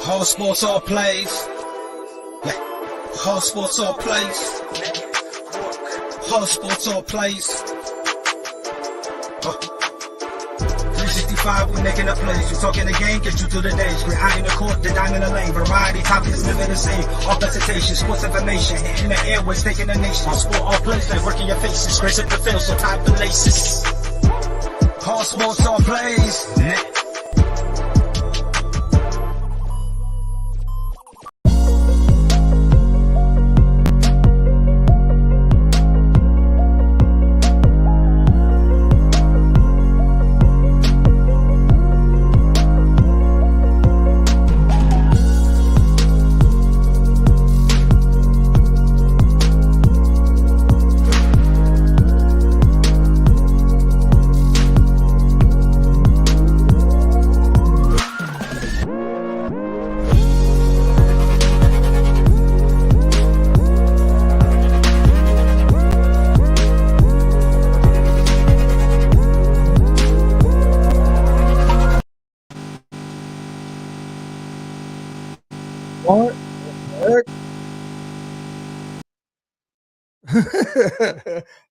All sports, all plays. Yeah. All sports, all plays. All sports, all plays. 365, we making a place. You talking the game, get you through the days. We're high in the court, the dime in the lane. Variety, topics, living the same. All presentation, sports information. In the airways, taking the nation. All sport, all plays, they working your faces. Grace up the field, so tie the laces. All sports, all plays. Yeah.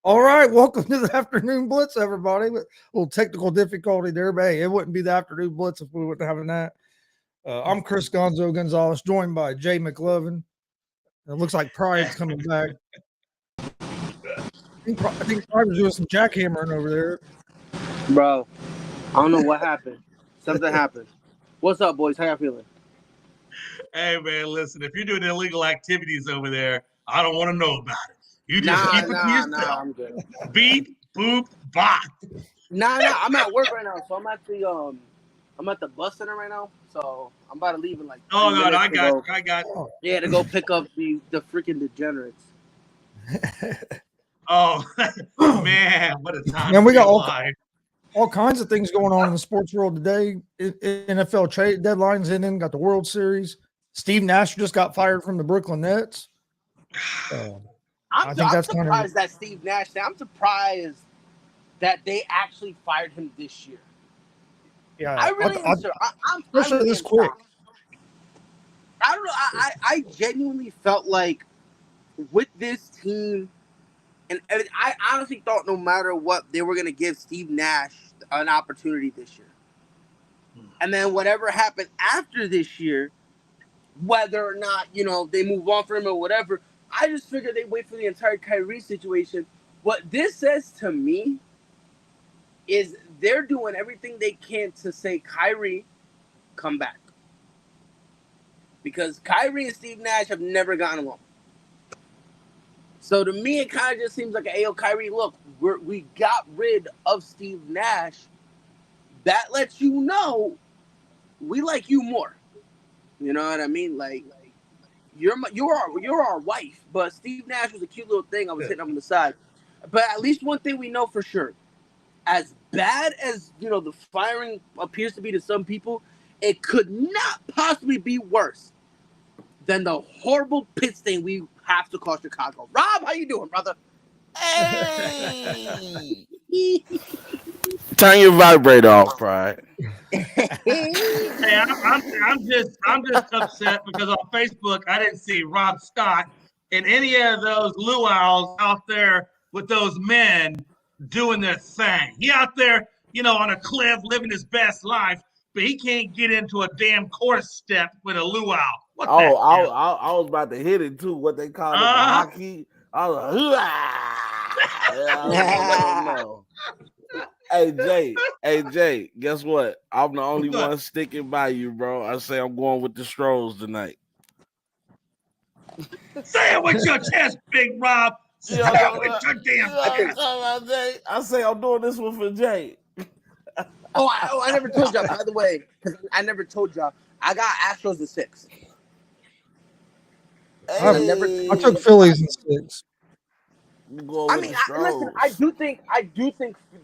All right, welcome to the Afternoon Blitz, everybody. A little technical difficulty there, but hey, it wouldn't be the Afternoon Blitz if we weren't having that. I'm Chris Gonzo Gonzalez, joined by Jay McLovin. It looks like Pride's coming back. I think Pride was doing some jackhammering over there. Bro, I don't know what happened. Something happened. What's up, boys? How y'all feeling? Hey, man, listen, if you're doing illegal activities over there, I don't want to know about it. You just keep it to yourself. Nah, I'm good. Beep, boop, bop. Nah, I'm at work right now, so I'm at the bus center right now, so I'm about to leave in like. Oh no, I got you. Yeah, to go pick up the freaking degenerates. Oh man, what a time! And we got all kinds of things going on in the sports world today. NFL trade deadlines in, got the World Series. Steve Nash just got fired from the Brooklyn Nets. I'm surprised that Steve Nash. I'm surprised that they actually fired him this year. Yeah, I really am sure. I'm this quick. I don't know. I genuinely felt like with this team, and I honestly thought no matter what, they were going to give Steve Nash an opportunity this year. And then whatever happened after this year, whether or not, they move on for him or whatever, I just figured they'd wait for the entire Kyrie situation. What this says to me is they're doing everything they can to say, Kyrie, come back. Because Kyrie and Steve Nash have never gotten along. So to me, it kind of just seems like, hey, yo, Kyrie, look, we got rid of Steve Nash. That lets you know we like you more. You know what I mean? Like you're our wife, but Steve Nash was a cute little thing. I was hitting him on the side. But at least one thing we know for sure, as bad as the firing appears to be to some people, it could not possibly be worse than the horrible pit stain we have to call Chicago. Rob, how you doing, brother? Hey. Turn your vibrator off, Pride. Hey, I'm just upset because on Facebook I didn't see Rob Scott and any of those luau's out there with those men doing their thing. He out there, on a cliff living his best life, but he can't get into a damn course step with a luau. I was about to hit it too. What they call it, hockey. I was like, Hey Jay, guess what? I'm the only one sticking by you, bro. I say I'm going with the Stros tonight. Say it with your chest, Big Rob. Say it with your damn chest. I say I'm doing this one for Jay. I never told y'all, by the way. I never told y'all. I got Astros in 6. Hey. I took Phillies in 6. Listen. I do think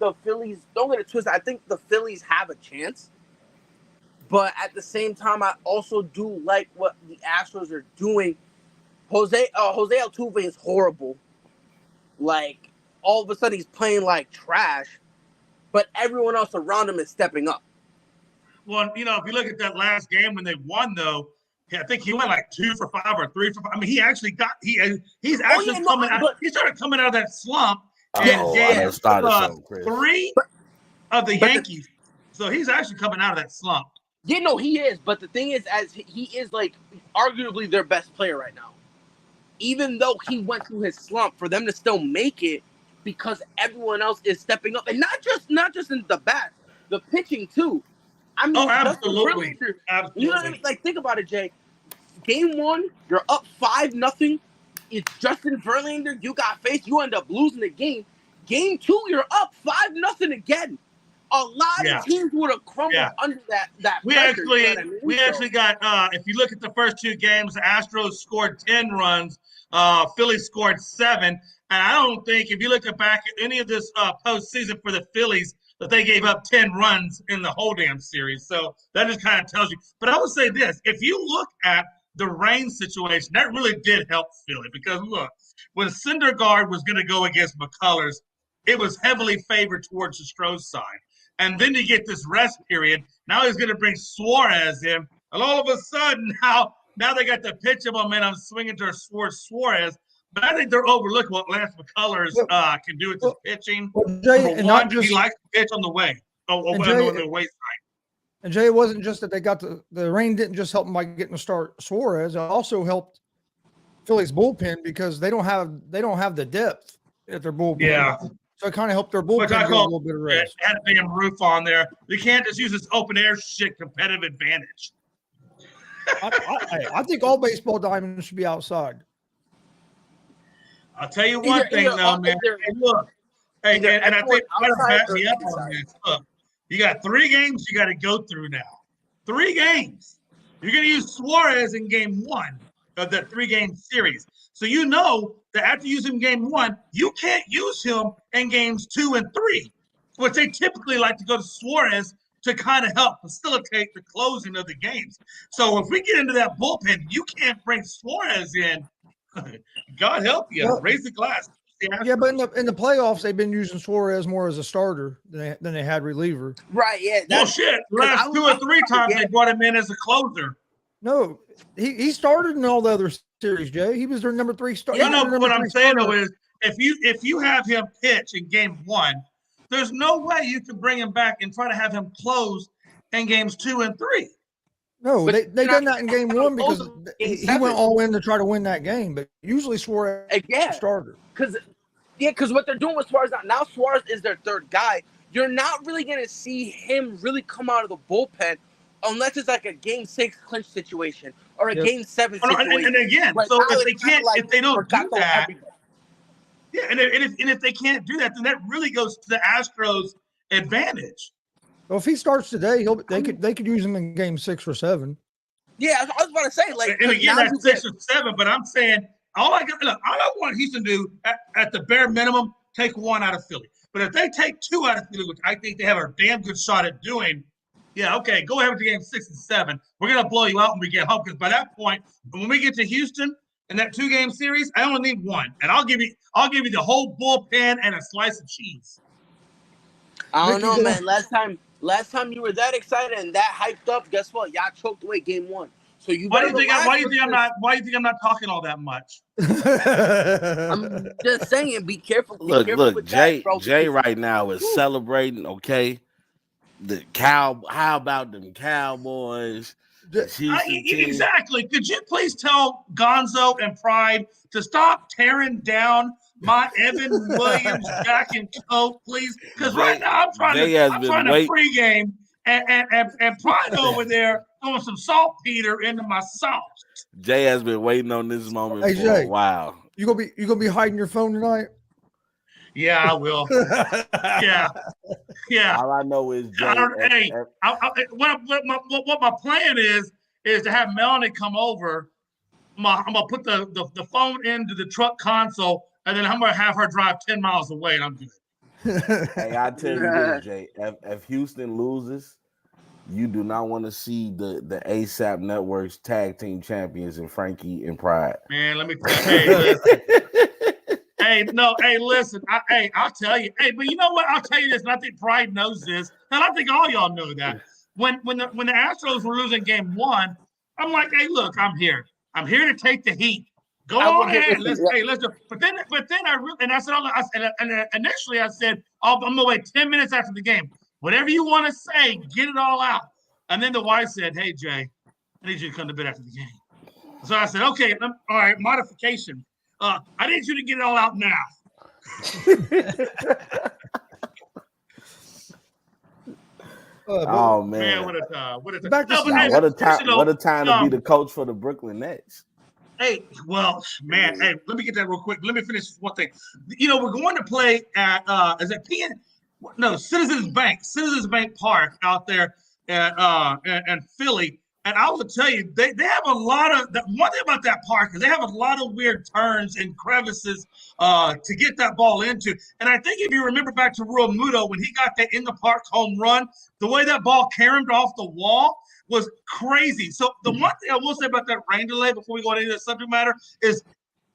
the Phillies. Don't get it twisted. I think the Phillies have a chance, but at the same time, I also do like what the Astros are doing. Jose Altuve is horrible. Like all of a sudden, he's playing like trash, but everyone else around him is stepping up. Well, if you look at that last game when they won, though, I think he went like 2 for 5 or 3 for 5. I mean, he's actually coming out. He started coming out of that slump and gave 3 of the Yankees. So he's actually coming out of that slump. Yeah, no, he is. But the thing is, as he is like arguably their best player right now. Even though he went through his slump, for them to still make it because everyone else is stepping up, and not just in the bat, the pitching too. I mean, absolutely. You know what I mean? Like, think about it, Jay. Game 1, you're up 5-0. It's Justin Verlander. You got faced. You end up losing the game. Game 2, you're up 5-0 again. A lot of teams would have crumbled under that. We pressure, actually got. If you look at the first 2 games, the Astros scored 10 runs. Phillies scored 7, and I don't think if you look back at any of this postseason for the Phillies that they gave up 10 runs in the whole damn series. So that just kind of tells you. But I would say this: if you look at the rain situation, that really did help Philly because look, when Syndergaard was going to go against McCullers, it was heavily favored towards the Stros side. And then you get this rest period. Now he's going to bring Suarez in. And all of a sudden, now they got the pitching momentum swinging towards Suarez. But I think they're overlooking what Lance McCullers can do with his pitching. Jay, and not just, he likes to pitch on the way. On the way side. And Jay, it wasn't just that they got the rain didn't just help them by getting to start Suarez. It also helped Philly's bullpen because they don't have the depth at their bullpen. Yeah. So it kind of helped their bullpen get a little bit of rest. Had a damn roof on there. You can't just use this open air shit competitive advantage. I think all baseball diamonds should be outside. I'll tell you one thing, though, man. Look, and I think I'm going to back me up on this. Look, you got 3 games you got to go through now. 3 games. You're going to use Suarez in game 1 of the 3-game series. So you know that after using game 1, you can't use him in games 2 and 3, which they typically like to go to Suarez to kind of help facilitate the closing of the games. So if we get into that bullpen, you can't bring Suarez in. God help you. Well, raise the glass. Yeah, but in the playoffs, they've been using Suarez more as a starter than they had reliever. Right, yeah. Well, shit. The last 2 or 3 times they brought him in as a closer. No, he started in all the other series, Jay. He was their number 3 starter. You know, what I'm saying, though, is if you have him pitch in game 1, there's no way you can bring him back and try to have him close in games 2 and 3. No, they done that in game 1 because he went all in to try to win that game. But usually Suarez starter. Because what they're doing with Suarez now Suarez is their 3rd guy. You're not really going to see him really come out of the bullpen unless it's like a game 6 clinch situation or a game 7 situation. And again, so if they don't do that, and if they can't do that, then that really goes to the Astros' advantage. Well, if he starts today, they could use him in game 6 or 7. Yeah, I was about to say, like, and again, that's 6 or 7. But I'm saying all I want Houston to do at the bare minimum, take 1 out of Philly. But if they take 2 out of Philly, which I think they have a damn good shot at doing, yeah, okay, go ahead with the game 6 and 7. We're gonna blow you out when we get home because by that point, when we get to Houston in that 2-game series, I only need 1, and I'll give you the whole bullpen and a slice of cheese. I don't know, man. Last time you were that excited and that hyped up, guess what? Y'all choked away game 1. So why do you think I'm not talking all that much? I'm just saying, be careful. Look, Jay right now is celebrating. Okay, how about them Cowboys? Exactly. Could you please tell Gonzo and Pride to stop tearing down my Evan Williams Jack and Coke, please? Because right now I'm trying to pregame and Pride over there throwing some saltpeter into my sauce. Jay has been waiting on this moment for a while. You gonna be hiding your phone tonight? Yeah, I will. Yeah. All I know is Jay. What my plan is to have Melanie come over. I'm gonna put the phone into the truck console, and then I'm gonna have her drive 10 miles away, and I'm good. Hey, I tell you this, Jay. If Houston loses, you do not want to see the ASAP Network's tag team champions in Frankie and Pride. Man, let me tell you. Listen. I'll tell you. Hey, but you know what? I'll tell you this, and I think Pride knows this, and I think all y'all know that. When the Astros were losing game 1, I'm like, hey, look, I'm here. I'm here to take the heat. Go on ahead. Let's do. But then I said, and initially I said, I'm gonna wait 10 minutes after the game. Whatever you want to say, get it all out. And then the wife said, hey, Jay, I need you to come to bed after the game. So I said, okay, all right, modification. I need you to get it all out now. Oh man, what a time! What a time! What a time to be the coach for the Brooklyn Nets. Hey, well, man, hey, let me get that real quick. Let me finish this one thing. You know, we're going to play at is it Citizens Bank Park out there at Philly. And I will tell you, they have a lot of one thing about that park is they have a lot of weird turns and crevices to get that ball into. And I think if you remember back to Real Muto when he got that in the park home run, the way that ball caromed off the wall was crazy. So the one thing I will say about that rain delay before we go into the subject matter is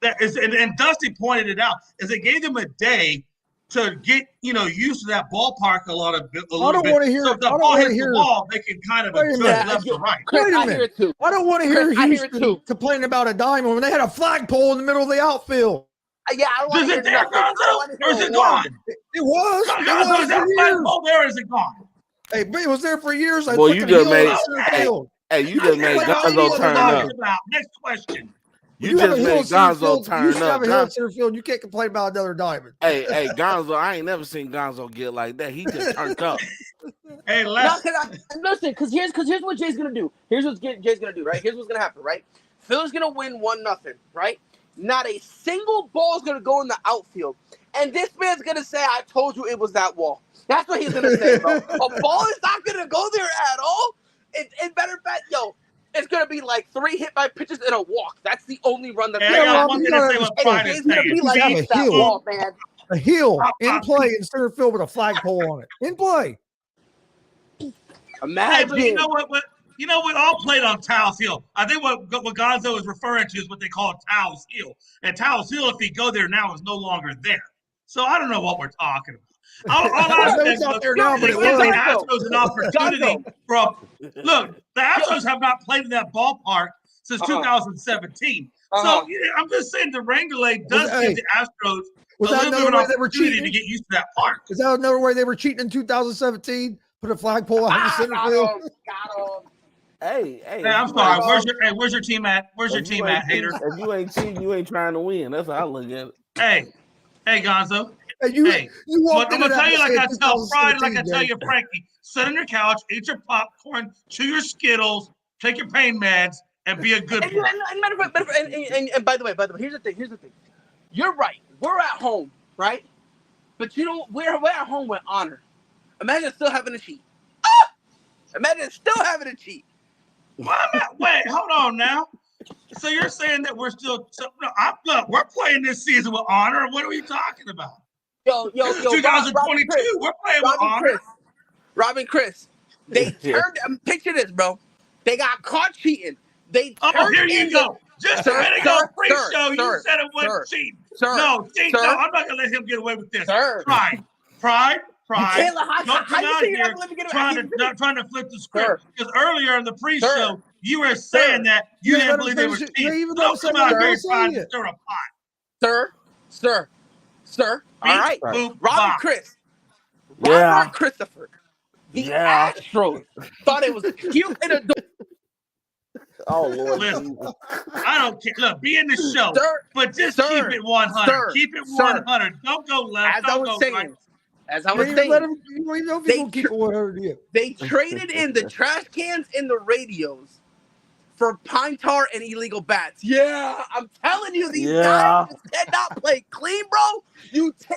that and Dusty pointed it out, is it gave them a day to get used to that ballpark a little bit. So if the ball hits the wall, they can kind of adjust left to right. Wait a minute. I don't want to hear Houston complaining about a diamond when they had a flagpole in the middle of the outfield. Yeah, I want to hear Gonzo? Or is it gone? It was. Gonzo, is that flagpole there or is it gone? Hey, but it was there for years. Well, you just made Gonzo turn up. Next question. You just made Gonzo turn up. You have a center field. You can't complain about another diamond. Hey, Gonzo, I ain't never seen Gonzo get like that. He just turned up. Hey, listen, because here's what Jay's gonna do. Here's what Jay's gonna do. Right? Here's what's gonna happen. Right? Phil's gonna win 1-0. Right? Not a single ball is gonna go in the outfield, and this man's gonna say, "I told you it was that wall." That's what he's gonna say, bro. A ball is not gonna go there at all. It better bet, it's going to be like 3 hit by pitches and a walk. That's the only run that's going to be like that wall, man. A hill in play in center field with a flagpole on it. In play. Imagine. Hey, but you know what? All played on Taos Hill. I think what Gonzo is referring to is what they call Taos Hill. And Taos Hill, if you go there now, is no longer there. So I don't know what we're talking about. All I said was there now, but it the Astros an opportunity look, the Astros have not played in that ballpark since 2017. So I'm just saying the rain delay does give the Astros a little bit of an opportunity to get used to that park. Is that another way they were cheating in 2017? Put a flagpole out in the center field. Hey, I'm sorry. Where's your team at? Where's your team at, hater? If you ain't cheating, you ain't trying to win. That's how I look at it. Hey, Gonzo. I'm gonna tell you like I tell Friday, like I tell you Frankie. Sit on your couch, eat your popcorn, chew your Skittles, take your pain meds, and be a good boy. And by the way, here's the thing. You're right. We're at home, right? But we're at home with honor. Imagine still having a cheat. Imagine still having a cheat. Wait, hold on now. So you're saying that we're still we're playing this season with honor? What are we talking about? Yo, 2022, we're playing with honor. Robin Chris, they turned. Picture this, bro. They got caught cheating. They turned here you go. Just a minute ago, pre-show, you said it wasn't cheating. No, I'm not gonna let him get away with this. Pride. Don't come out here trying to flip the script. Because earlier in the pre-show, you were saying that you didn't believe they were cheating. Don't come out here trying to stir a pot. Sir. All right. Robert Chris. Robert Christopher. The Astros thought it was cute in a Oh, Lord. Listen, I don't care. Look, be in the show, but just keep it 100. Keep it 100. Don't go left. Don't go right. As I was saying, they traded in the trash cans and the radios for pine tar and illegal bats. Yeah, I'm telling you, these guys cannot play clean, bro.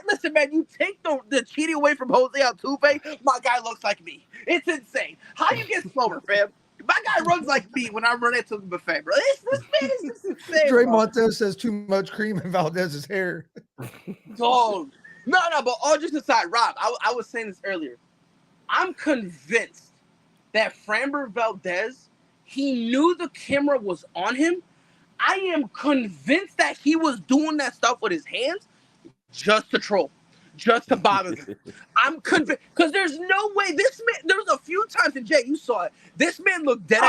Listen, man, you take the cheating away from Jose Altuve, my guy looks like me. It's insane. How you get slower, fam? My guy runs like me when I run into the buffet, bro. This man is just insane. Dre Montez says too much cream in Valdez's hair. Dog. No, but all just aside, Rob, I was saying this earlier. I'm convinced that Framber Valdez, he knew the camera was on him. I am convinced that he was doing that stuff with his hands just to troll. just to bother them. I'm convinced because there's no way this man. There was a few times, and Jay, you saw it. This man looked dead.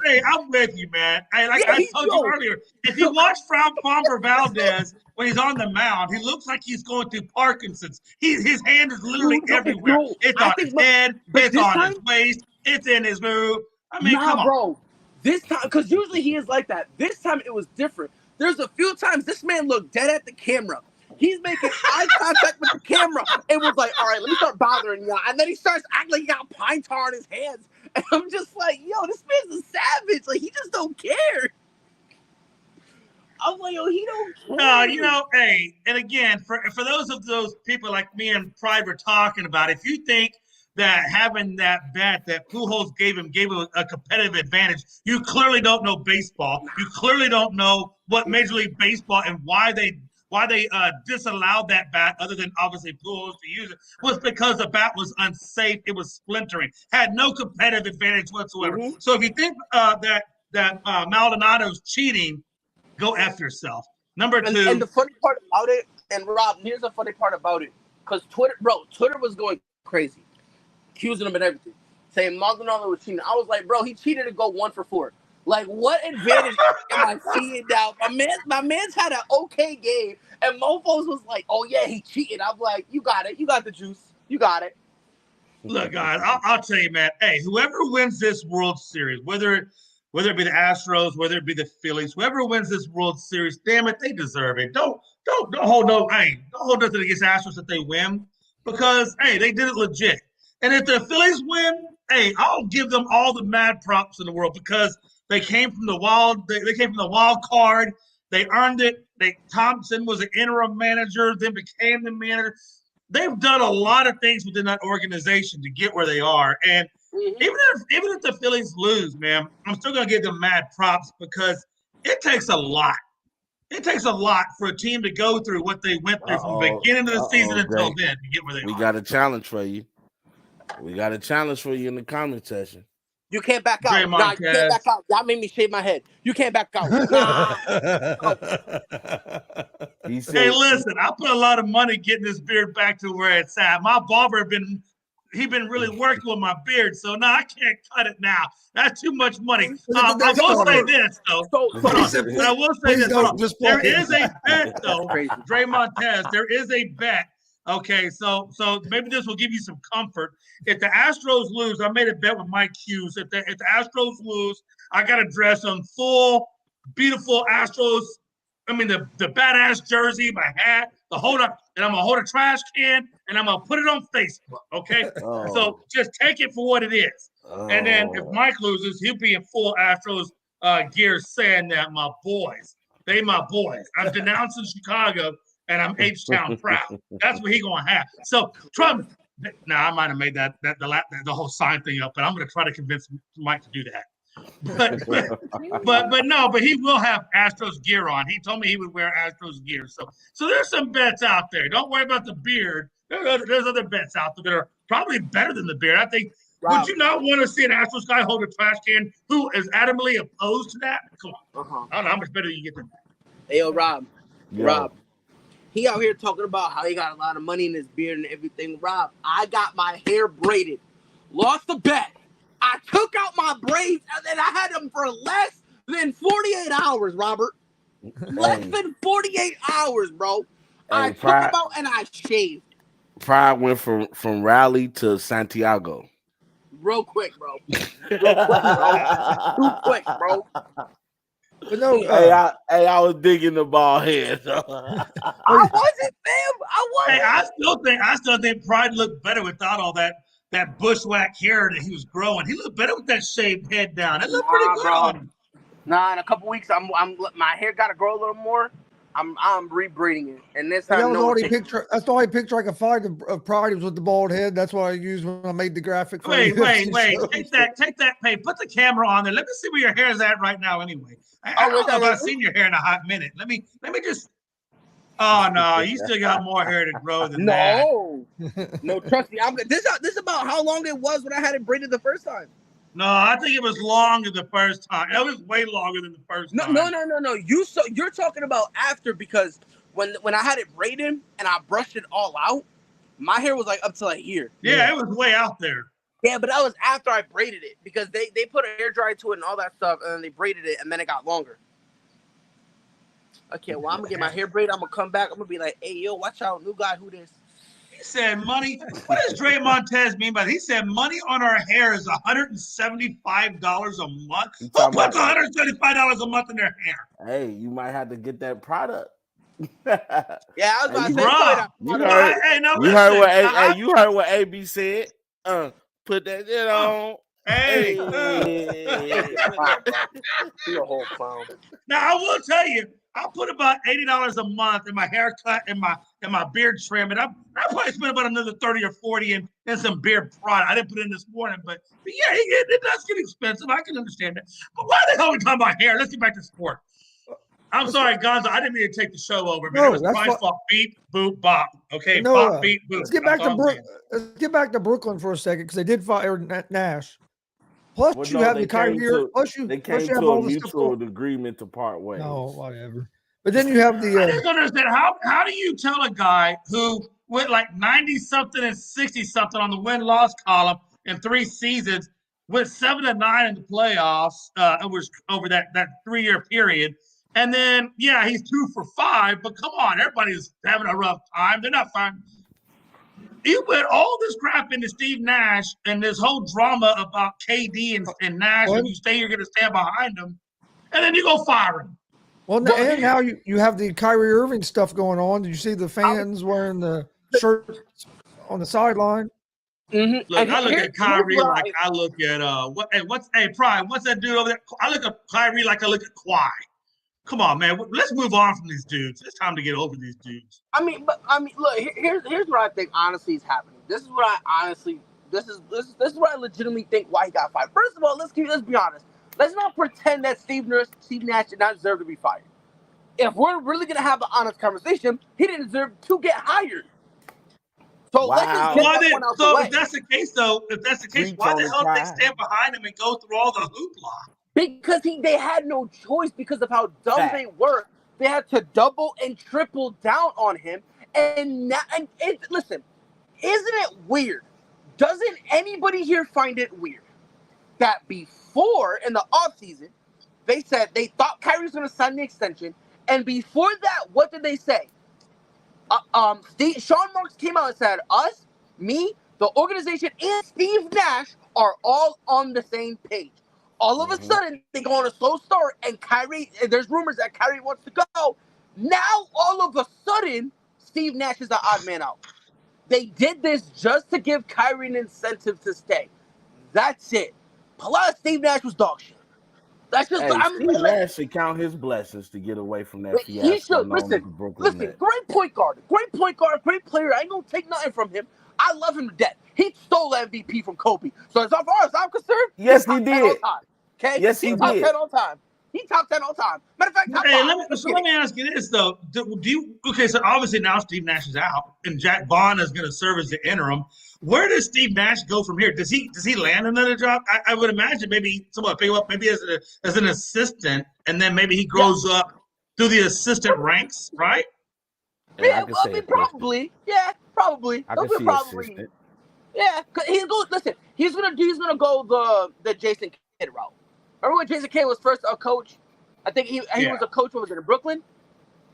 Hey, I'm with you, man. Hey, I told you earlier, if you watch Framber Valdez when he's on the mound, he looks like he's going through Parkinson's. His hand is literally everywhere. It's on his head, it's on his waist, it's in his move. I mean, come on, bro. This time, because usually he is like that. This time it was different. There's a few times this man looked dead at the camera. He's making eye contact with the camera. It was like, all right, let me start bothering y'all. And then he starts acting like he got pine tar on his hands. And I'm just like, yo, this man's a savage. Like, he just don't care. I'm like, yo, he don't care. No, you know, hey, and again, for those people like me and Pride were talking about, if you think that having that bat that Pujols gave him a competitive advantage, you clearly don't know baseball. You clearly don't know what Major League Baseball and why they disallowed that bat, other than obviously Pujols to use it, was because the bat was unsafe. It was splintering, had no competitive advantage whatsoever. Mm-hmm. So if you think that Maldonado's cheating, go F yourself. Number two. And the funny part about it, and Rob, here's the funny part about it, because Twitter was going crazy, accusing him and everything, saying Maldonado was cheating. I was like, bro, he cheated to go 1 for 4. Like, what advantage am I seeing now? My man's had an okay game, and Mofos was like, oh, yeah, he cheated. I'm like, you got it. You got the juice. You got it. Look, guys, I'll tell you, man. Hey, whoever wins this World Series, whether it be the Astros, whether it be the Phillies, whoever wins this World Series, damn it, they deserve it. Don't hold nothing against Astros that they win, because, hey, they did it legit. And if the Phillies win, hey, I'll give them all the mad props in the world, because they came from the wild. They came from the wild card. They earned it. Thompson was an interim manager, then became the manager. They've done a lot of things within that organization to get where they are. And even if the Phillies lose, man, I'm still gonna give them mad props, because it takes a lot. It takes a lot for a team to go through what they went through from the beginning of the season until then to get where they are. We got a challenge for you. We got a challenge for you in the comment section. You can't back out. Nah, you can't back out. Y'all made me shave my head. You can't back out. Nah. Hey, listen, I put a lot of money getting this beard back to where it's at. My barber been really working with my beard, so now I can't cut it now. That's too much money. I will say this, though. I will say this. There is a bet, though. Dre Montez, there is a bet. Okay, so maybe this will give you some comfort. If the Astros lose, I made a bet with Mike Hughes. If the Astros lose, I got to dress them full, beautiful Astros. I mean, the badass jersey, my hat, and I'm going to hold a trash can, and I'm going to put it on Facebook, okay? So just take it for what it is. And then if Mike loses, he'll be in full Astros gear, saying that they my boys. I'm denouncing Chicago, and I'm H-Town proud. That's what he going to have. So Trump, I might have made the whole sign thing up, but I'm going to try to convince Mike to do that. But he will have Astros gear on. He told me he would wear Astros gear. So there's some bets out there. Don't worry about the beard. There's other bets out there that are probably better than the beard. I think. Wow. Would you not want to see an Astros guy hold a trash can who is adamantly opposed to that? Come on. I don't know how much better you get than that. Hey, yo, Rob. He out here talking about how he got a lot of money in his beard and everything. Rob, I got my hair braided. Lost the bet. I took out my braids, and then I had them for less than 48 hours, Robert. Less than 48 hours, bro. I took them out and I shaved. Pride went from Raleigh to Santiago. Real quick, bro. Too quick, bro. But no, I was digging the ball head. So. I wasn't, fam. I wasn't. Hey, I still think Pride looked better without all that bushwhack hair that he was growing. He looked better with that shaved head down. It looked pretty good on him. Nah, in a couple weeks, my hair got to grow a little more. I'm rebreeding it, and this time that's the only picture I could find of Pride was with the bald head. That's what I used when I made the graphic. Wait. Take that. Hey, put the camera on there. Let me see where your hair is at right now. Anyway, I don't know if I've seen your hair in a hot minute. Let me just. Oh no, you still got more hair to grow than that. No, trust me. This is about how long it was when I had it braided the first time. No, I think it was longer the first time. That was way longer than the first time. No. You're talking about after, because when I had it braided and I brushed it all out, My hair was like up to like here. Yeah, it was way out there. Yeah, but that was after I braided it because they put a hair dryer to it and all that stuff, and then they braided it, and then it got longer. Okay, well, I'm going to get my hair braided. I'm going to come back. I'm going to be like, hey, yo, watch out. New guy, who this? He said money. What does Dre Montez mean by that? He said money on our hair is $175 a month. Who puts $175 a month in their hair? Hey, you might have to get that product. Yeah, I was about to say you heard what AB said. Put that shit on. Hey. You're a whole clown. Now I will tell you, I put about $80 a month in my haircut and my beard trim, and I probably spent about another 30 or 40 in some beard product. I didn't put it in this morning, but yeah, it does get expensive. I can understand that. But why the hell are we talking about hair? Let's get back to sport. I'm sorry, Gonzo. I didn't mean to take the show over, but it was Price fault. Beep, boop, bop. Okay, bop, beep, boop. Let's get back to Brooklyn for a second because they did fire Nash. Plus, you have the Kyrie. They came to a mutual agreement to part ways. No, whatever. But then you have the. I just don't understand how do you tell a guy who went like 90-something and 60-something on the win-loss column in 3 seasons, went 7-9 in the playoffs, it was over that 3-year period. And then, yeah, he's 2 for 5, but come on, everybody's having a rough time. They're not fine. You put all this crap into Steve Nash and this whole drama about KD and Nash, and you say you're going to stand behind him, and then you go fire him. Well, and now you have the Kyrie Irving stuff going on. Did you see the fans wearing the shirts on the sideline? Mm-hmm. Look, I look at Kyrie like I look at Prime. What's that dude over there? I look at Kyrie like I look at Kawhi. Come on, man. Let's move on from these dudes. It's time to get over these dudes. I mean, look. Here's what I think honestly is happening. This is what I honestly. This is what I legitimately think why he got fired. First of all, let's be honest. Let's not pretend that Steve Nash did not deserve to be fired. If we're really gonna have an honest conversation, he didn't deserve to get hired. So let's just get that one out the way. If that's the case, why the hell did they stand behind him and go through all the hoopla? Because they had no choice because of how dumb they were. They had to double and triple down on him. Listen, isn't it weird? Doesn't anybody here find it weird that before in the offseason, they said they thought Kyrie was going to sign the extension, and before that, what did they say? Sean Marks came out and said, us, me, the organization, and Steve Nash are all on the same page. All of a sudden, they go on a slow start, and there's rumors that Kyrie wants to go. Now, all of a sudden, Steve Nash is the odd man out. They did this just to give Kyrie an incentive to stay. That's it. Plus, Steve Nash was dog shit. That's just. Steve Nash should count his blessings to get away from that fiasco. He should. Listen, great point guard, great player. I ain't gonna take nothing from him. I love him to death. He stole MVP from Kobe. So as far as I'm concerned, yes, he did. Okay. Yes, he top did. 10 all time. He top 10 all time. Matter of fact, let me ask you this though. So obviously now Steve Nash is out, and Jack Vaughn is going to serve as the interim. Where does Steve Nash go from here? Does he land another job? I would imagine maybe someone pick him up maybe as an assistant, and then maybe he grows up through the assistant ranks, right? Yeah, probably. Yeah, probably. I can see assistant. Yeah, he's gonna go the Jason Kidd route. Remember when Jason Kidd was first a coach? I think he was a coach when he was in Brooklyn.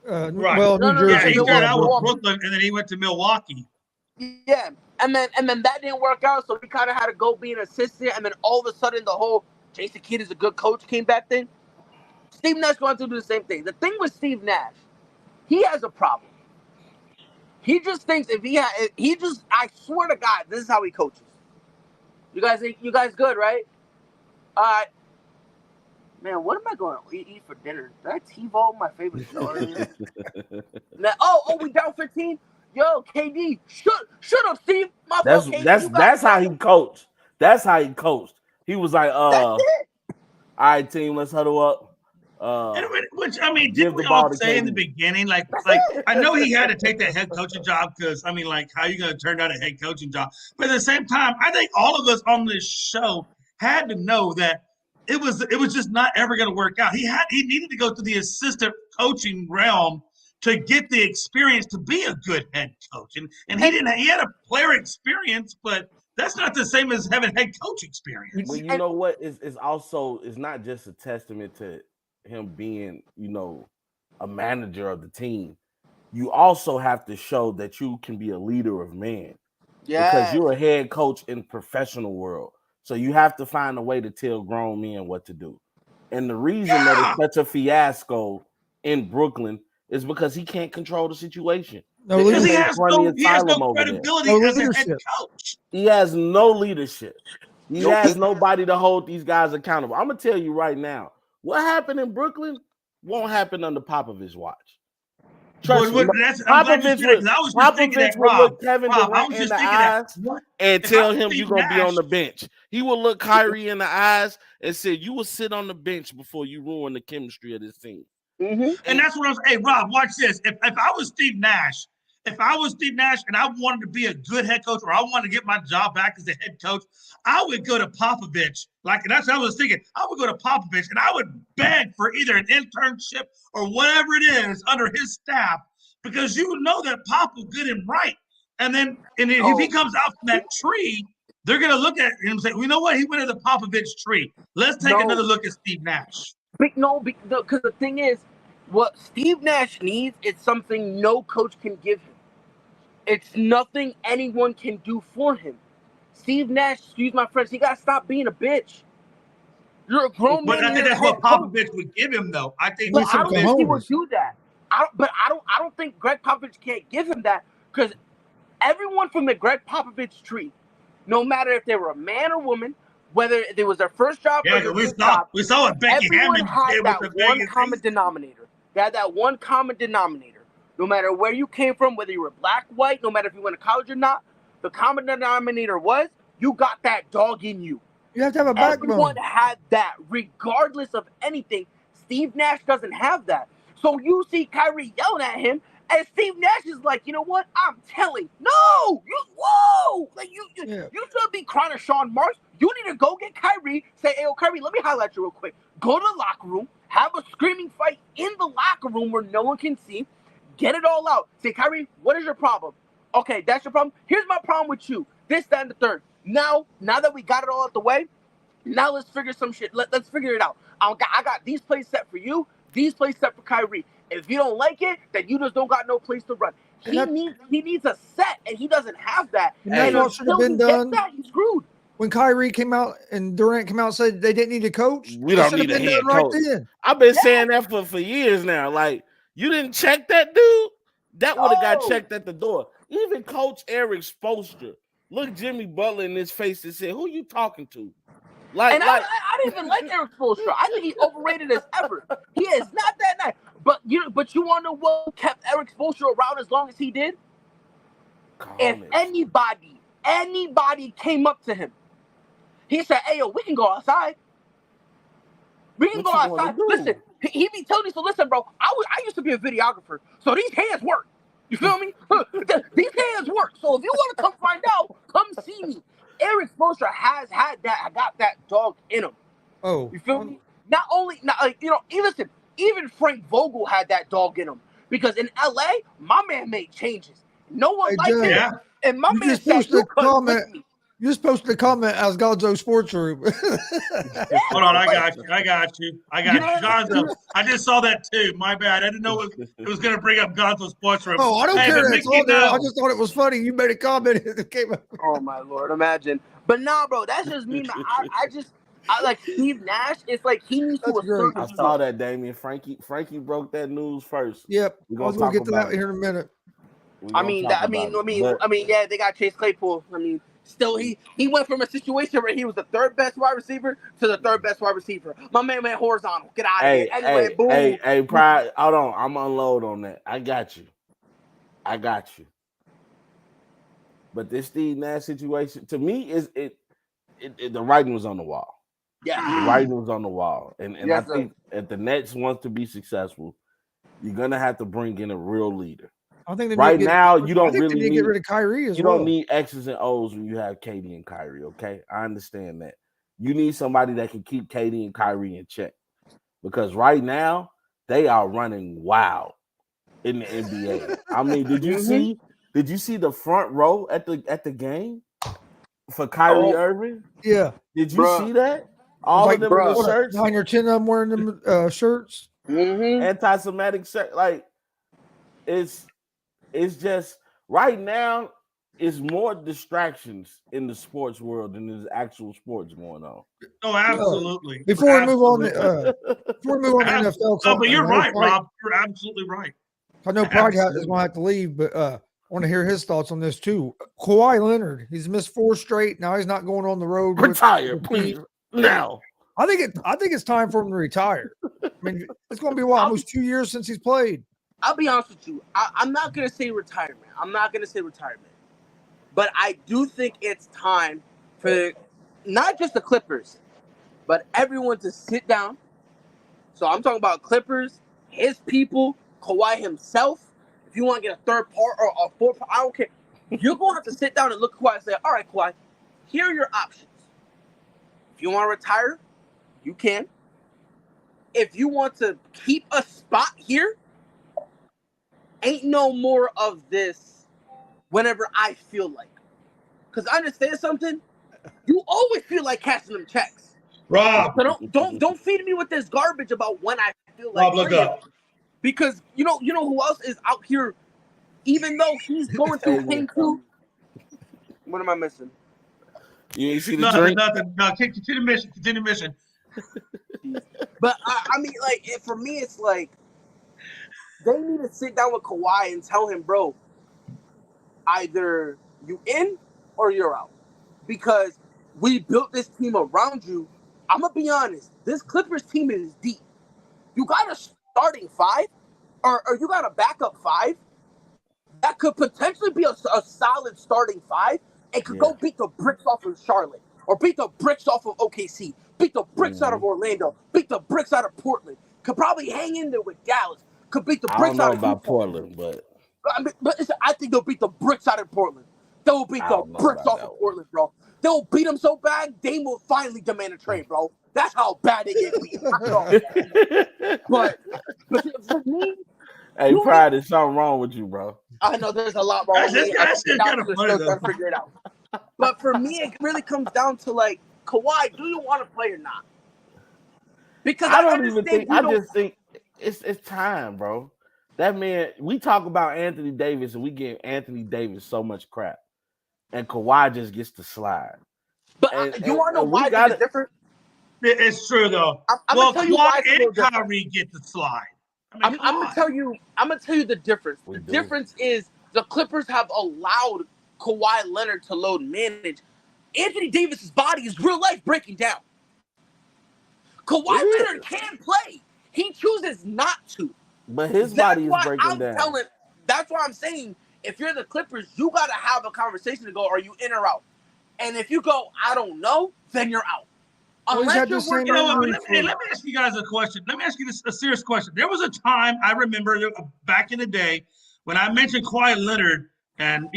Right. Well, New Jersey. Yeah, he started out with Brooklyn, and then he went to Milwaukee. Yeah, and then that didn't work out, so he kind of had to go be an assistant, and then all of a sudden the whole Jason Kidd is a good coach came back then. Steve Nash going to do the same thing. The thing with Steve Nash, he has a problem. He just thinks I swear to God, this is how he coaches. You guys good, right? All right. Man, what am I going to eat for dinner? Did I TiVo my favorite show? We down 15? Yo, KD, shut up, Steve. That's how he coached. That's how he coached. He was like, all right, team, let's huddle up. Which I mean, didn't we all say in the beginning, like I know he had to take that head coaching job because I mean, like, how are you going to turn down a head coaching job? But at the same time, I think all of us on this show had to know that it was just not ever going to work out. He needed to go to the assistant coaching realm to get the experience to be a good head coach. And he didn't. He had a player experience, but that's not the same as having head coach experience. Well, you know what? It's also it's not just a testament to him being, a manager of the team. You also have to show that you can be a leader of men. Because you're a head coach in the professional world. So you have to find a way to tell grown men what to do. And the reason that it's such a fiasco in Brooklyn is because he can't control the situation. Because he has no credibility as a head coach. He has no leadership. He has nobody to hold these guys accountable. I'm going to tell you right now, what happened in Brooklyn won't happen under Popovich's watch. Trust me. Popovich will look Kevin Durant in the eyes and tell him you're going to be on the bench. He will look Kyrie in the eyes and say, you will sit on the bench before you ruin the chemistry of this team. Mm-hmm. And that's what I was. Hey, Rob, watch this. If I was Steve Nash, and I wanted to be a good head coach, or I wanted to get my job back as a head coach, I would go to Popovich. That's what I was thinking. I would go to Popovich and I would beg for either an internship or whatever it is under his staff, because you know that Pop will get him right. And then if he comes out from that tree, they're going to look at him and say, you know what? He went to the Popovich tree. Let's take another look at Steve Nash. Because the thing is, what Steve Nash needs is something no coach can give him. It's nothing anyone can do for him. Steve Nash, excuse my French, he got to stop being a bitch. You're a grown man. But I think that's what Popovich would give him, though. I think I don't think he would do that. I don't think Greg Popovich can't give him that, because everyone from the Greg Popovich tree, no matter if they were a man or woman, whether it was their first job or their first job, we saw what Becky Hammond did with the one common denominator. They had that one common denominator. No matter where you came from, whether you were black, white, no matter if you went to college or not, the common denominator was you got that dog in you. You have to have a backbone. Everyone had that, regardless of anything. Steve Nash doesn't have that. So you see Kyrie yelling at him, and Steve Nash is like, you know what? I'm telling. No! You should be crying to Sean Marks. You need to go get Kyrie, say, hey, Kyrie, let me highlight you real quick. Go to the locker room, have a screaming fight in the locker room where no one can see. Get it all out. Say, Kyrie, what is your problem? Okay, that's your problem. Here's my problem with you. This, that, and the third. Now that we got it all out the way, now let's figure some shit. Let's figure it out. I got these plays set for you, these plays set for Kyrie. If you don't like it, then you just don't got no place to run. He needs a set, and he doesn't have that. And what should have been done. He's screwed. When Kyrie came out and Durant came out and said they didn't need a coach, we don't need a head coach. I've been saying that for years now. Like, you didn't check that dude? That would have got checked at the door. Even Coach Eric Spoelstra looked Jimmy Butler in his face and said, who you talking to? I didn't even like Eric Spoelstra. I think he's overrated as ever. He is not that nice. But you want to know what kept Eric Spoelstra around as long as he did? If anybody came up to him, he said, hey, yo, we can go outside. We can go outside. Listen, he be telling me, so listen, bro, I used to be a videographer, so these hands work. You feel me? These hands work. So if you want to come find out, come see me. Eric Spoelstra has had that. I got that dog in him. Oh, you feel me? Not only, listen, even Frank Vogel had that dog in him, because in LA, my man made changes. No one liked him. Yeah. And my man said, you're supposed to comment as Gonzo Sports Room. Hold on, I got you. Gonzo. I just saw that too. My bad. I didn't know it was going to bring up Gonzo Sports Room. Oh, I don't care. It's all there. I just thought it was funny. You made a comment. It came up. Oh my Lord, imagine. But nah, bro, that's just me. I like Steve Nash. It's like he needs to assert himself. I saw that, Damian. Frankie broke that news first. Yep. I was going to get to that here in a minute. Yeah, they got Chase Claypool. Still, he went from a situation where he was the third best wide receiver to the third best wide receiver. My man went horizontal. Get out of here. Anyway, boom. Hey, Pride. Hold on. I'm unload on that. I got you. But this Steve Nash situation, to me, is the writing was on the wall. Yeah. The writing was on the wall. And I think if the Nets want to be successful, you're gonna have to bring in a real leader. I think right now you don't really need to get rid of Kyrie as well. You don't need X's and O's when you have KD and Kyrie. Okay, I understand that. You need somebody that can keep KD and Kyrie in check, because right now they are running wild. in the NBA. I mean, did you see the front row at the game for Kyrie Irving? Yeah. Did you see that? All Like, of them in the shirts, 9 or 10 of them wearing them shirts. anti-Semitic shirt. Like it's just right now. It's more distractions in the sports world than there's actual sports going on. Oh, absolutely. Before we move on to NFL, no, but you're right, Rob. You're absolutely right. I know Pride is going to have to leave, but I want to hear his thoughts on this too. Kawhi Leonard, he's missed 4 straight. Now he's not going on the road. Retire, please. Now. I think it's time for him to retire. I mean, it's going to be almost 2 years since he's played. I'll be honest with you. I'm not going to say retirement. But I do think it's time for not just the Clippers, but everyone to sit down. So I'm talking about Clippers, his people, Kawhi himself. If you want to get a third part or a fourth part, I don't care. You're going to have to sit down and look at Kawhi and say, all right, Kawhi, here are your options. If you want to retire, you can. If you want to keep a spot here, ain't no more of this whenever I feel like. Because I understand something. You always feel like cashing them checks. Rob. So don't feed me with this garbage about when I feel like. Rob, look up. Because you know who else is out here, even though he's going through pain too. What am I missing? You ain't see the drink? Nothing. No, continue mission. But I mean, like, for me, it's like they need to sit down with Kawhi and tell him, bro, either you in or you're out. Because we built this team around you. I'm going to be honest. This Clippers team is deep. You got a starting 5 or you got a backup 5 that could potentially be a solid starting 5 and could go beat the bricks off of Charlotte or beat the bricks off of OKC, beat the bricks out of Orlando, beat the bricks out of Portland, could probably hang in there with Dallas, could beat the bricks out of about Portland, but I think they'll beat the bricks out of Portland. They'll beat the bricks off of Portland, bro. They'll beat them so bad, Dame will finally demand a trade, bro. That's how bad they get beat. but for me, hey, Pride, there's something wrong with you, bro. I know there's a lot wrong with me. I'm still trying to figure it out. But for me, it really comes down to, like, Kawhi, do you want to play or not? Because I don't even think. I just think it's time, bro. That man, we talk about Anthony Davis and we give Anthony Davis so much crap. And Kawhi just gets to slide. But you want to know why it's different? It's true, though. I'm going to tell you why and Kyrie get to slide. I mean, I'm going to tell you the difference. The difference is the Clippers have allowed Kawhi Leonard to load manage. Anthony Davis's body is real life breaking down. Kawhi Leonard can play. He chooses not to. But his body is breaking down. That's why I'm saying, if you're the Clippers, you got to have a conversation to go, are you in or out? And if you go, I don't know, then you're out. Unless you're working let me ask you guys a question. Let me ask you a serious question. There was a time, I remember back in the day, when I mentioned Kawhi Leonard, and,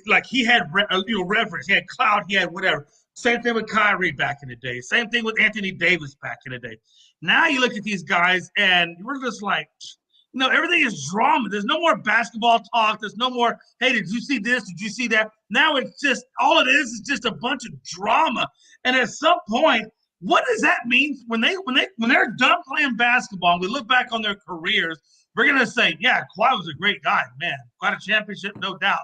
like he had reverence, he had clout, he had whatever. Same thing with Kyrie back in the day. Same thing with Anthony Davis back in the day. Now you look at these guys, and we're just like, everything is drama. There's no more basketball talk. There's no more, hey, did you see this? Did you see that? Now it's just, all it is just a bunch of drama. And at some point, what does that mean when they're done playing basketball and we look back on their careers? We're gonna say, yeah, Kawhi was a great guy, man. Got a championship, no doubt.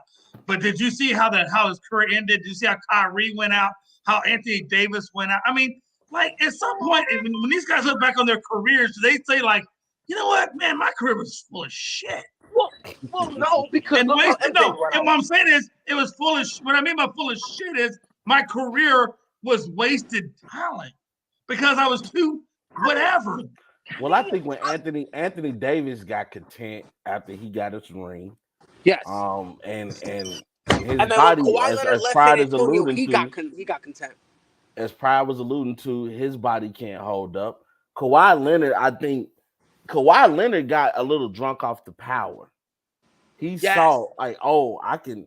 But did you see how his career ended? Did you see how Kyrie went out? How Anthony Davis went out? I mean, like, at some point, when these guys look back on their careers, do they say, like, you know what, man, my career was full of shit? Well, no, because and what I'm saying is, it was full of. What I mean by full of shit is my career was wasted talent because I was too whatever. Well, I think when Anthony Davis got content after he got his ring, yes, and his body, as Pride is alluding to, he got content. As Pride was alluding to, his body can't hold up. Kawhi Leonard, I think Kawhi Leonard got a little drunk off the power. He saw, like, oh, I can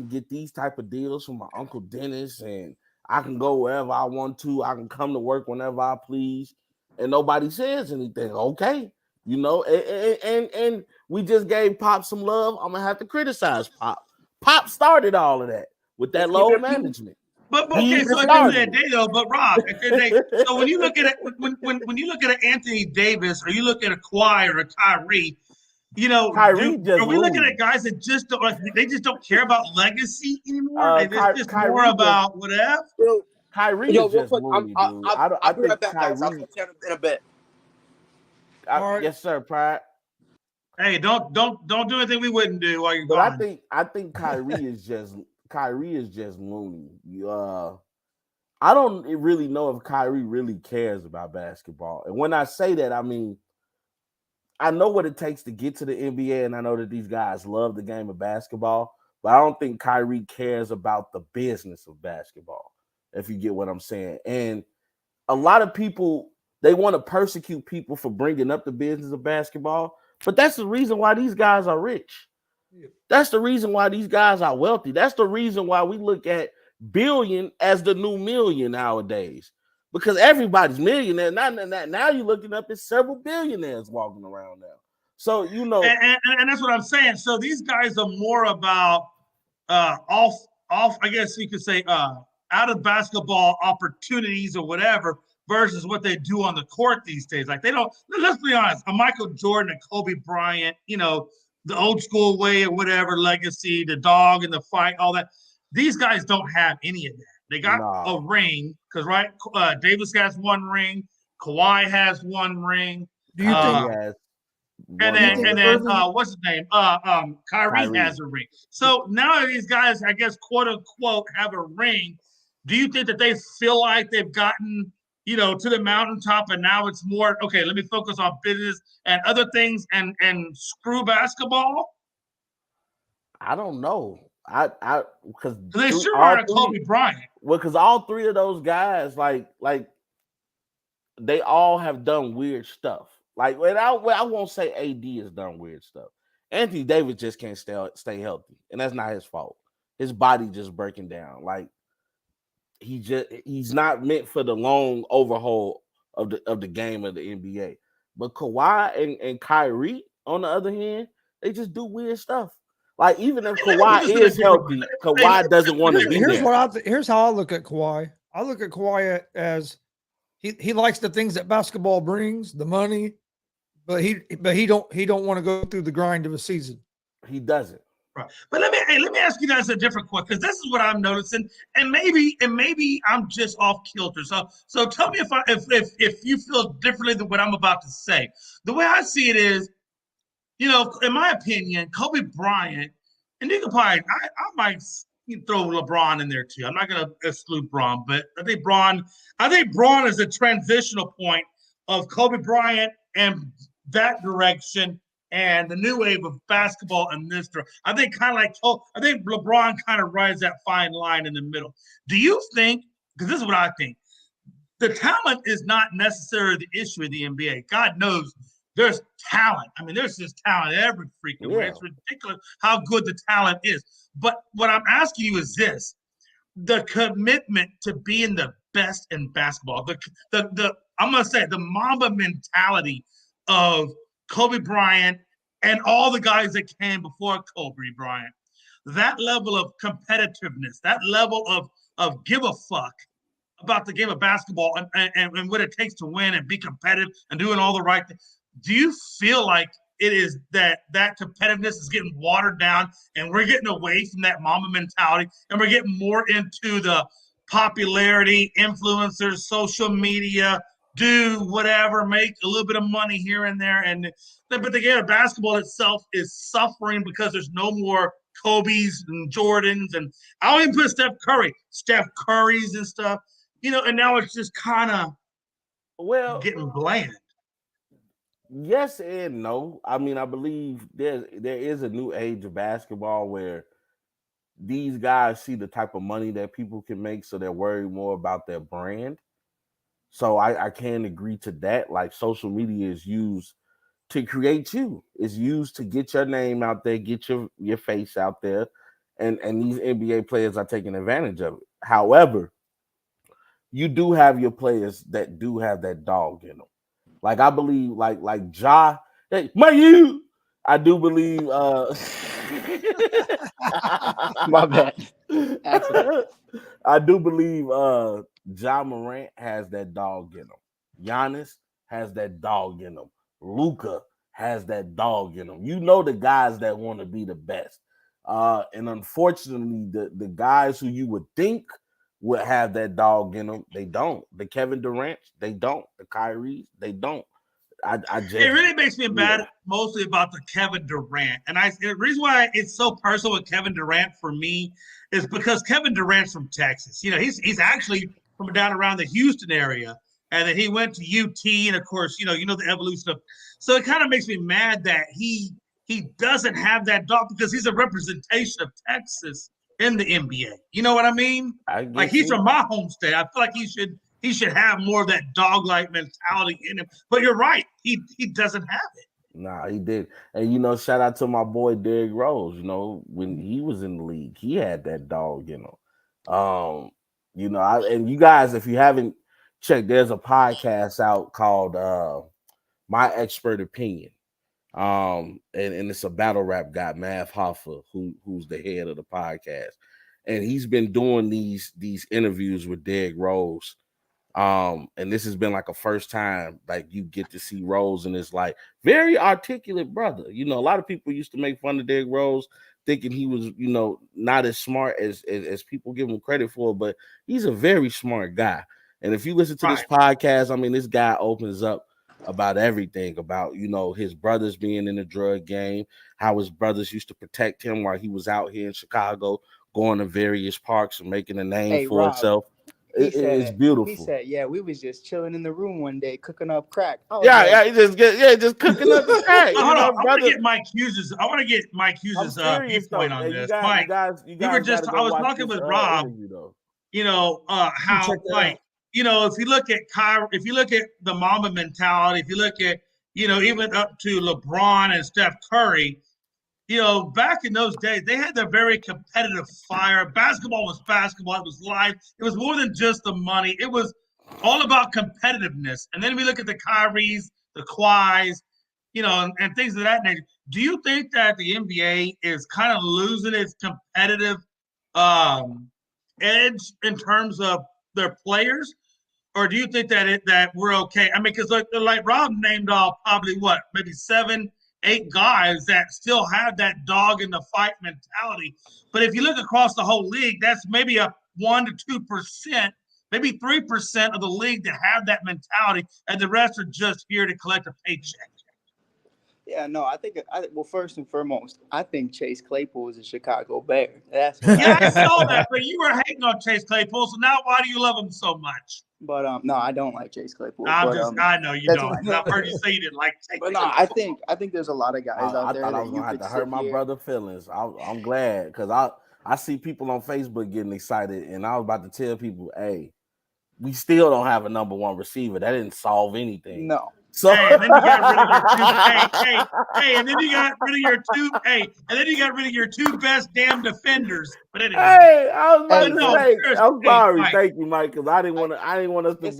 get these type of deals from my Uncle Dennis, and I can go wherever I want to. I can come to work whenever I please, and nobody says anything. Okay, You know, and we just gave Pop some love. I'm gonna have to criticize Pop. Pop started all of that with that load management. But He okay, so at the end of the day, though, but Rob, at the end of the day, so when you look at it, when you look at an Anthony Davis or you look at a Kawhi or a Kyrie, you know, are we looking at guys that just don't like, they just don't care about legacy anymore? It's just more about whatever. Kyrie is just loony, dude. I'll be right back, guys. I'll catch you in a bit. Yes, sir, Pride. Hey, don't do anything we wouldn't do while you're gone. But I think Kyrie is just loony. I don't really know if Kyrie really cares about basketball. And when I say that, I mean I know what it takes to get to the NBA, and I know that these guys love the game of basketball, but I don't think Kyrie cares about the business of basketball, if you get what I'm saying. And a lot of people, they want to persecute people for bringing up the business of basketball, but that's the reason why these guys are rich. That's the reason why these guys are wealthy. That's the reason why we look at billion as the new million nowadays, because everybody's millionaire. Now you're looking up at several billionaires walking around now. So, you know. And that's what I'm saying. So these guys are more about off, I guess you could say, out of basketball opportunities or whatever, versus what they do on the court these days. Like, they don't, let's be honest, a Michael Jordan and Kobe Bryant, you know, the old school way or whatever, legacy, the dog and the fight, all that. These guys don't have any of that. They got a ring because, right, Davis has one ring, Kawhi has one ring. Do you think? And then what's his name? Kyrie has a ring. So now these guys, I guess, quote unquote, have a ring. Do you think that they feel like they've gotten, you know, to the mountaintop, and now it's more, okay, let me focus on business and other things and screw basketball? I don't know. Because they sure are Kobe Bryant. Well, because all three of those guys, like they all have done weird stuff. Like, I won't say AD has done weird stuff. Anthony Davis just can't stay healthy, and that's not his fault. His body just breaking down. Like, he's not meant for the long overhaul of the game of the NBA. But Kawhi and Kyrie, on the other hand, they just do weird stuff. Like, even if Kawhi is healthy, Kawhi doesn't want to be there. Here's how I look at Kawhi. I look at Kawhi as he likes the things that basketball brings, the money, but he don't want to go through the grind of a season. He doesn't. Right. But let me ask you guys a different question, because this is what I'm noticing, and maybe I'm just off kilter. So tell me if you feel differently than what I'm about to say. The way I see it is, you know, in my opinion, Kobe Bryant, and you can probably, I might throw LeBron in there too. I'm not going to exclude Bron, but I think Bron is a transitional point of Kobe Bryant and that direction and the new wave of basketball and this. I think LeBron kind of rides that fine line in the middle. Do you think, because this is what I think, the talent is not necessarily the issue in the NBA. God knows there's talent. I mean, there's just talent every freaking way. It's ridiculous how good the talent is. But what I'm asking you is this: the commitment to being the best in basketball. I'm gonna say the Mamba mentality of Kobe Bryant and all the guys that came before Kobe Bryant. That level of competitiveness, that level of give a fuck about the game of basketball and what it takes to win and be competitive and doing all the right things. Do you feel like it is that competitiveness is getting watered down and we're getting away from that Mamba mentality and we're getting more into the popularity, influencers, social media, do whatever, make a little bit of money here and there, but the game of basketball itself is suffering because there's no more Kobe's and Jordans, and I don't even put Steph Curry's and stuff, you know, and now it's just kind of getting bland. Yes and no. I mean, I believe there is a new age of basketball where these guys see the type of money that people can make, so they're worried more about their brand. So I can agree to that. Like, social media is used to create you. It's used to get your name out there, get your face out there, and these NBA players are taking advantage of it. However, you do have your players that do have that dog in them. Like, I believe, like Ja Hey, you. I do believe. My bad. Accident. I do believe. Ja Morant has that dog in him. Giannis has that dog in him. Luka has that dog in him. You know the guys that want to be the best. And unfortunately, the guys who you would think would have that dog in them, they don't. The Kevin Durant, they don't. The Kyrie, they don't. I just, it really makes me mad mostly about the Kevin Durant. And the reason why it's so personal with Kevin Durant for me is because Kevin Durant's from Texas. You know, he's actually from down around the Houston area. And then he went to UT, and of course, you know the evolution of. So it kind of makes me mad that he doesn't have that dog because he's a representation of Texas in the NBA. You know what I mean? Like he's from my home state. I feel like he should have more of that dog-like mentality in him. But you're right, he doesn't have it. Nah, he did. And shout out to my boy Derrick Rose. When he was in the league, he had that dog in him. And you guys, if you haven't checked, there's a podcast out called My Expert Opinion. And it's a battle rap guy, Mav Hoffa, who's the head of the podcast. And he's been doing these interviews with Derrick Rose. And this has been like a first time, like you get to see Rose and it's like very articulate brother. A lot of people used to make fun of Derrick Rose, thinking he was, not as smart as people give him credit for, but he's a very smart guy. And if you listen to this podcast, I mean, this guy opens up about everything, about his brothers being in the drug game, how his brothers used to protect him while he was out here in Chicago, going to various parks and making a name for himself. It's beautiful. He said, "Yeah, we was just chilling in the room one day, cooking up crack." Just cooking up the crack. Hold on, I want to get Mike Hughes' viewpoint on this. Mike, I was talking with Rob. How like. If you look at Kyrie, if you look at the Mamba mentality, if you look at, even up to LeBron and Steph Curry, back in those days, they had the very competitive fire. Basketball was basketball. It was life. It was more than just the money. It was all about competitiveness. And then we look at the Kyries, the Kawhis, and things of that nature. Do you think that the NBA is kind of losing its competitive edge in terms of their players? Or do you think that we're okay? I mean, because like Rob named off probably maybe 7-8 guys that still have that dog in the fight mentality. But if you look across the whole league, that's maybe a 1% to 2%, maybe 3% of the league that have that mentality, and the rest are just here to collect a paycheck. Yeah, no, I think first and foremost, I think Chase Claypool is a Chicago Bear. I saw that, but you were hating on Chase Claypool, so now why do you love him so much? But no, I don't like Chase Claypool. I know you don't. I've heard you say you didn't like Chase. But no, I think there's a lot of guys out there. I thought I was gonna have to hurt my brother's feelings. I'm glad because I see people on Facebook getting excited, and I was about to tell people, hey, we still don't have a number one receiver. That didn't solve anything. No. So and then you got rid of your two. And then you got rid of your two. And then you got rid of your two best damn defenders. But anyway, I was about to say, I'm sorry, thank you, Mike, because I didn't want us to be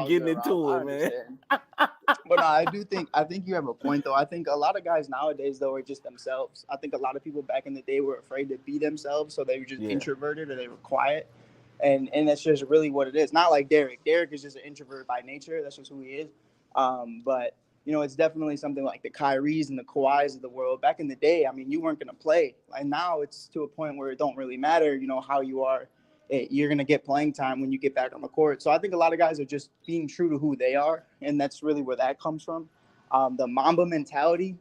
getting into it, man. But no, I think you have a point though. I think a lot of guys nowadays though are just themselves. I think a lot of people back in the day were afraid to be themselves, so they were just introverted or they were quiet. And that's just really what it is. Not like Derrick. Derrick is just an introvert by nature. That's just who he is. But it's definitely something like the Kyries and the Kawhis of the world. Back in the day, I mean, you weren't going to play. And now it's to a point where it don't really matter, how you are. You're going to get playing time when you get back on the court. So I think a lot of guys are just being true to who they are. And that's really where that comes from. The Mamba mentality.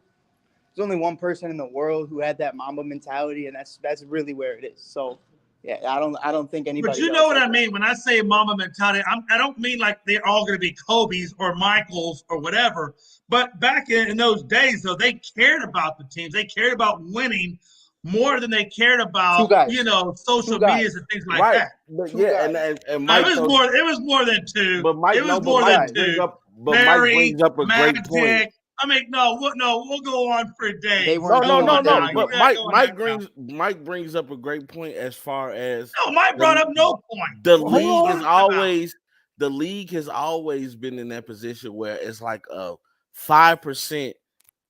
There's only one person in the world who had that Mamba mentality, and that's really where it is. So, yeah, I don't think anybody. But you know what I mean when I say Mamba mentality. I don't mean like they're all going to be Kobe's or Michael's or whatever. But back in those days, though, they cared about the teams. They cared about winning more than they cared about, social medias and things like that. But and Mike, it was more than two. But Mike, it was more than two. Mike brings up a great point. I mean, we'll go on for a day. No. But Mike brings up a great point as far as Mike brought up no point. The league has always been in that position where it's like a 5%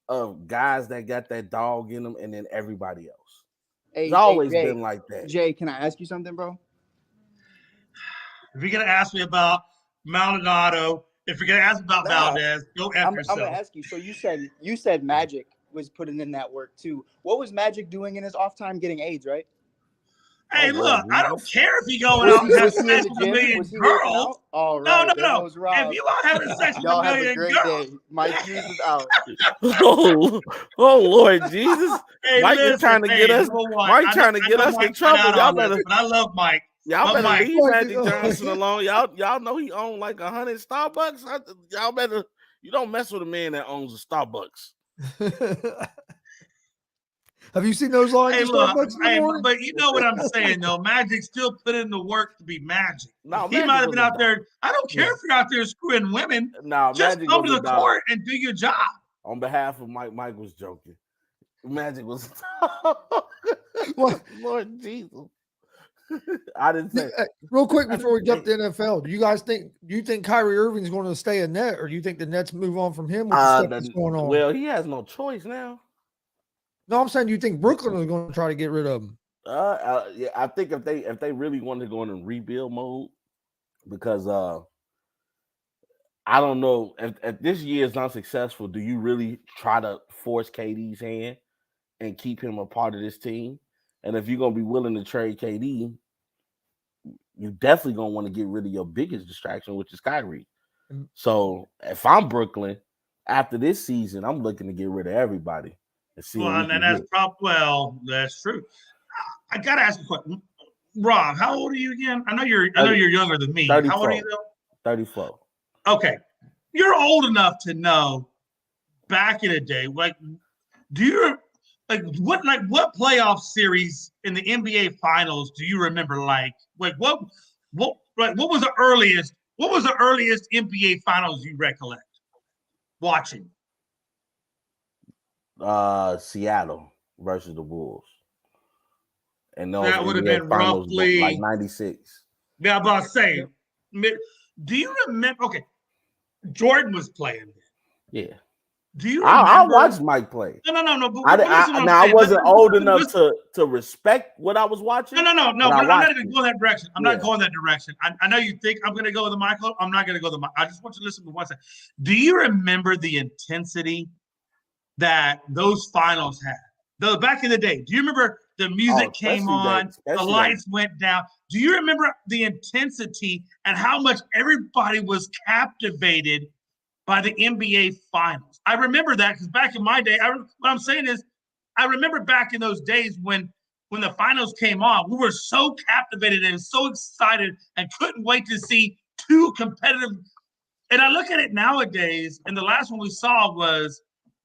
of guys that got that dog in them, and then everybody else. Hey, It's always Jay, been like that. Jay, can I ask you something, bro? If you're gonna ask me about Maldonado, if you're gonna ask about Valdez, go after yourself. I'm gonna ask you. So you said Magic was putting in that work too. What was Magic doing in his off time? Getting AIDS, right? Hey, look, I don't care if he going Was out and having he in sex the with a gym? million Was he working girls. out? All right, No. Goes Rob. If you out having sex with Y'all a have a million great girls, day. Mike Hughes is out. Oh Lord Jesus! hey, Mike is trying to get us. Mike trying to get us in trouble. Y'all better. But I love Mike. Y'all better Mike, leave Magic Johnson alone. Y'all know he owned like 100 Starbucks. Y'all better. You don't mess with a man that owns a Starbucks. Have you seen those lines at Starbucks in the morning? But you know what I'm saying, though. Magic still put in the work to be Magic. No, he might have been out there. I don't care if you're out there screwing women. No, just Magic come to was the a court and do your job. On behalf of Mike was joking. Magic was. Lord Jesus. I didn't say. Real quick before we jump to NFL, do you think Kyrie Irving's going to stay a Net, or do you think the Nets move on from him with the stuff that's going on? Well, he has no choice now. No, I'm saying, do you think Brooklyn is going to try to get rid of him? Yeah, I think if they really want to go in rebuild mode, because I don't know if this year is not successful, do you really try to force KD's hand and keep him a part of this team? And if you're gonna be willing to trade KD, you definitely gonna want to get rid of your biggest distraction, which is Kyrie. So if I'm Brooklyn, after this season, I'm looking to get rid of everybody. Well, and that's that's true. I gotta ask a question. Rob, how old are you again? I know you're younger than me. 34. How old are you though? 34. Okay. You're old enough to know back in the day, what playoff series in the NBA finals do you remember? What was the earliest NBA finals you recollect watching? Seattle versus the Bulls. And that would have been roughly like 96. Yeah, I'm about to say. Do you remember? Okay, Jordan was playing then. Yeah. Do you remember? I watched Mike play. No. But I wasn't old enough to respect what I was watching. No. But I'm not even going that direction. I'm not going that direction. I know you think I'm going to go with the Michael. I'm not going to go with the. I just want you to listen to one second. Do you remember the intensity that those finals had? Though back in the day, do you remember the music came on, the lights went down? Do you remember the intensity and how much everybody was captivated by the NBA finals? I remember that because back in my day, what I'm saying is, I remember back in those days when the finals came on, we were so captivated and so excited and couldn't wait to see two competitive. And I look at it nowadays, and the last one we saw was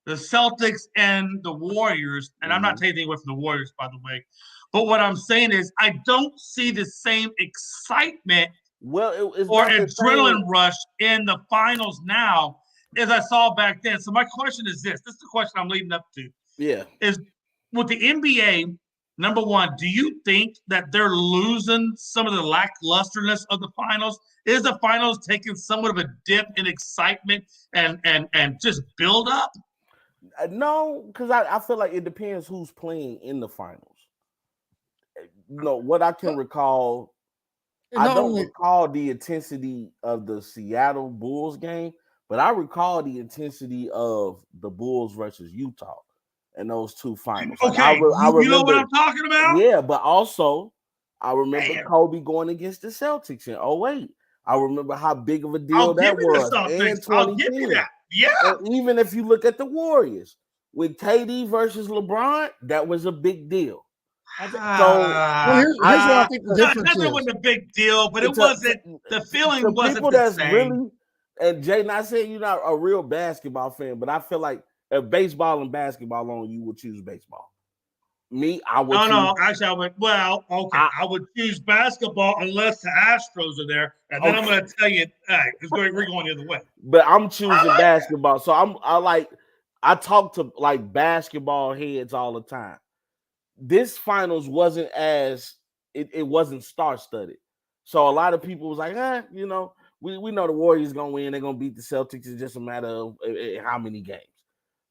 the Celtics and the Warriors. And I'm not taking anything away from the Warriors, by the way. But what I'm saying is I don't see the same excitement or adrenaline rush in the finals now as I saw back then. So my question is this. This is the question I'm leading up to. Yeah. Is with the NBA, number one, do you think that they're losing some of the lacklusterness of the finals? Is the finals taking somewhat of a dip in excitement and just build up? No, because I feel like it depends who's playing in the finals. What I can recall, I don't recall the intensity of the Seattle Bulls game, but I recall the intensity of the Bulls versus Utah in those two finals. Okay, I remember, you know what I'm talking about? Yeah, but also I remember Kobe going against the Celtics in 2008. I remember how big of a deal that was. I'll give you that. Yeah. And even if you look at the Warriors with KD versus LeBron, that was a big deal. Here's what I think the difference is. That wasn't a big deal, but it wasn't. The feeling wasn't the same. Really, and Jay, not saying you're not a real basketball fan, but I feel like if baseball and basketball on, you would choose baseball. Me, I would. Actually, I would. Well, okay, I would choose basketball unless the Astros are there, and then I'm going to tell you, we're going the other way. But I'm choosing basketball, so I talk to like basketball heads all the time. This finals wasn't it wasn't star-studded, so a lot of people was like, we know the Warriors gonna win, they're gonna beat the Celtics. It's just a matter of how many games.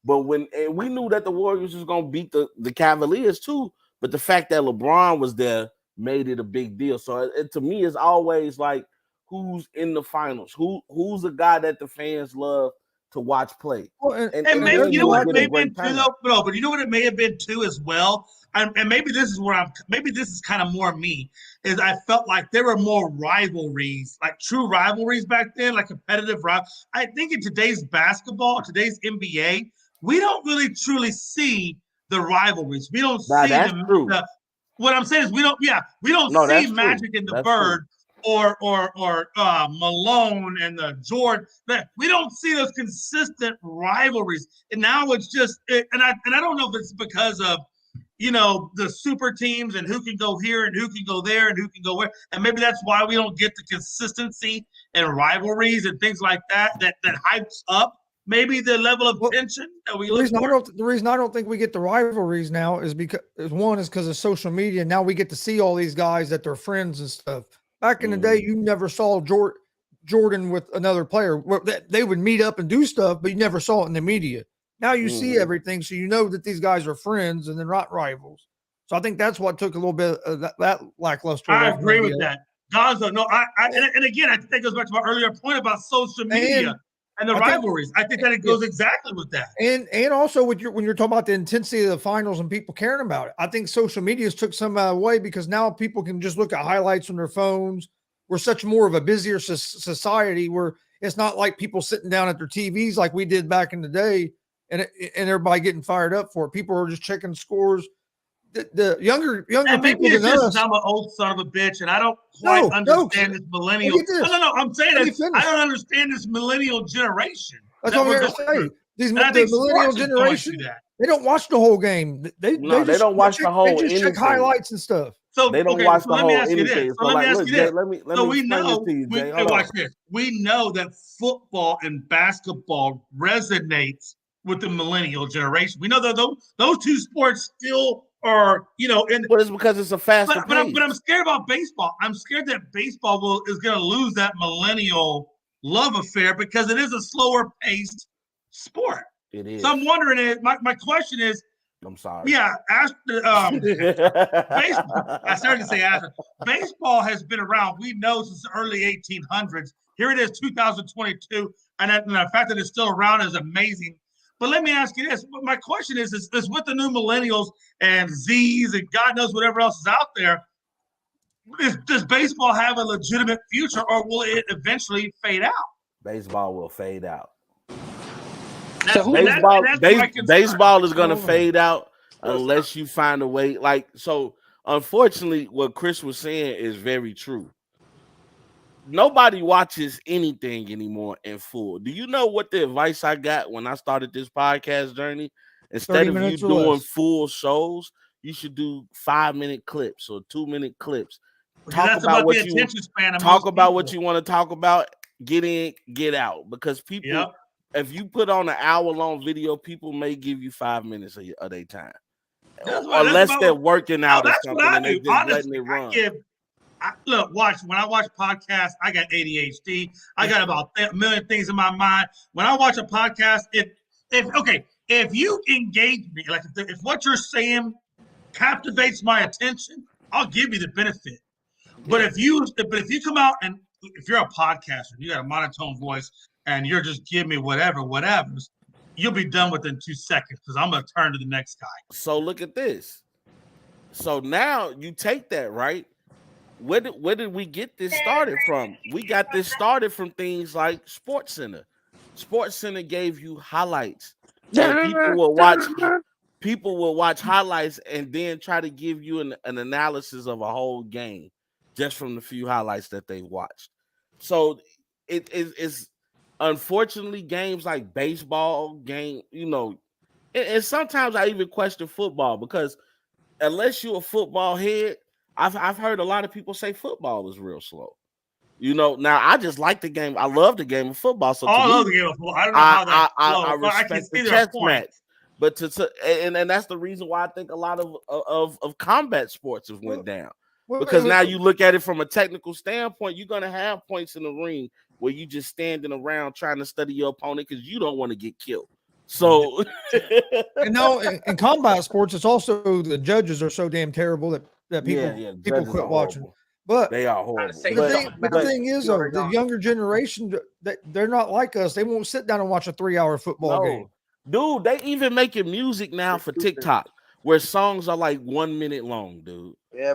But and we knew that the Warriors was gonna beat the Cavaliers too. But the fact that LeBron was there made it a big deal. So to me, it's always like, who's in the finals? Who's a guy that the fans love to watch play? Well, and maybe you know what it may have been too, though. No, but you know what it may have been too as well. And maybe this is where maybe this is kind of more me, is I felt like there were more rivalries, like true rivalries back then, like competitive rivalries. I think in today's basketball, today's NBA, we don't really truly see the rivalries. We don't see the what I'm saying is we don't see Magic and the Bird or Malone and the Jordan. We don't see those consistent rivalries. And now it's just and I don't know if it's because of the super teams and who can go here and who can go there and who can go where. And maybe that's why we don't get the consistency and rivalries and things like that hypes up maybe the level of tension that we look for. The reason I don't think we get the rivalries now is because of social media. Now we get to see all these guys that they're friends and stuff. Back in the day, you never saw Jordan with another player. They would meet up and do stuff, but you never saw it in the media. Now you see everything, so you know that these guys are friends and they're not rivals. So I think that's what took a little bit of that lackluster. I agree with that. Gonzo, no, and again, I think that goes back to my earlier point about social media and the rivalries. I think that it goes exactly with that. And also when you're talking about the intensity of the finals and people caring about it, I think social media has took some away because now people can just look at highlights on their phones. We're such more of a busier society where it's not like people sitting down at their TVs like we did back in the day and everybody getting fired up for it. People are just checking scores. The younger and people maybe it's than just us. I'm an old son of a bitch, and I don't quite understand this millennial. No. I'm saying I don't understand this millennial generation. That's what I'm going to say. The millennial generation, they don't watch the whole game. They don't watch the whole. They just check highlights and stuff. So they don't watch the whole anything. So let me ask you this. Let me we know. Watch this. We know that football and basketball resonates with the millennial generation. We know that those two sports still are, but it's because it's a faster pace. But I'm scared about baseball. I'm scared that baseball is going to lose that millennial love affair because it is a slower paced sport. It is. So I'm wondering, my question is, I'm sorry. Yeah, baseball. I started to say after. Baseball has been around, we know, since the early 1800s. Here it is, 2022, and the fact that it's still around is amazing. But let me ask you this. My question is with the new millennials and Zs and God knows whatever else is out there, does baseball have a legitimate future or will it eventually fade out? Baseball will fade out. Baseball is going to fade out unless you find a way. So unfortunately, what Chris was saying is very true. Nobody watches anything anymore in full. Do you know what the advice I got when I started this podcast journey? Instead of you doing full shows, you should do 5-minute clips or 2-minute clips. Talk about what you want to talk about. Get in, get out. Because people, if you put on an hour-long video, people may give you 5 minutes of their time. Unless they're working out or something and they're just letting it run. When I watch podcasts, I got ADHD. I got about a million things in my mind. When I watch a podcast, if you engage me, like if what you're saying captivates my attention, I'll give you the benefit. But if you come out and if you're a podcaster, you got a monotone voice, and you're just giving me whatever's, you'll be done within 2 seconds because I'm gonna turn to the next guy. So look at this. So now you take that, right? Where did we get this started from? We got this started from things like SportsCenter. SportsCenter gave you highlights. People will watch highlights and then try to give you an analysis of a whole game just from the few highlights that they watched. So it's unfortunately games like baseball, and sometimes I even question football because unless you're a football head, I've heard a lot of people say football is real slow. Now I just like the game. I love the game of football. So I love the game of football. I don't know how that's slow. I respect the chess match. But and that's the reason why I think a lot of combat sports have went down. Because now you look at it from a technical standpoint, you're gonna have points in the ring where you just standing around trying to study your opponent because you don't want to get killed. So, And now in combat sports, it's also the judges are so damn terrible that people quit watching. But they are horrible. The thing is, though, the younger generation, they're not like us. They won't sit down and watch a 3-hour football game. Dude, they even making music now for TikTok where songs are like 1 minute long, dude. Yeah,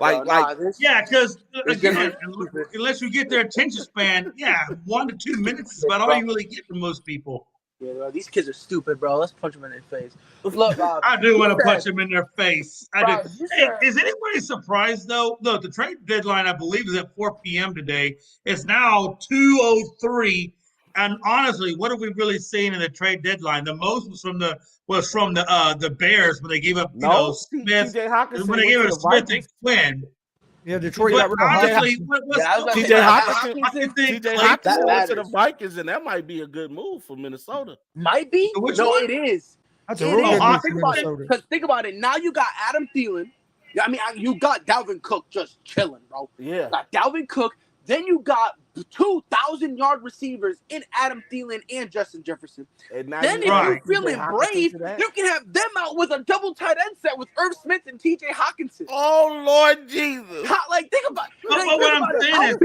because again, unless you get their attention span, 1 to 2 minutes is about all you really get from most people. Yeah, bro, these kids are stupid, bro. Let's punch them in their face. Look, I do want to punch them in their face. I do. Hey, is anybody surprised though? Look, the trade deadline, I believe, is at 4 p.m. today. It's now 2:03. And honestly, what have we really seen in the trade deadline? The most was from the Bears when they gave up Smith. When they gave up Smith and Quinn. Yeah, Detroit got rid of honestly, TJ Hawkinson went to the Vikings, and that might be a good move for Minnesota. Might be? No, it is. That's a real good move for Minnesota. Because think about it. Now you got Adam Thielen. I mean, you got Dalvin Cook just chilling, bro. Yeah. You got Dalvin Cook. Then you got 2,000-yard receivers in Adam Thielen and Justin Jefferson. And then if you're feeling brave, you can have them out with a double tight end set with Irv Smith and T.J. Hawkinson. Oh, Lord Jesus. Think about it. What I'm saying is,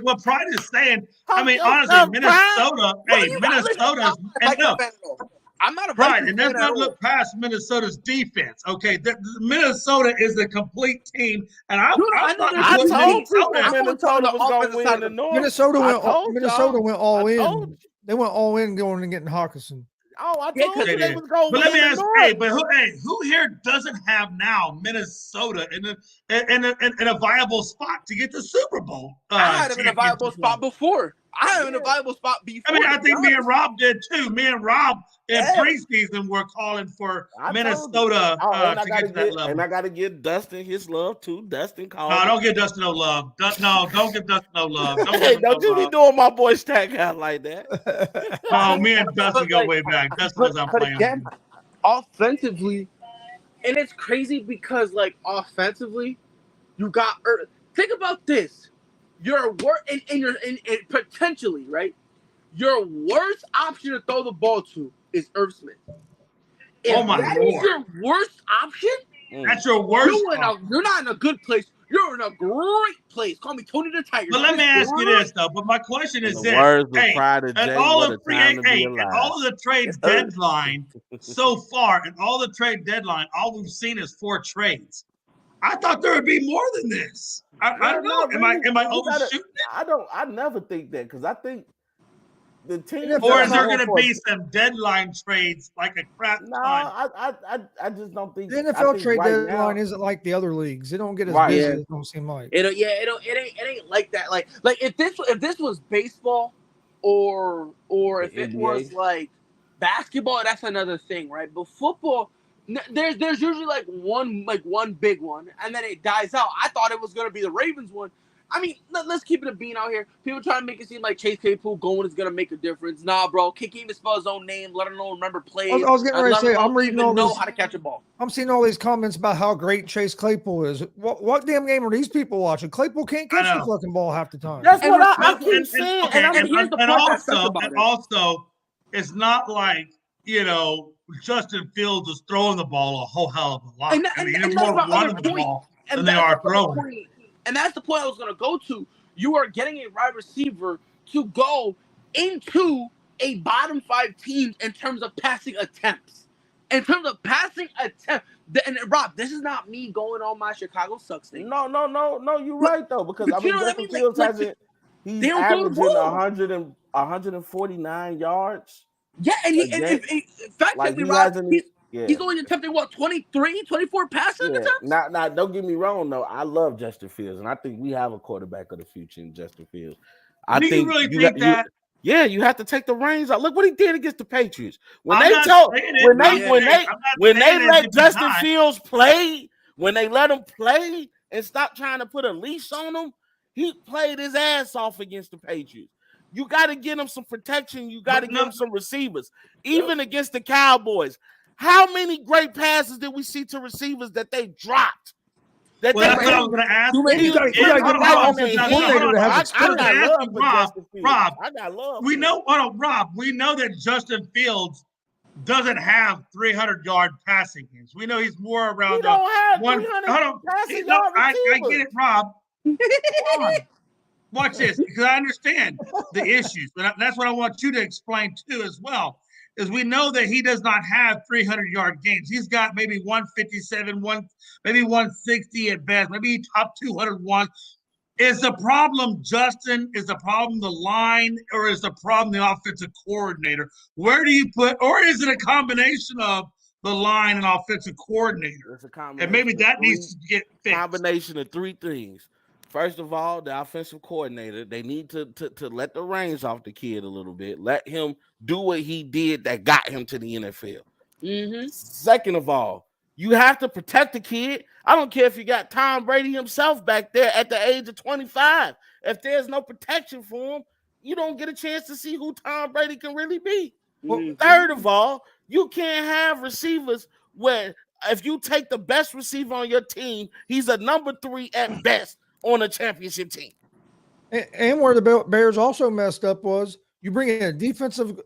what Pride is saying, I mean, honestly, Minnesota's I'm not a Pride, and let's not look past Minnesota's defense. Okay, Minnesota is a complete team, and I told you Minnesota was going to win the North. Minnesota went all in. They went all in going and getting Hawkinson. Oh, I told you they was going. But let me ask, who here doesn't have now Minnesota in a viable spot to get the Super Bowl? I had him in a viable spot before. I had him in a viable spot before. I mean, I think me and Rob did too. Me and Rob in preseason were calling for Minnesota to get to that level. And I got to give Dustin his love too. Dustin called. No, don't give Dustin no love. Don't give Dustin no love. Don't you be doing my boy Stack out like that. No, me and Dustin go way back. Dustin was playing. Again, offensively, and it's crazy because offensively, you got. Think about this. Your worst, and potentially, right? Your worst option to throw the ball to is Irv Smith. If that is your worst option, that's your worst. You're not in a good place. You're in a great place. Call me Tony the Tiger. But let me ask you this though. But my question is this: all of the trade deadline so far, and all the trade deadline, all we've seen is 4 trades. I thought there would be more than this. I don't know. Am I overshooting it? I never think that because I think the team. Or is there going to be some deadline trades like a crap ton? I just don't think the NFL trade deadline isn't like the other leagues. They don't get as busy as it don't seem like. It ain't like that. Like if this was baseball or if it was like basketball, that's another thing, right? But football. There's usually one big one, and then it dies out. I thought it was gonna be the Ravens one. I mean, let's keep it a bean out here. People trying to make it seem like Chase Claypool going is gonna make a difference. Nah, bro. Can't even spell his own name. Let him know. Remember plays. I was getting ready to say. I'm reading all this. How to catch a ball. I'm seeing all these comments about how great Chase Claypool is. What damn game are these people watching? Claypool can't catch the fucking ball half the time. That's what I keep saying. And also, it's not like Justin Fields is throwing the ball a whole hell of a lot. They're more running the ball than they are throwing. And that's the point I was going to go to. You are getting a wide receiver to go into a bottom 5 team in terms of passing attempts. In terms of passing attempts. And Rob, this is not me going on my Chicago sucks thing. No, you're right though, because Justin Fields hasn't. He's averaging 149 yards. Yeah, and effectively, Rob, he's only attempting 23, 24 passing attempts. Now, don't get me wrong though. I love Justin Fields, and I think we have a quarterback of the future in Justin Fields. Do you really think that? You have to take the reins out. Look what he did against the Patriots. When they let Justin Fields play, when they let him play and stop trying to put a leash on him, he played his ass off against the Patriots. You got to get him some protection. You got to give him some receivers. Even against the Cowboys. How many great passes did we see to receivers that they dropped? That's what I was going to ask. Rob, we know that Justin Fields doesn't have 300-yard passing games. We know he's more around he don't have one. 300 passing yard I receivers. get it, Rob. Come on. Watch this, because I understand the issues, but that's what I want you to explain too as well. Is we know that he does not have 300-yard games. He's got maybe 157, maybe 160 at best, maybe top 201. Is the problem Justin? Is the problem the line, or is the problem the offensive coordinator? Where do you put, or is it a combination of the line and offensive coordinator? It's a combination, and maybe that needs to get fixed. Combination of three things. First of all, the offensive coordinator, they need to let the reins off the kid a little bit. Let him do what he did that got him to the NFL. Mm-hmm. Second of all, you have to protect the kid. I don't care if you got Tom Brady himself back there at the age of 25. If there's no protection for him, you don't get a chance to see who Tom Brady can really be. Mm-hmm. Third of all, you can't have receivers where if you take the best receiver on your team, he's a number 3 at best on a championship team. And where the Bears also messed up was you bring in a defensive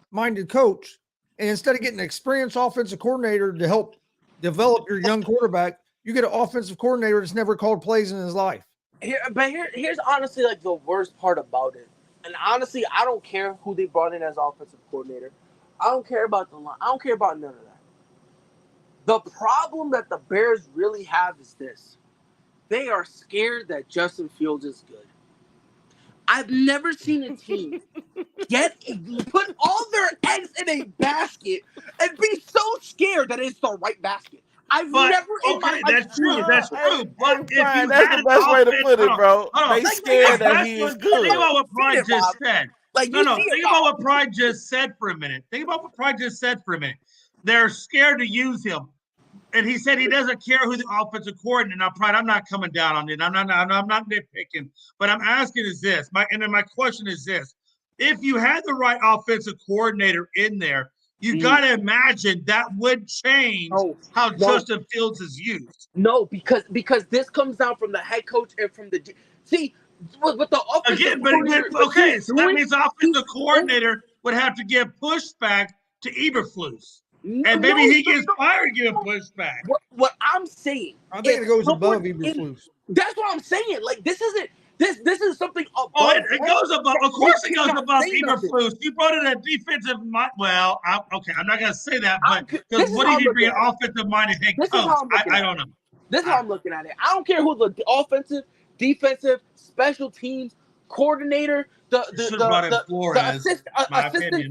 minded coach, and instead of getting an experienced offensive coordinator to help develop your young quarterback, you get an offensive coordinator that's never called plays in his life. Here's honestly like the worst part about it. And honestly, I don't care who they brought in as offensive coordinator. I don't care about the line. I don't care about none of that. The problem that the Bears really have is this. They are scared that Justin Fields is good. I've never seen a team put all their eggs in a basket and be so scared that it's the right basket. That's true. That's true. But if you that's the best way to put it, bro. They scared that he is good. Think about what Pride just said. Think about what Pride just said for a minute. They're scared to use him. And he said he doesn't care who the offensive coordinator. Now, Pride, I'm not coming down on it. I'm not nitpicking. But I'm asking is this. My question is this. If you had the right offensive coordinator in there, you got to imagine that would change how Justin Fields is used. No, because this comes down from the head coach and from the with the offensive coordinator. So that means the offensive coordinator would have to give pushback to Eberflus. And maybe he gets fired, give pushback. What I'm saying, I think it goes above Eberflus. That's what I'm saying. Like this isn't. This is something above. It goes above. Of course, it goes above Eberflus. You brought in a defensive mind. Well, I'm not going to say that, but because what do you bring an offensive-minded head coach? I don't know. This is how I'm looking at it. I don't care who the offensive, defensive, special teams coordinator, the assistant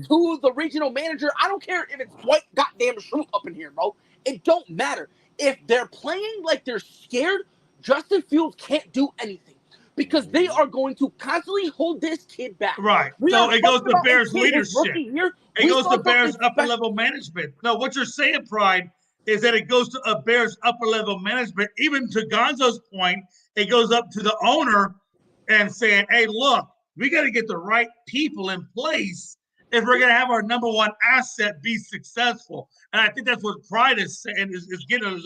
to the regional manager. I don't care if it's white goddamn Shroot up in here, bro. It don't matter. If they're playing like they're scared, Justin Fields can't do anything because they are going to constantly hold this kid back. Right. So it goes to Bears leadership. It goes to Bears upper-level management. No, what you're saying, Pride, is that it goes to a Bears upper-level management. Even to Gonzo's point, it goes up to the owner and saying, hey, look, we got to get the right people in place if we're going to have our number one asset be successful. And I think that's what Pride is saying, is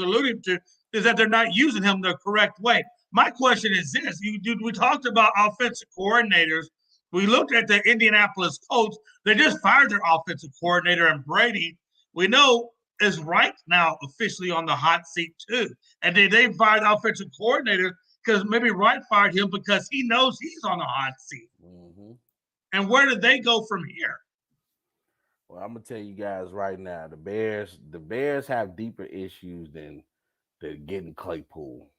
alluding to, is that they're not using him the correct way. My question is this. We talked about offensive coordinators. We looked at the Indianapolis Colts. They just fired their offensive coordinator, and Brady, we know, is right now officially on the hot seat too. And they fired the offensive coordinator because maybe Wright fired him because he knows he's on the hot seat. Mm-hmm. And where do they go from here? Well, I'm gonna tell you guys right now, the Bears have deeper issues than getting Claypool,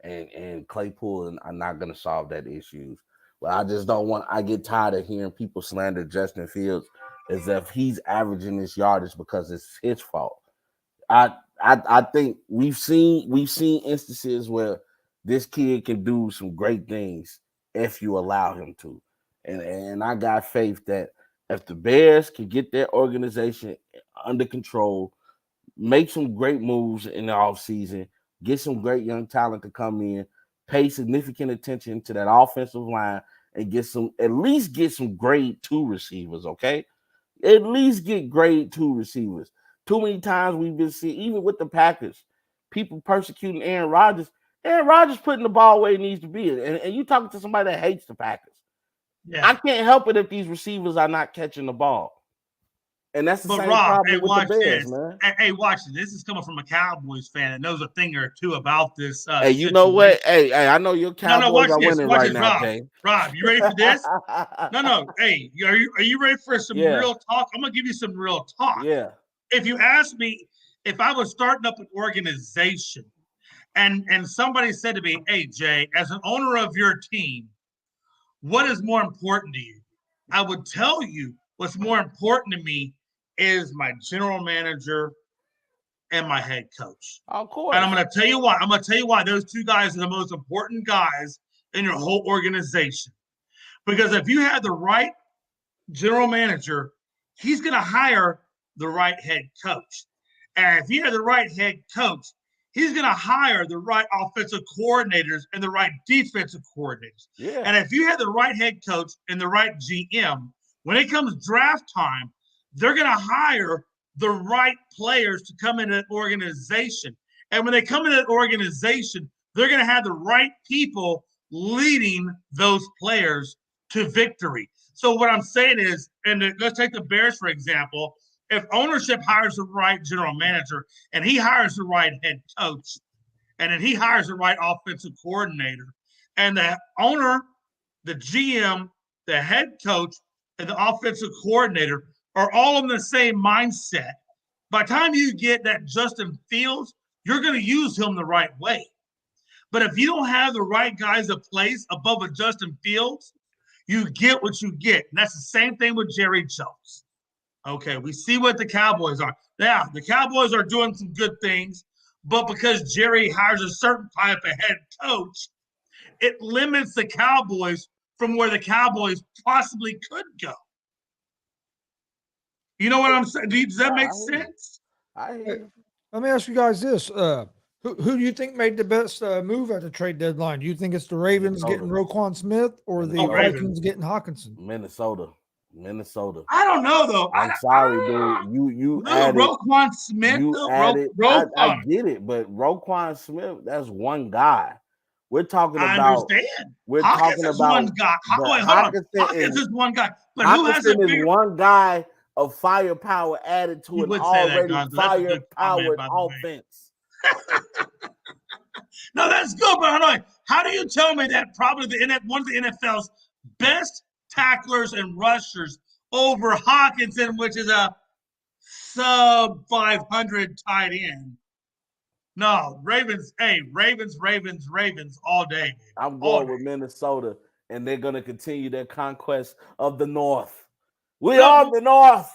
and Claypool are not gonna solve that issues. But I just don't want. I get tired of hearing people slander Justin Fields as if he's averaging this yardage because it's his fault. I think we've seen instances where this kid can do some great things if you allow him to. And I got faith that if the Bears can get their organization under control, make some great moves in the offseason, get some great young talent to come in, pay significant attention to that offensive line, and at least get some grade 2 receivers, okay? At least get grade 2 receivers. Too many times we've been seeing, even with the Packers, people persecuting Aaron Rodgers. Aaron Rodgers putting the ball where he needs to be. And you talking to somebody that hates the Packers. Yeah. I can't help it if these receivers are not catching the ball. And that's the But same Rob, problem hey, with watch the Bears, this. man. Hey, watch this. This is coming from a Cowboys fan that knows a thing or two about this. Hey, you know what? Hey, I know your Cowboys watch are this. winning Watch right this, now, Rob. Jay. Rob, you ready for this? No. Hey, are you ready for some real talk? I'm gonna give you some real talk. Yeah. If you ask me if I was starting up an organization and somebody said to me, "Hey, Jay, as an owner of your team, what is more important to you?" I would tell you what's more important to me is my general manager and my head coach. Of course. And I'm going to tell you why. I'm going to tell you why those two guys are the most important guys in your whole organization. Because if you have the right general manager, he's going to hire the right head coach. And if you have the right head coach, he's going to hire the right offensive coordinators and the right defensive coordinators. Yeah. And if you have the right head coach and the right GM, when it comes draft time, they're going to hire the right players to come into that organization. And when they come into that organization, they're going to have the right people leading those players to victory. So what I'm saying is, and let's take the Bears, for example. If ownership hires the right general manager and he hires the right head coach, and then he hires the right offensive coordinator, and the owner, the GM, the head coach, and the offensive coordinator are all in the same mindset, by the time you get that Justin Fields, you're going to use him the right way. But if you don't have the right guys in place above a Justin Fields, you get what you get. And that's the same thing with Jerry Jones. Okay, we see what the Cowboys are. Yeah, the Cowboys are doing some good things, but because Jerry hires a certain type of head coach, it limits the Cowboys from where the Cowboys possibly could go. You know what I'm saying? Does that make sense? Let me ask you guys this. Who do you think made the best move at the trade deadline? Do you think it's the Ravens getting Roquan Smith or the Vikings getting Hawkinson? Minnesota. I don't know though. I'm sorry, dude. You added Roquan Smith. I get it, but Roquan Smith, that's one guy. We're talking about. I understand. We're Hawkins talking is about one guy. Wait, hold on. Hawkins is one guy, but who has a bigger? One guy of firepower added to an already fire-powered offense. No, that's good, but hold on. How do you tell me that probably one of the NFL's best tacklers and rushers over Hawkinson, which is a sub 500 tight end? No, Ravens. Hey, Ravens all day. Baby. I'm going with Minnesota, and they're going to continue their conquest of the North. We are the North.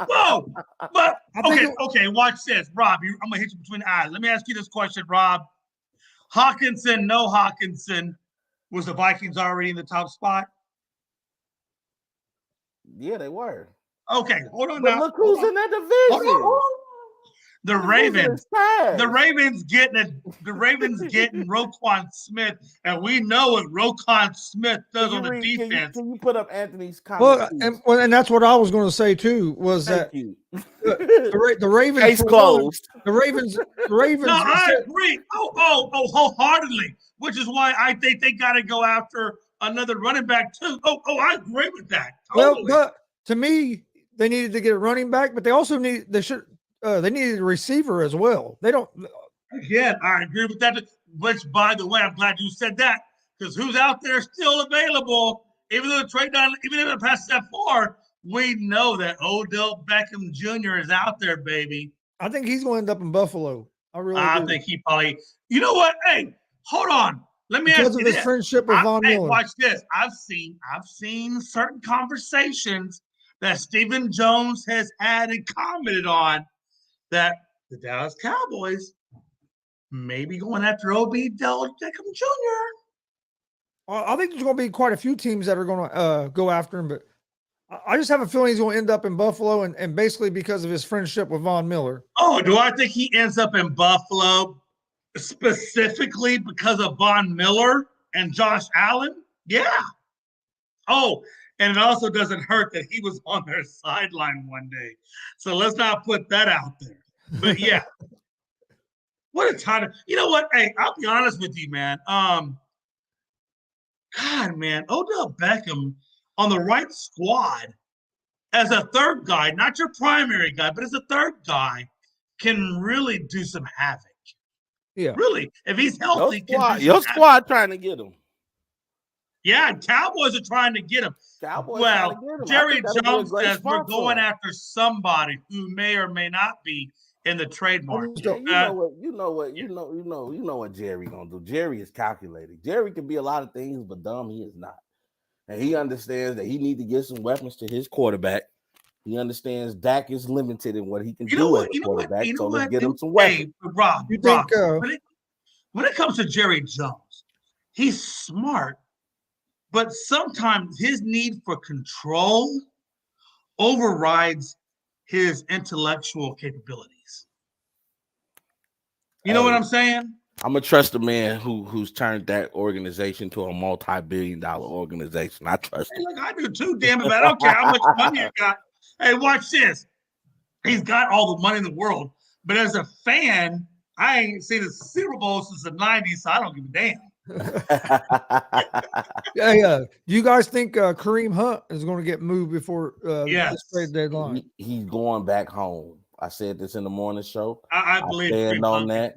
Whoa, but okay. Watch this, Rob. I'm gonna hit you between the eyes. Let me ask you this question, Rob. Hawkinson, no Hawkinson. Was the Vikings already in the top spot? Yeah, they were. Okay, hold on but now. Look who's in that division. Hold on. The Ravens getting Roquan Smith, and we know what Roquan Smith does on the defense. Can you put up Anthony's comments? And that's what I was going to say too. Was Thank that you. the Ravens? Case closed. The Ravens. No, I agree. Wholeheartedly. Which is why I think they got to go after another running back too. I agree with that. Totally. Well, but to me, they needed to get a running back, but they also needed a receiver as well. They don't. Again, I agree with that. Which, by the way, I'm glad you said that, because who's out there still available? Even though the trade down, even if it passes that far, we know that Odell Beckham Jr. is out there, baby. I think he's going to end up in Buffalo. I think he probably. You know what? Hey, hold on. Let me ask you this. His friendship with Von Miller. Watch this. I've seen certain conversations that Stephen Jones has had and commented on, that the Dallas Cowboys may be going after Odell Beckham Jr. I think there's going to be quite a few teams that are going to go after him, but I just have a feeling he's going to end up in Buffalo, and basically because of his friendship with Von Miller. Oh, do I think he ends up in Buffalo specifically because of Von Miller and Josh Allen? Yeah. Oh, and it also doesn't hurt that he was on their sideline one day. So let's not put that out there. But yeah. What a time. You know what? Hey, I'll be honest with you, man. God, man, Odell Beckham on the right squad as a third guy, not your primary guy, but as a third guy, can really do some havoc. Yeah. Really. If he's healthy, your squad trying to get him. Yeah, Cowboys are trying to get him. Jerry Jones says we're going after somebody who may or may not be in the trade market. You know what Jerry gonna do. Jerry is calculating. Jerry can be a lot of things, but dumb he is not. And he understands that he need to get some weapons to his quarterback. He understands Dak is limited in what he can do as a quarterback. So let's get him some weapons. Hey, Rob, when it comes to Jerry Jones, he's smart, but sometimes his need for control overrides his intellectual capabilities. You know what I'm saying? I'm gonna trust a man who's turned that organization to a multi-billion-dollar organization. I trust him. Look, I do too, damn it. I don't care how much money you got. Hey, watch this. He's got all the money in the world, but as a fan, I ain't seen the Super Bowl since the 90s, so I don't give a damn. Yeah. Do you guys think Kareem Hunt is going to get moved before this trade deadline? He's going back home. I said this in the morning show. I believe stand on that.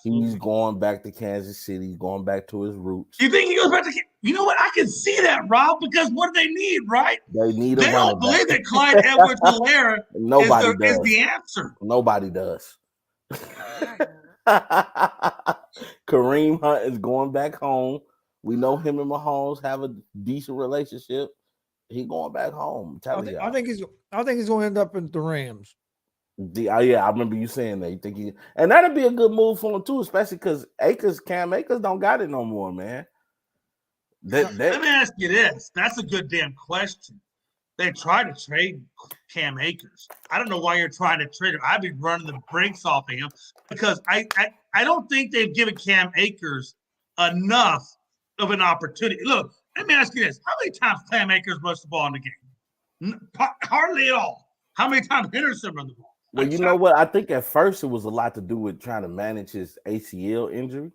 He's going back to Kansas City. He's going back to his roots. You think he goes back to? You know what? I can see that, Rob, because what do they need, right? They need They don't believe that Clyde Edwards-Helaire is the answer. Nobody does. Kareem Hunt is going back home. We know him and Mahomes have a decent relationship. He's going back home. I think he's going to end up in the Rams. I remember you saying that. You think and that'd be a good move for him too, especially because Cam Akers don't got it no more, man. Let me ask you this. That's a good damn question. They tried to trade Cam Akers. I don't know why you're trying to trade him. I'd be running the brakes off of him because I don't think they've given Cam Akers enough of an opportunity. Look, let me ask you this. How many times Cam Akers rushed the ball in the game? Hardly at all. How many times Henderson run the ball? Well, you know what? I think at first it was a lot to do with trying to manage his ACL injury.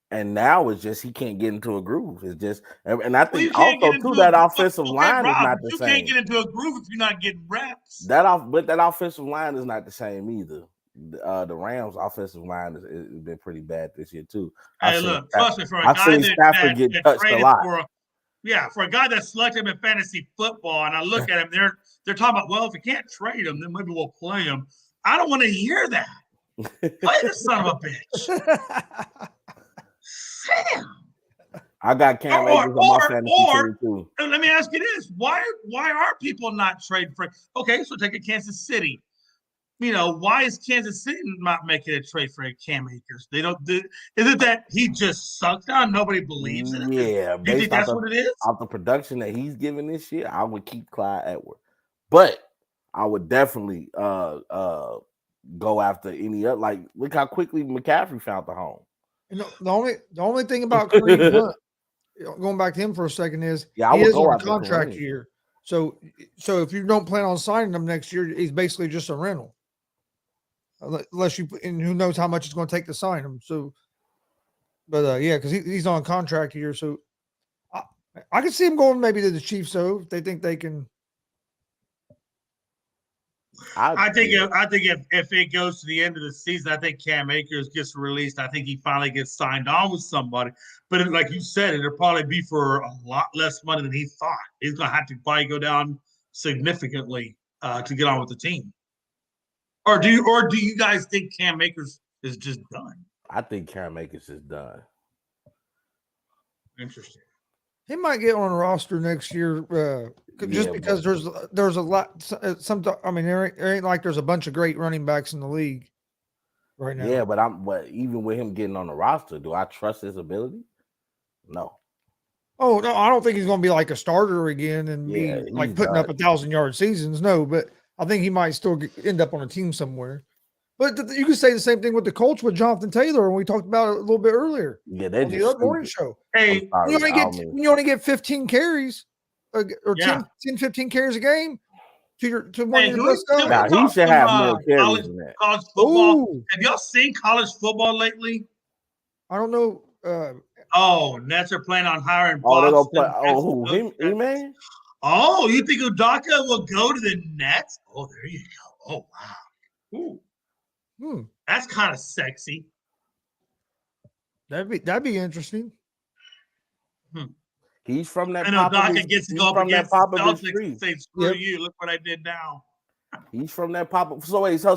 And now it's just he can't get into a groove. It's just, and I think also too that offensive line is not the same. You can't get into a groove if you're not getting reps. But that offensive line is not the same either. The Rams' offensive line has been pretty bad this year too. Hey, look, trust me, for a guy that traded for a guy that selected him in fantasy football, and I look at him, they're talking about, well, if you can't trade him, then maybe we'll play him. I don't want to hear that. Play the son of a bitch. Sam. I got Cam Akers on my fantasy team too. Let me ask you this: Why are people not trading for? Okay, so take a Kansas City. You know, why is Kansas City not making a trade for Cam Akers? They don't. Is it that he just sucked on? Nobody believes in it. Yeah, you think that's what it is? Off the production that he's giving this year, I would keep Clyde Edwards, but I would definitely go after any other. Like, look how quickly McCaffrey found the home. You know, the only thing about Kareem Hunt, going back to him for a second, is he is on a contract year. So if you don't plan on signing him next year, he's basically just a rental. Unless you, and who knows how much it's going to take to sign him. So, but yeah, because he's on contract year. So I can see him going maybe to the Chiefs. So if they think they can. I think if it goes to the end of the season, I think Cam Akers gets released. I think he finally gets signed on with somebody. But like you said, it'll probably be for a lot less money than he thought. He's going to have to probably go down significantly to get on with the team. Or do you guys think Cam Akers is just done? I think Cam Akers is done. Interesting. He might get on a roster next year, just because there's a lot. There ain't like there's a bunch of great running backs in the league right now. Yeah, but even with him getting on the roster, do I trust his ability? No. Oh no, I don't think he's going to be like a starter again and be like putting up 1,000-yard seasons. No, but I think he might still end up on a team somewhere. But you could say the same thing with the Colts with Jonathan Taylor, and we talked about it a little bit earlier. Yeah, they the other morning show. Hey, you only get 15 carries or 10, 15 carries a game to one of your best guys. He should have more carries than that. College football. Ooh. Have y'all seen college football lately? I don't know. Nets are planning on hiring. They're gonna play. Man. Oh, you think Udoka will go to the Nets? Oh, there you go. Oh, wow. Ooh. That's kind of sexy. That'd be interesting. He's from that. I know Udoka gets to go up against the Celtics and say, "Screw you! Look what I did now." He's from that pop. So wait, so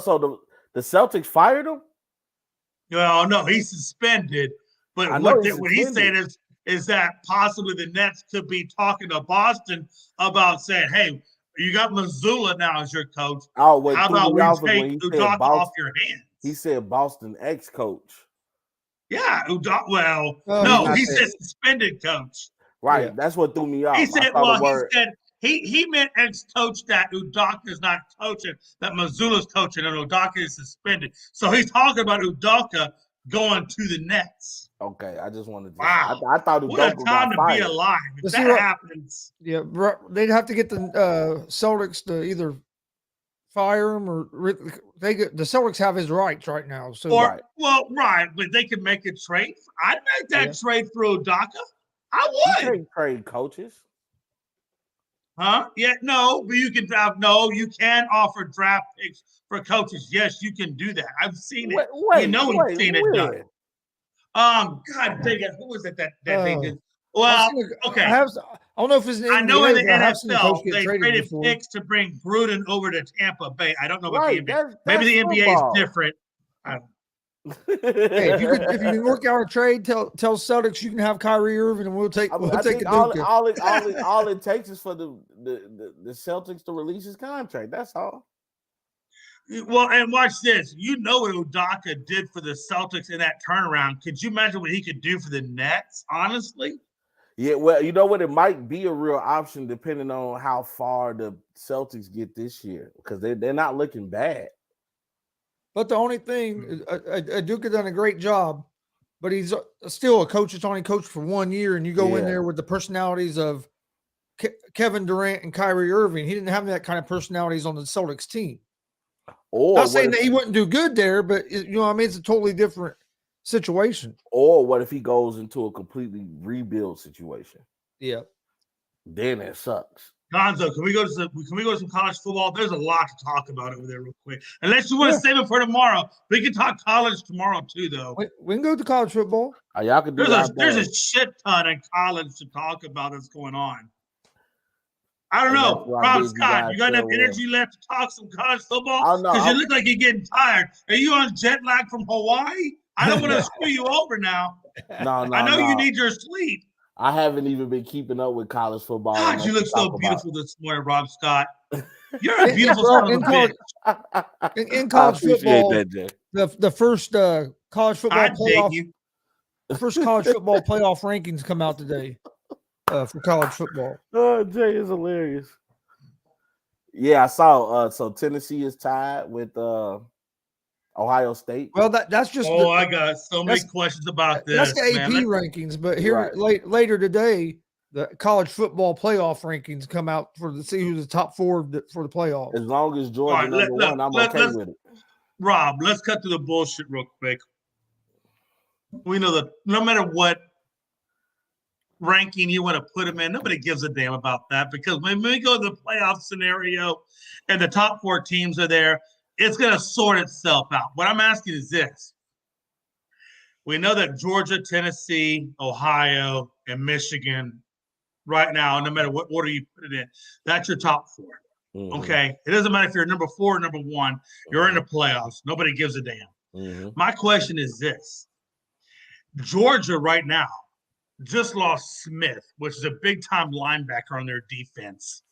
the Celtics fired him? No, he's suspended. But what he's saying is that possibly the Nets could be talking to Boston about saying, "Hey, you got Missoula now as your coach. How about we take Udoka off your hands?" He said Boston ex-coach. Yeah, Udoka. Well, no, he said suspended coach. Right, that's what threw me off. He said, he meant ex-coach that Udoka is not coaching, that Missoula's coaching, and Udoka is suspended. So he's talking about Udoka going to the Nets. Okay, I just wanted to. Wow, I thought Udoka what a time to be alive. If that happens, yeah, they'd have to get the Celtics to either fire him or the Celtics have his rights right now. So but they could make a trade. I'd make that trade for Udoka. I would. You can't trade coaches. Huh? Yeah, no, but you can you can offer draft picks for coaches. Yes, you can do that. I've seen it. We've seen it done. God dang it. Who was it that they did? Well, okay. I don't know if it's I know in the NFL they traded picks to bring Gruden over to Tampa Bay. I don't know about the NBA. Maybe the NBA is different. Hey, if you can work out a trade, tell Celtics you can have Kyrie Irving, and we'll take it. All it takes is for the Celtics to release his contract. That's all. Well, and watch this. You know what Udoka did for the Celtics in that turnaround. Could you imagine what he could do for the Nets? Honestly. Yeah, well, you know what? It might be a real option depending on how far the Celtics get this year, because they're not looking bad. But the only thing, Duke has done a great job, but he's still a coach that's only coached for 1 year, and you go in there with the personalities of Kevin Durant and Kyrie Irving. He didn't have that kind of personalities on the Celtics team. Not saying that he wouldn't do good there, but it's a totally different situation. Or what if he goes into a completely rebuild situation? Yeah. Then it sucks. Gonzo, can we go to some college football? There's a lot to talk about over there real quick. Unless you want to save it for tomorrow. We can talk college tomorrow too, though. We can go to college football. Y'all can do there's a shit ton of college to talk about that's going on. I don't know. Rob Scott, you got enough energy left to talk some college football? Because you look like you're getting tired. Are you on jet lag from Hawaii? I don't want to screw you over now. No. I know you need your sleep. I haven't even been keeping up with college football. God, you look so beautiful this morning, Rob Scott. You're a beautiful son of a bitch. In college football, the first college football playoff, the first college football playoff rankings come out today for college football. Oh, Jay is hilarious. Yeah, I saw. So Tennessee is tied with Ohio State. Well, that's just. I got so many questions about this. That's the AP rankings, but here later today, the college football playoff rankings come out to see who's the top four for the playoffs. As long as Georgia number one, I'm okay with it. Rob, let's cut to the bullshit real quick. We know that no matter what ranking you want to put them in, nobody gives a damn about that, because when we go to the playoff scenario and the top four teams are there, it's going to sort itself out. What I'm asking is this. We know that Georgia, Tennessee, Ohio, and Michigan right now, no matter what order you put it in, that's your top four. Mm-hmm. Okay? It doesn't matter if you're number 4 or number 1. You're in the playoffs. Nobody gives a damn. Mm-hmm. My question is this. Georgia right now just lost Smith, which is a big-time linebacker on their defense.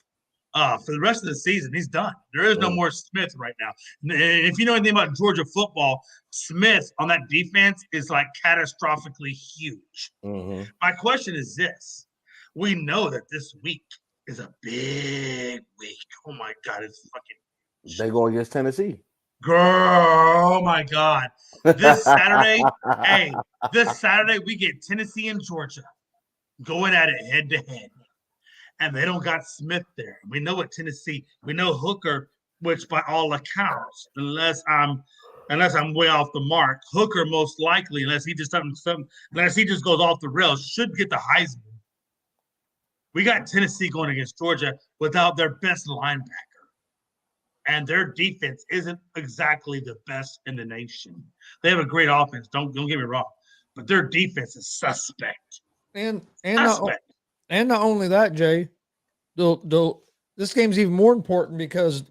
For the rest of the season, he's done. There is no more Smith right now. And if you know anything about Georgia football, Smith on that defense is like catastrophically huge. Mm-hmm. My question is this. We know that this week is a big week. Oh, my God. It's fucking – They go against Tennessee. Girl, oh, my God. This Saturday, this Saturday we get Tennessee and Georgia going at it head-to-head. And they don't got Smith there. We know what Tennessee. We know Hooker, which by all accounts, unless I'm way off the mark, Hooker most likely, unless he just goes off the rails, should get the Heisman. we got Tennessee going against Georgia without their best linebacker. And their defense isn't exactly the best in the nation. They have a great offense. Don't get me wrong, but their defense is suspect. And not only that, Jay, this game's even more important because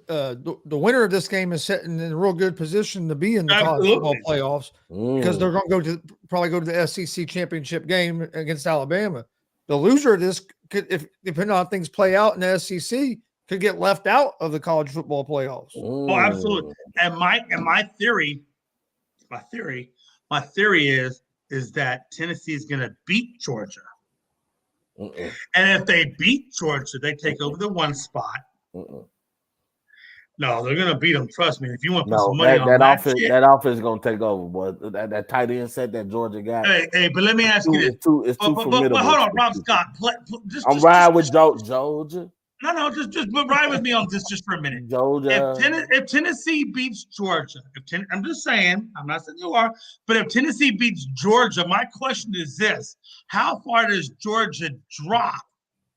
the winner of this game is sitting in a real good position to be in the college football playoffs because they're going to probably go to the SEC championship game against Alabama. The loser of this could, if depending on how things play out in the SEC, could get left out of the college football playoffs. Oh, absolutely. And my theory is that Tennessee is going to beat Georgia. And if they beat Georgia, they take over the 1 spot. No, they're gonna beat them. Trust me. If you want to put some money on that offense, that offense is gonna take over, boy. That tight end set that Georgia got. Hey, but let me ask you this. It's too formidable. But hold on, Rob Scott. I'm riding with Georgia. No, just ride with me on this just for a minute. Georgia. If Tennessee beats Georgia, I'm just saying, I'm not saying you are, but if Tennessee beats Georgia, my question is this: how far does Georgia drop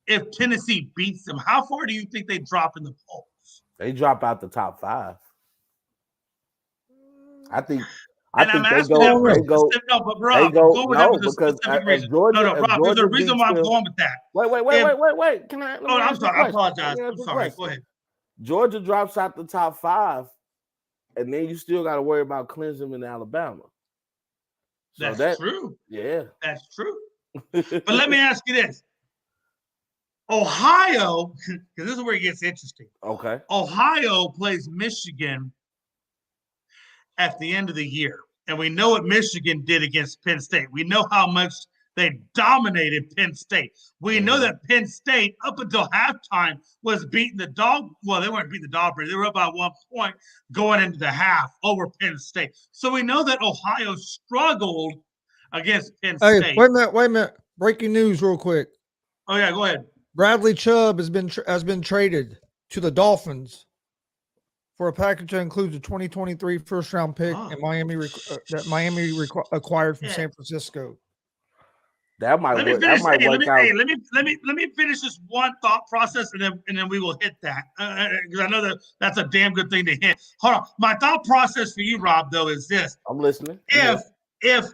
if Tennessee beats them? How far do you think they drop in the polls? They drop out the top 5. I think they go. There's a reason why I'm going with that. Wait. Can I? I'm sorry. I apologize. I'm sorry. Go ahead. Georgia drops out the top 5, and then you still got to worry about Clemson and Alabama. So that's true. Yeah, that's true. But let me ask you this. Ohio, because this is where it gets interesting. Okay. Ohio plays Michigan at the end of the year. And we know what Michigan did against Penn State. We know how much they dominated Penn State. We know that Penn State, up until halftime, was beating the dog. Well, they weren't beating the dog, but they were up by 1 point going into the half over Penn State. So we know that Ohio struggled against Penn State. Wait a minute. Breaking news real quick. Oh, yeah, go ahead. Bradley Chubb has been traded to the Dolphins for a package that includes a 2023 first-round pick and Miami acquired from San Francisco. That might work. Let me finish this one thought process, and then we will hit that because I know that's a damn good thing to hit. Hold on, my thought process for you, Rob, though, is this: I'm listening. If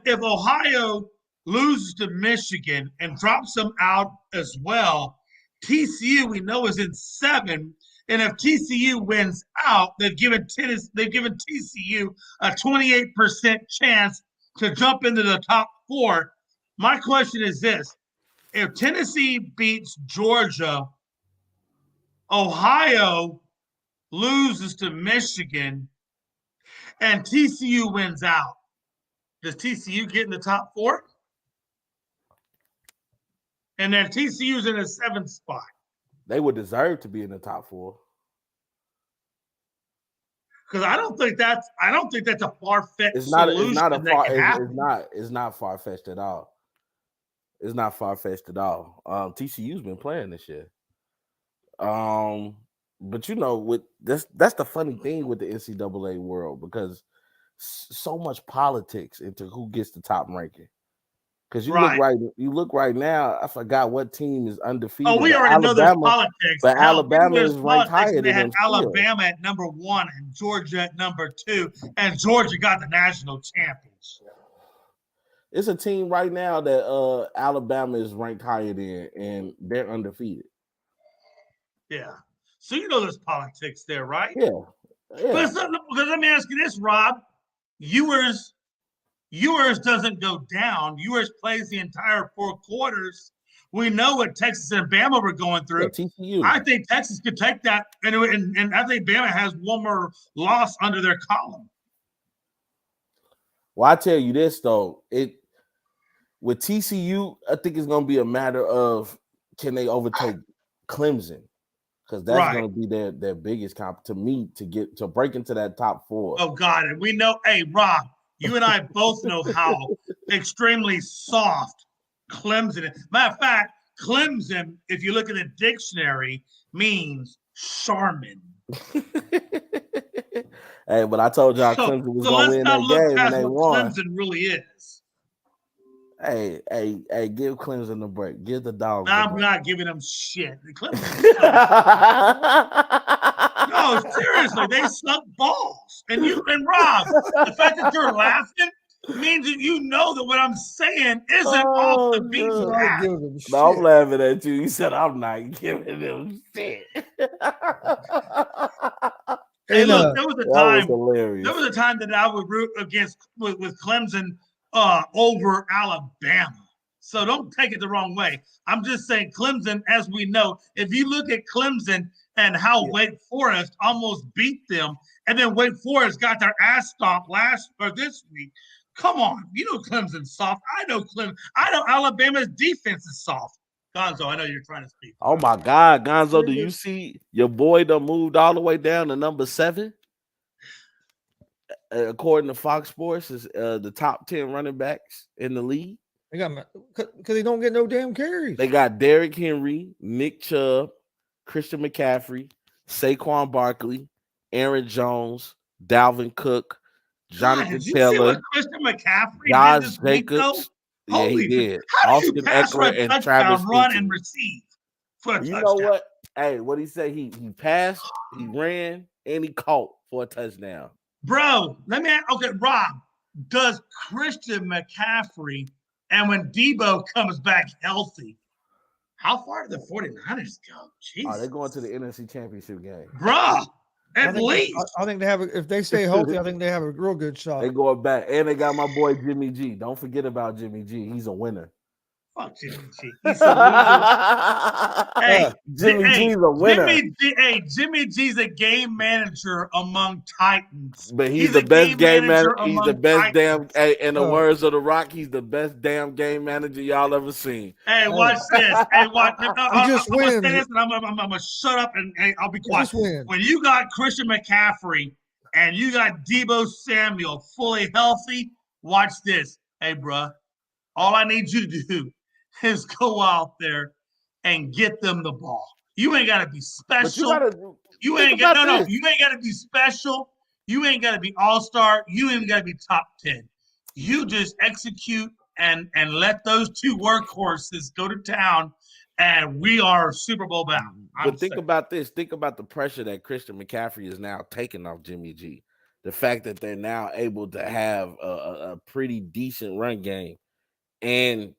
Ohio loses to Michigan and drops them out as well, TCU we know is in 7, and if TCU wins out, they've given TCU a 28% chance to jump into the top 4. My question is this: if Tennessee beats Georgia, Ohio loses to Michigan, and TCU wins out, does TCU get in the top 4? And then TCU's in the 7th spot. They would deserve to be in the top 4. Because I don't think that's a far-fetched solution. It's not far-fetched at all. It's not far-fetched at all. TCU's been playing this year. But with that's the funny thing with the NCAA world, because so much politics into who gets the top ranking. Because you look right now, I forgot what team is undefeated. Oh, we already know there's politics. But Alabama is ranked higher than them. They had Alabama at number 1 and Georgia at number 2, and Georgia got the national championship. It's a team right now that Alabama is ranked higher than, and they're undefeated. Yeah. So there's politics there, right? Yeah. But let me ask you this, Rob. Ewers doesn't go down. Ewers plays the entire 4 quarters. We know what Texas and Bama were going through. TCU. I think Texas could take that, and I think Bama has one more loss under their column. Well, I tell you this though, with TCU, I think it's going to be a matter of can they overtake Clemson, because that's going to be their biggest comp to break into that top 4. Oh God, and we know. Hey, Rob. You and I both know how extremely soft Clemson is. Matter of fact, Clemson, if you look at the dictionary, means Charmin. Hey, but I told y'all Clemson was going to win that game, and they won. Clemson really is. Hey, give Clemson a break. Give the dogs. I'm not giving them shit. No, seriously, they suck balls. And Rob, the fact that you're laughing means that you know that what I'm saying isn't off the beaten path. No, I'm laughing at you. You said I'm not giving them shit. Hey, look, there was a time. Hilarious. There was a time that I would root against with Clemson over Alabama. So don't take it the wrong way. I'm just saying Clemson, as we know, if you look at Clemson and how Wake Forest almost beat them, and then Wake Forest got their ass stomped this week. Come on, you know Clemson's soft. I know Alabama's defense is soft. Gonzo, I know you're trying to speak. Oh my God, Gonzo, do you see your boy done moved all the way down to number 7? According to Fox Sports, is the top 10 running backs in the league. They got because they don't get no damn carries. They got Derrick Henry, Nick Chubb, Christian McCaffrey, Saquon Barkley, Aaron Jones, Dalvin Cook, Jonathan Taylor, Christian McCaffrey, Josh Jacobs. Yeah, he did. Austin Eckler and Travis run and receive for a touchdown. You know what? Hey, what he say? He passed, he ran, and he caught for a touchdown. Bro, Rob, does Christian McCaffrey, and when Debo comes back healthy, how far do the 49ers go? Jesus. They're going to the NFC Championship game. Bro, at least. I think they have if they stay healthy, I think they have a real good shot. They going back. And they got my boy Jimmy G. Don't forget about Jimmy G. He's a winner. Fuck Jimmy G. He's a loser. Hey, Jimmy G's a winner. Jimmy G's a game manager among Titans. But he's the best game manager. He's the best damn. Hey, in the words of The Rock, he's the best damn game manager y'all ever seen. Hey, watch this. Hey, watch. He just wins. I'm gonna say this, and I'm gonna shut up and I'll be quiet. When you got Christian McCaffrey and you got Debo Samuel fully healthy, watch this. Hey, bruh, all I need you to do is go out there and get them the ball. You ain't gotta be special. You ain't gotta be special. You ain't gotta be all-star. You ain't gotta be top 10. You just execute and let those two workhorses go to town, and we are Super Bowl bound. But think about this. Think about the pressure that Christian McCaffrey is now taking off Jimmy G. The fact that they're now able to have a pretty decent run game. And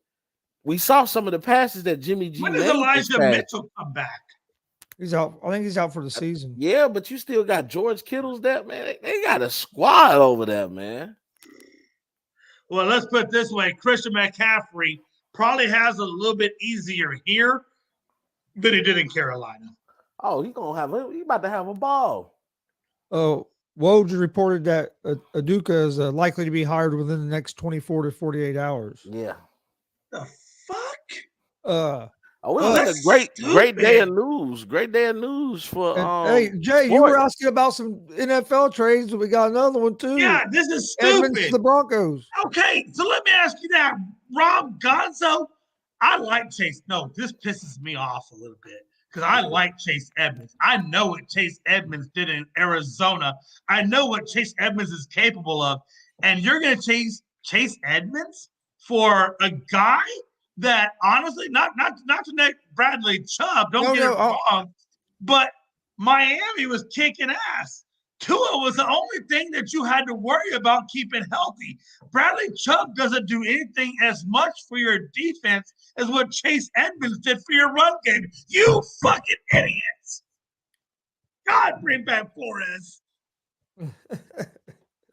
we saw some of the passes that Jimmy G. When does Elijah Mitchell come back? He's out. I think he's out for the season. Yeah, but you still got George Kittle's that, man. They got a squad over there, man. Well, let's put it this way. Christian McCaffrey probably has a little bit easier here than he did in Carolina. Oh, he about to have a ball. Oh, Woj reported that Aduka is likely to be hired within the next 24 to 48 hours. Yeah. The fuck? A great day of news. Great day of news for hey, Jay, you were asking about some NFL trades, and we got another one too. Yeah, this is stupid. Edmonds to the Broncos. Okay, so let me ask you that, Rob Gonzo. I like Chase. No, this pisses me off a little bit because I like Chase Edmonds. I know what Chase Edmonds did in Arizona. I know what Chase Edmonds is capable of, and you're going to Chase Edmonds for a guy that honestly, not to Nick Bradley Chubb, don't get it wrong, but Miami was kicking ass. Tua was the only thing that you had to worry about keeping healthy. Bradley Chubb doesn't do anything as much for your defense as what Chase Edmonds did for your run game. You fucking idiots. God, bring back Flores.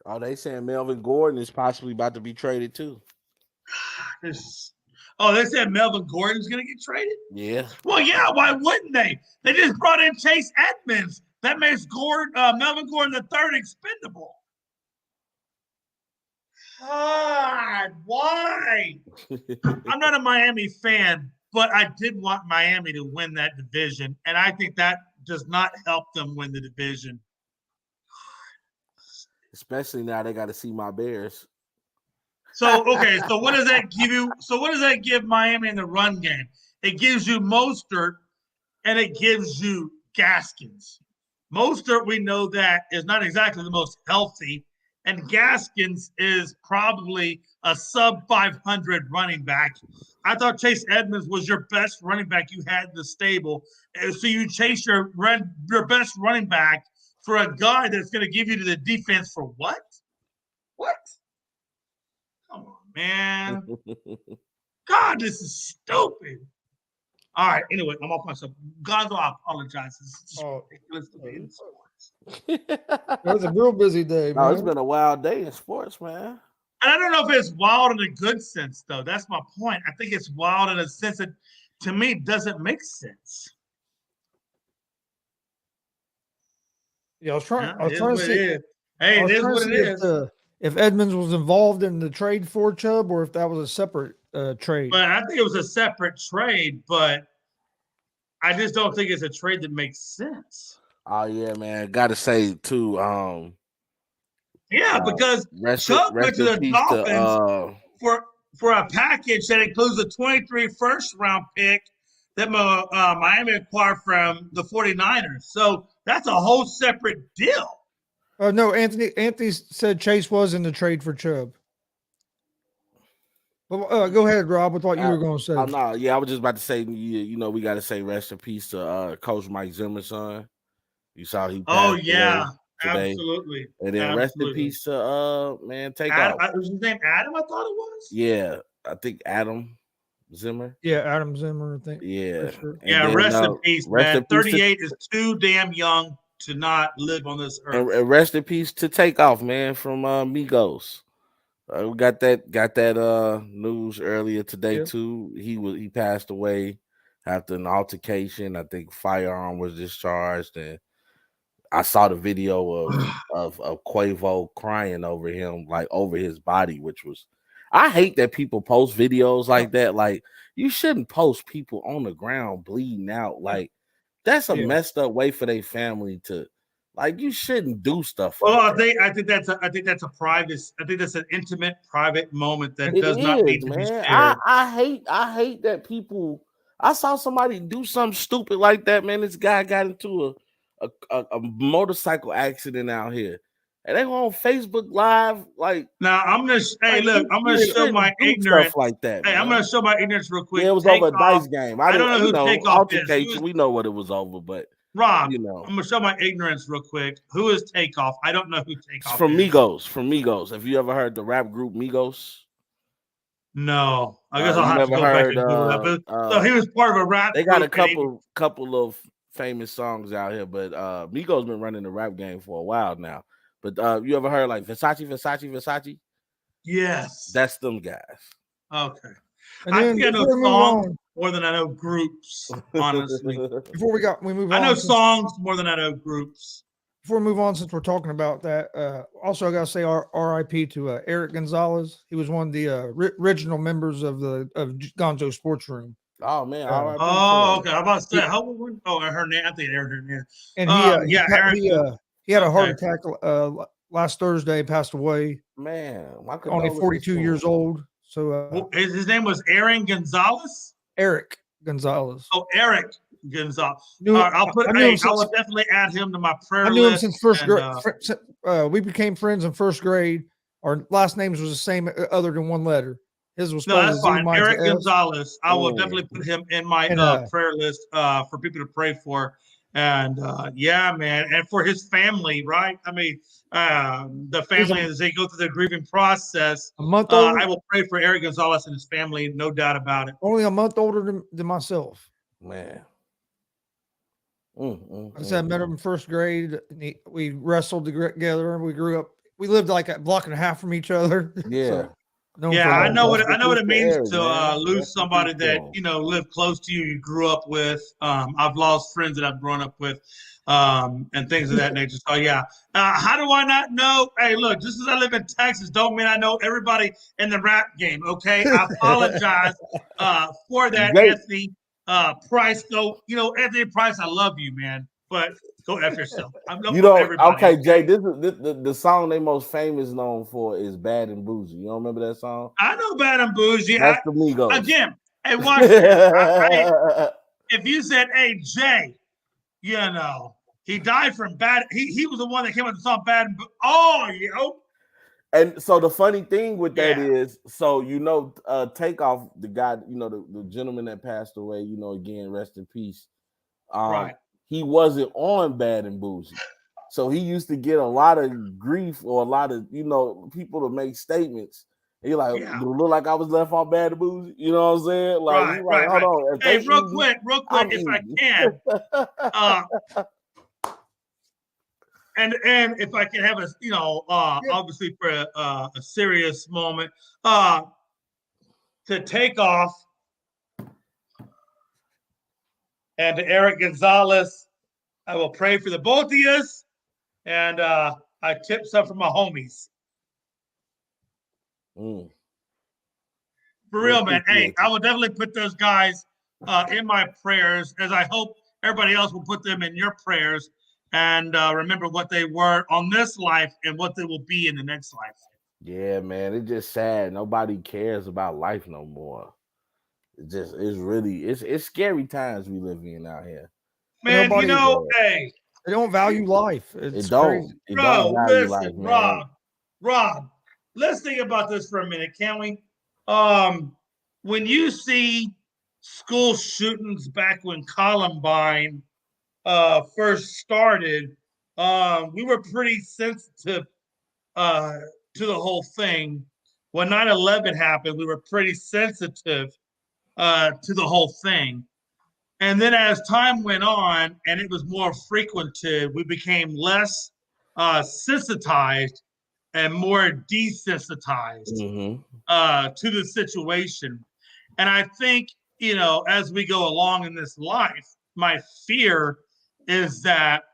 Oh, they saying Melvin Gordon is possibly about to be traded too. They said Melvin Gordon's going to get traded? Yeah. Well, yeah, why wouldn't they? They just brought in Chase Edmonds. That makes Melvin Gordon the third expendable. God, why? I'm not a Miami fan, but I did want Miami to win that division, and I think that does not help them win the division. Especially now they got to see my Bears. So what does that give you? So what does that give Miami in the run game? It gives you Mostert, and it gives you Gaskins. Mostert, we know that is not exactly the most healthy. and Gaskins is probably a sub 500 running back. I thought Chase Edmonds was your best running back you had in the stable. So you chase your best running back for a guy that's going to give you the defense for what? What? Come on, man. God, this is stupid. All right. Anyway, I'm off myself. Gonzo, I apologize. It's just ridiculous to be in sports. It was a real busy day, man. No, it's been a wild day in sports, man. And I don't know if it's wild in a good sense, though. That's my point. I think it's wild in a sense that, to me, doesn't make sense. Yeah, I was trying to see. Hey, it is what it is. If Edmonds was involved in the trade for Chubb, or if that was a separate trade. But I think it was a separate trade, but I just don't think it's a trade that makes sense. Oh yeah, man. Gotta say too, because Chubb went to the Dolphins for a package that includes a 23 first-round pick that Miami acquired from the 49ers. So that's a whole separate deal. No, Anthony said Chase was in the trade for Chubb. Well, go ahead, Rob, with what you were going to say. Oh, no, yeah, I was just about to say, we got to say rest in peace to Coach Mike Zimmer's son. You saw he passed away today. Absolutely. And then rest in peace to Takeoff. Was his name Adam? I thought it was. Yeah, I think Adam Zimmer. Yeah, Adam Zimmer, I think. Yeah. Sure. Yeah, rest in peace, man. 38 is too damn young to not live on this earth. And rest in peace to Takeoff, man, from Migos. We got that news earlier today too. He passed away after an altercation. I think firearm was discharged, and I saw the video of Quavo crying over him, like over his body, which was. I hate that people post videos like that. Like, you shouldn't post people on the ground bleeding out. Like, that's a messed up way for their family to. Like, you shouldn't do stuff. Well, like I think that's a private. I think that's an intimate, private moment that does not need to be shared. I hate that people. I saw somebody do something stupid like that, man. This guy got into a motorcycle accident out here, and they were on Facebook Live. Like, now I'm gonna show my ignorance like that. Hey, man. I'm gonna show my ignorance real quick. Yeah, it was over a dice game. I don't know who Takeoff is. We know what it was over, but. Rob, I'm gonna show my ignorance real quick. Who is Takeoff? I don't know who Takeoff is. From is. Migos. Have you ever heard the rap group Migos? No. I guess I'll have to go back and Google that. So he was part of a rap group. They got a couple of famous songs out here, but Migos been running the rap game for a while now. But you ever heard like Versace? Yes. That's them guys. Okay. I think I know songs more than I know groups, honestly. Before we move on. I know songs more than I know groups. Before we move on, since we're talking about that, also I gotta say RIP to Eric Gonzalez. He was one of the original members of Gonzo Sports Room. Oh man! Okay. I'm about to say, how old? Her name. I think Eric. And he had a heart attack last Thursday. Passed away. Man, only 42 years old. So his name was Aaron Gonzalez. Eric Gonzalez. Oh, Eric Gonzalez. I will definitely add him to my prayer list. I knew him since first grade. We became friends in first grade. Our last names was the same, other than one letter. His was spelled that's fine. Eric Gonzalez. I will definitely put him in my prayer list for people to pray for. And man, and for his family, right? I mean, the family as they go through the grieving process. A month older. I will pray for Eric Gonzalez and his family, no doubt about it. Only a month older than myself. Man. I said I met him in first grade. We wrestled together. We grew up. We lived like a block and a half from each other. Yeah. I know what it means to lose somebody that lived close to you. You grew up with. I've lost friends that I've grown up with, and things of that nature. So how do I not know? Hey, look, just as I live in Texas, don't mean I know everybody in the rap game. Okay, I apologize for that, Anthony Price. So Anthony Price, I love you, man, but go F yourself. Okay, Jay, this is the song they most famous known for is Bad and Bougie. You don't remember that song? I know Bad and Bougie. That's the Migos. Again, hey, watch this. If you said, hey, Jay, he died from bad. He was the one that came up with the song Bad and Bougie. And so the funny thing with that is, so Takeoff, the guy, the gentleman that passed away, again, rest in peace. Right. He wasn't on Bad and Bougie. So he used to get a lot of grief or a lot of, people to make statements. He like, do it look like I was left off Bad and Bougie? You know what I'm saying? Like, right. Hold on. Hey, real quick, if I can. And if I can have a, obviously for a serious moment, to Takeoff and to Eric Gonzalez, I will pray for the both of you, and I tip some for my homies. Mm. For real, man. Hey, I will definitely put those guys in my prayers, as I hope everybody else will put them in your prayers. And remember what they were on this life and what they will be in the next life. Yeah, man, it's just sad. Nobody cares about life no more. It's scary times we live in out here. Man, hey, they don't value life. It's crazy. Bro, listen, life, Rob, let's think about this for a minute, can we? When you see school shootings back when Columbine first started, we were pretty sensitive to the whole thing. When 9/11 happened, we were pretty sensitive to the whole thing. And then as time went on and it was more frequented, we became less sensitized and more desensitized to the situation. And I think, as we go along in this life, my fear is that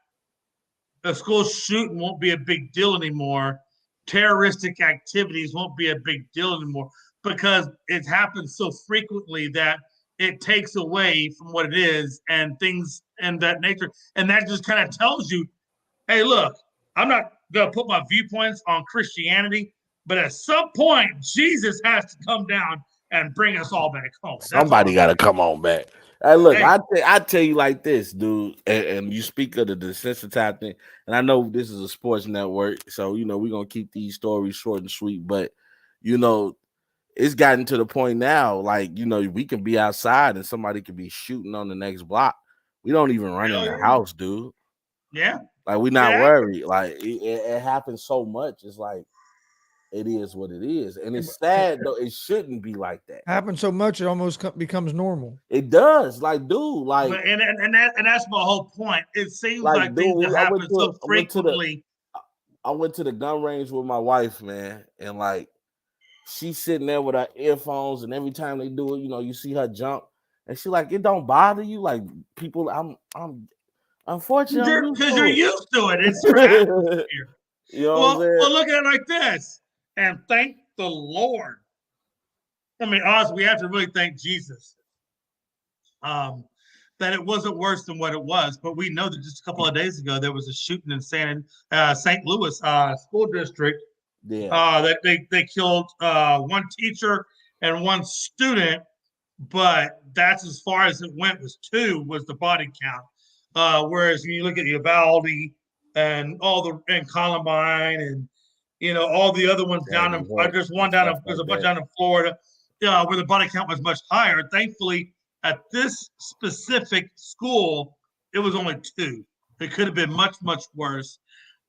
a school shooting won't be a big deal anymore. Terroristic activities won't be a big deal anymore because it happens so frequently that it takes away from what it is and things and that nature. And that just kind of tells you, hey, look, I'm not going to put my viewpoints on Christianity, but at some point, Jesus has to come down and bring us all back home. Somebody got to come on back. Hey, look, I tell you like this, dude, and you speak of the desensitized thing, and I know this is a sports network, so, we're going to keep these stories short and sweet, but, it's gotten to the point now, like, we can be outside and somebody could be shooting on the next block. We don't even run in the house, dude. Yeah. Like, we're not worried. Like, it happens so much. It's like, it is what it is. And it's sad, though. It shouldn't be like that. Happens so much, it almost becomes normal. It does. Like, dude, like. And that's my whole point. It seems like things that happen so frequently. I went to the gun range with my wife, man, and, like, she's sitting there with her earphones, and every time they do it, you see her jump, and she like, it don't bother you, like people. I'm unfortunately because you're used to it. It's your atmosphere. Well, look at it like this, and thank the Lord. I mean, honestly, we have to really thank Jesus that it wasn't worse than what it was. But we know that just a couple of days ago there was a shooting in St. Louis school district. Yeah. That they killed one teacher and one student, but that's as far as it went. Was 2 was the body count. Whereas when you look at Uvalde and and Columbine and all the other ones down in there's a bunch down in Florida, where the body count was much higher. Thankfully, at this specific school, it was only 2. It could have been much, much worse.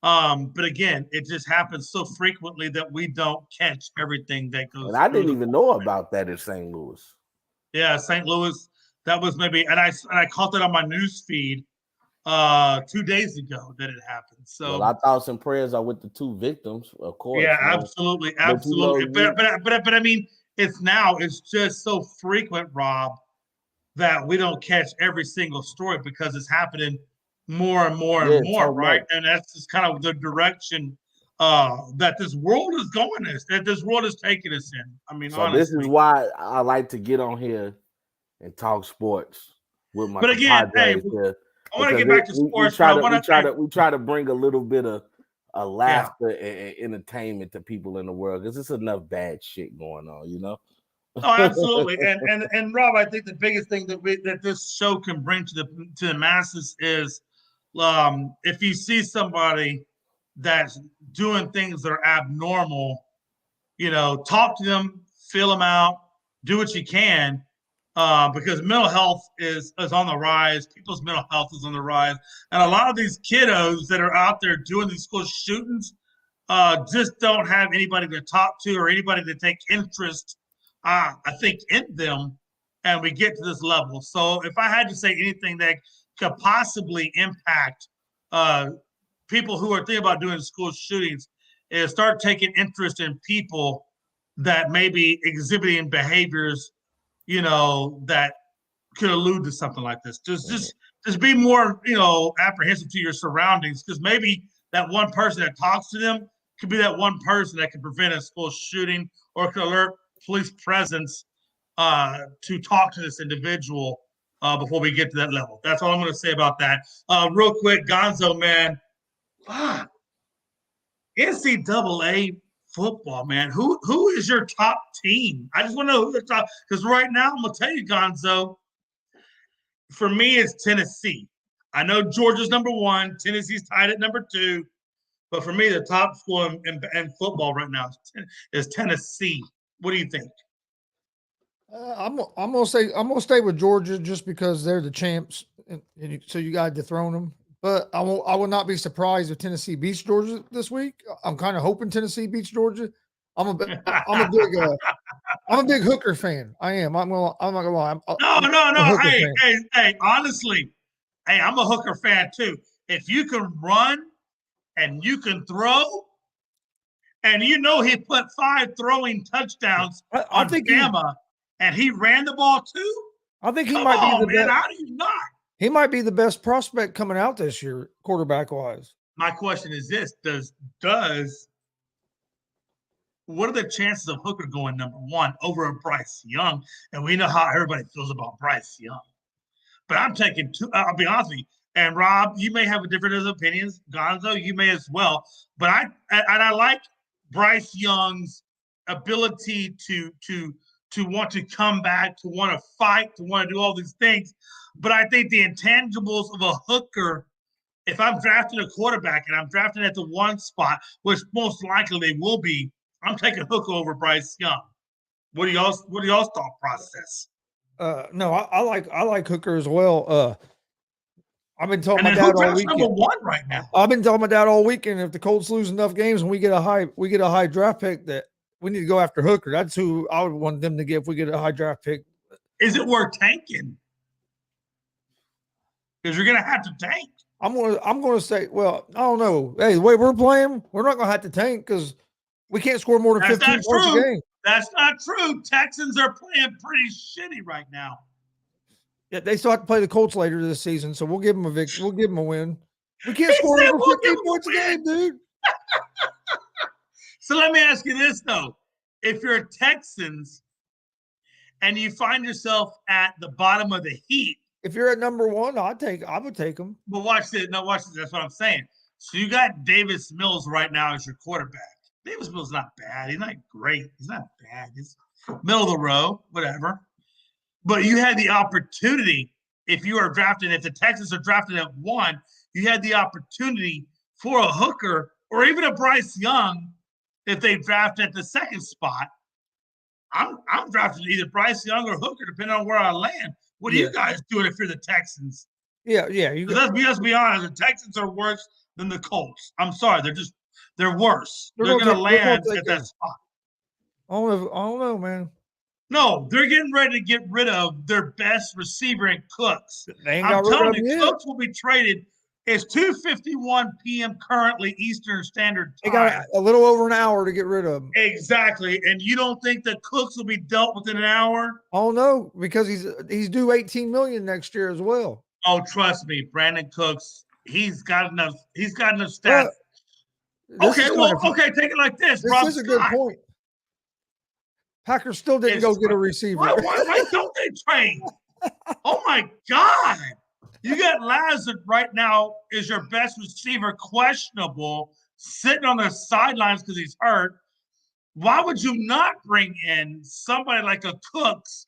But again, it just happens so frequently that we don't catch everything that goes. And I didn't even know about that in St. Louis. Yeah, St. Louis. That was maybe, and I caught that on my news feed 2 days ago that it happened. So our thoughts and prayers are with the 2 victims, of course. Yeah, absolutely. But I mean, it's just so frequent, Rob, that we don't catch every single story because it's happening more and more and more, right? And that's just kind of the direction that this world is going in, that this world is taking us in. I mean, so honestly. This is why I like to get on here and talk sports with my. But again, hey, I want to get back to sports. We try to bring a little bit of laughter and entertainment to people in the world because there's enough bad shit going on, Oh, absolutely. And Rob, I think the biggest thing that this show can bring to the masses is if you see somebody that's doing things that are abnormal, talk to them, feel them out, do what you can, because mental health is on the rise. People's mental health is on the rise. And a lot of these kiddos that are out there doing these school shootings just don't have anybody to talk to or anybody to take interest, I think, in them. And we get to this level. So if I had to say anything that could possibly impact people who are thinking about doing school shootings, is start taking interest in people that may be exhibiting behaviors, that could allude to something like this. Just be more, apprehensive to your surroundings, because maybe that one person that talks to them could be that one person that could prevent a school shooting or could alert police presence to talk to this individual before we get to that level. That's all I'm going to say about that. Real quick, Gonzo, man. NCAA football, man. Who is your top team? I just want to know who the top, because right now I'm gonna tell you, Gonzo. For me, it's Tennessee. I know Georgia's number 1, Tennessee's tied at number 2, but for me, the top school in football right now is Tennessee. What do you think? I'm gonna stay with Georgia just because they're the champs, and so you got to dethrone them. But I will not be surprised if Tennessee beats Georgia this week. I'm kind of hoping Tennessee beats Georgia. I'm a big Hooker fan. I am. I'm not gonna lie. No. Hey. Honestly, I'm a Hooker fan too. If you can run and you can throw, and he put 5 throwing touchdowns on Bama, and he ran the ball too. I think he might be the best. How do you not? He might be the best prospect coming out this year, quarterback wise. My question is this: what are the chances of Hooker going number 1 over a Bryce Young? And we know how everybody feels about Bryce Young. But I'm taking 2. I'll be honest with you. And Rob, you may have a different opinions. Gonzo, you may as well. But I like Bryce Young's ability to want to come back, to want to fight, to want to do all these things. But I think the intangibles of a Hooker, if I'm drafting a quarterback and I'm drafting at the 1 spot, which most likely they will be, I'm taking Hooker over Bryce Young. What do y'all's thought process? No, I like Hooker as well. I've been telling my dad Hooker's all weekend. number 1 right now. I've been telling my dad all weekend, if the Colts lose enough games and we get a high draft pick, that we need to go after Hooker. That's who I would want them to get if we get a high draft pick. Is it worth tanking? Because you're going to have to tank. I'm going to say, well, I don't know. Hey, the way we're playing, we're not going to have to tank because we can't score more than 15 points a game. That's not true. Texans are playing pretty shitty right now. Yeah, they still have to play the Colts later this season, so we'll give them a victory. We'll give them a win. We can't score over 15 points a game, dude. So let me ask you this, though. If you're Texans and you find yourself at the bottom of the heat, if you're at number 1, I would take them. But watch this. No, watch this. That's what I'm saying. So you got Davis Mills right now as your quarterback. Davis Mills is not bad. He's not great. He's not bad. He's middle of the road, whatever. But you had the opportunity, if the Texans are drafted at 1, you had the opportunity for a Hooker or even a Bryce Young if they draft at the 2nd spot. I'm drafting either Bryce Young or Hooker, depending on where I land. What are you guys doing if you're the Texans? Yeah. Let's be honest. The Texans are worse than the Colts. I'm sorry. They're worse. They're going to land at that spot. I don't know, man. No, they're getting ready to get rid of their best receiver in Cooks. I'm telling you, Cooks will be traded. It's 2:51 p.m. currently Eastern Standard Time. They got a little over an hour to get rid of him. Exactly. And you don't think that Cooks will be dealt within an hour? Oh no, because he's due $18 million next year as well. Oh, trust me, Brandon Cooks. He's got enough stats. Okay, take it like this. This is a good point. Packers still didn't go get a receiver. Why don't they trade? Oh my God. You got Lazard right now is your best receiver, questionable, sitting on the sidelines because he's hurt. Why would you not bring in somebody like a Cooks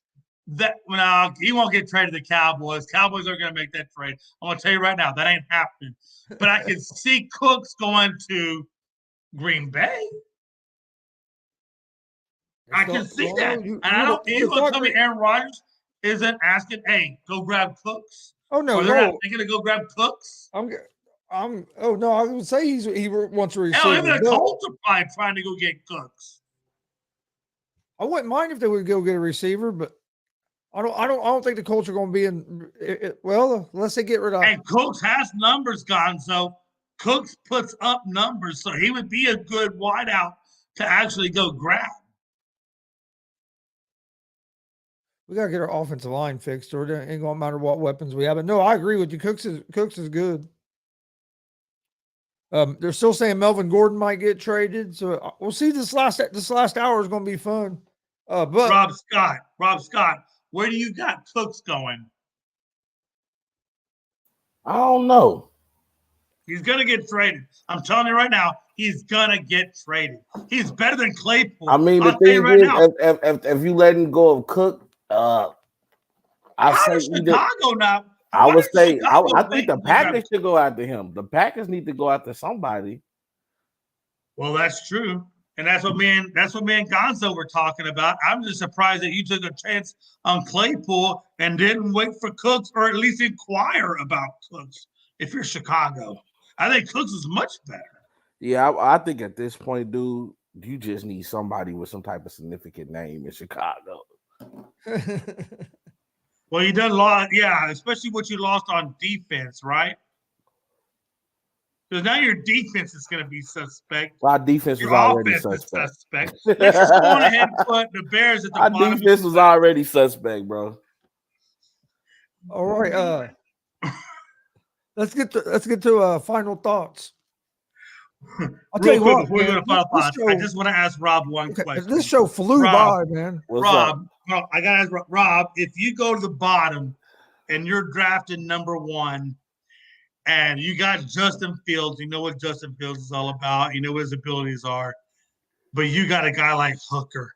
he won't get traded to the Cowboys. Cowboys are going to make that trade. I'm going to tell you right now, that ain't happening. But I can see Cooks going to Green Bay. I can see that. And I don't. You going to tell me Aaron Rodgers isn't asking, "Hey, go grab Cooks"? Oh no, they're not thinking to go grab Cooks. Oh no, I would say he wants a receiver. Hell, even the Colts are probably trying to go get Cooks. I wouldn't mind if they would go get a receiver, but I don't think the Colts are going to be in. Unless they get rid of. And Cooks has numbers, Gonzo. Cooks puts up numbers, so he would be a good wideout to actually go grab. We got to get our offensive line fixed, or it ain't going to matter what weapons we have. But no, I agree with you. Cooks is good. They're still saying Melvin Gordon might get traded, so we'll see. This last hour is going to be fun. But Rob Scott, where do you got Cooks going? I don't know. He's gonna get traded. I'm telling you right now, he's gonna get traded. He's better than Claypool. I mean, the thing is, if you let him go of Cook, I would say I think the Packers should go after him. The Packers need to go after somebody. Well, that's true, and that's what me and Gonzo were talking about. I'm just surprised that you took a chance on Claypool and didn't wait for Cooks, or at least inquire about Cooks. If you're Chicago, I think Cooks is much better. Yeah, I think at this point, dude, you just need somebody with some type of significant name in Chicago. Well, you done lost, yeah, especially what you lost on defense, right? Because now your defense is going to be suspect. Our defense was already suspect. Let's just go on ahead and put the Bears at the bottom. Our defense was already suspect, bro. All right, let's get to final thoughts. I'll tell you what, before we go to final thoughts, I just want to ask Rob one question. This show flew by, man. I gotta ask Rob, if you go to the bottom and you're drafted number 1 and you got Justin Fields, you know what Justin Fields is all about, you know what his abilities are, but you got a guy like Hooker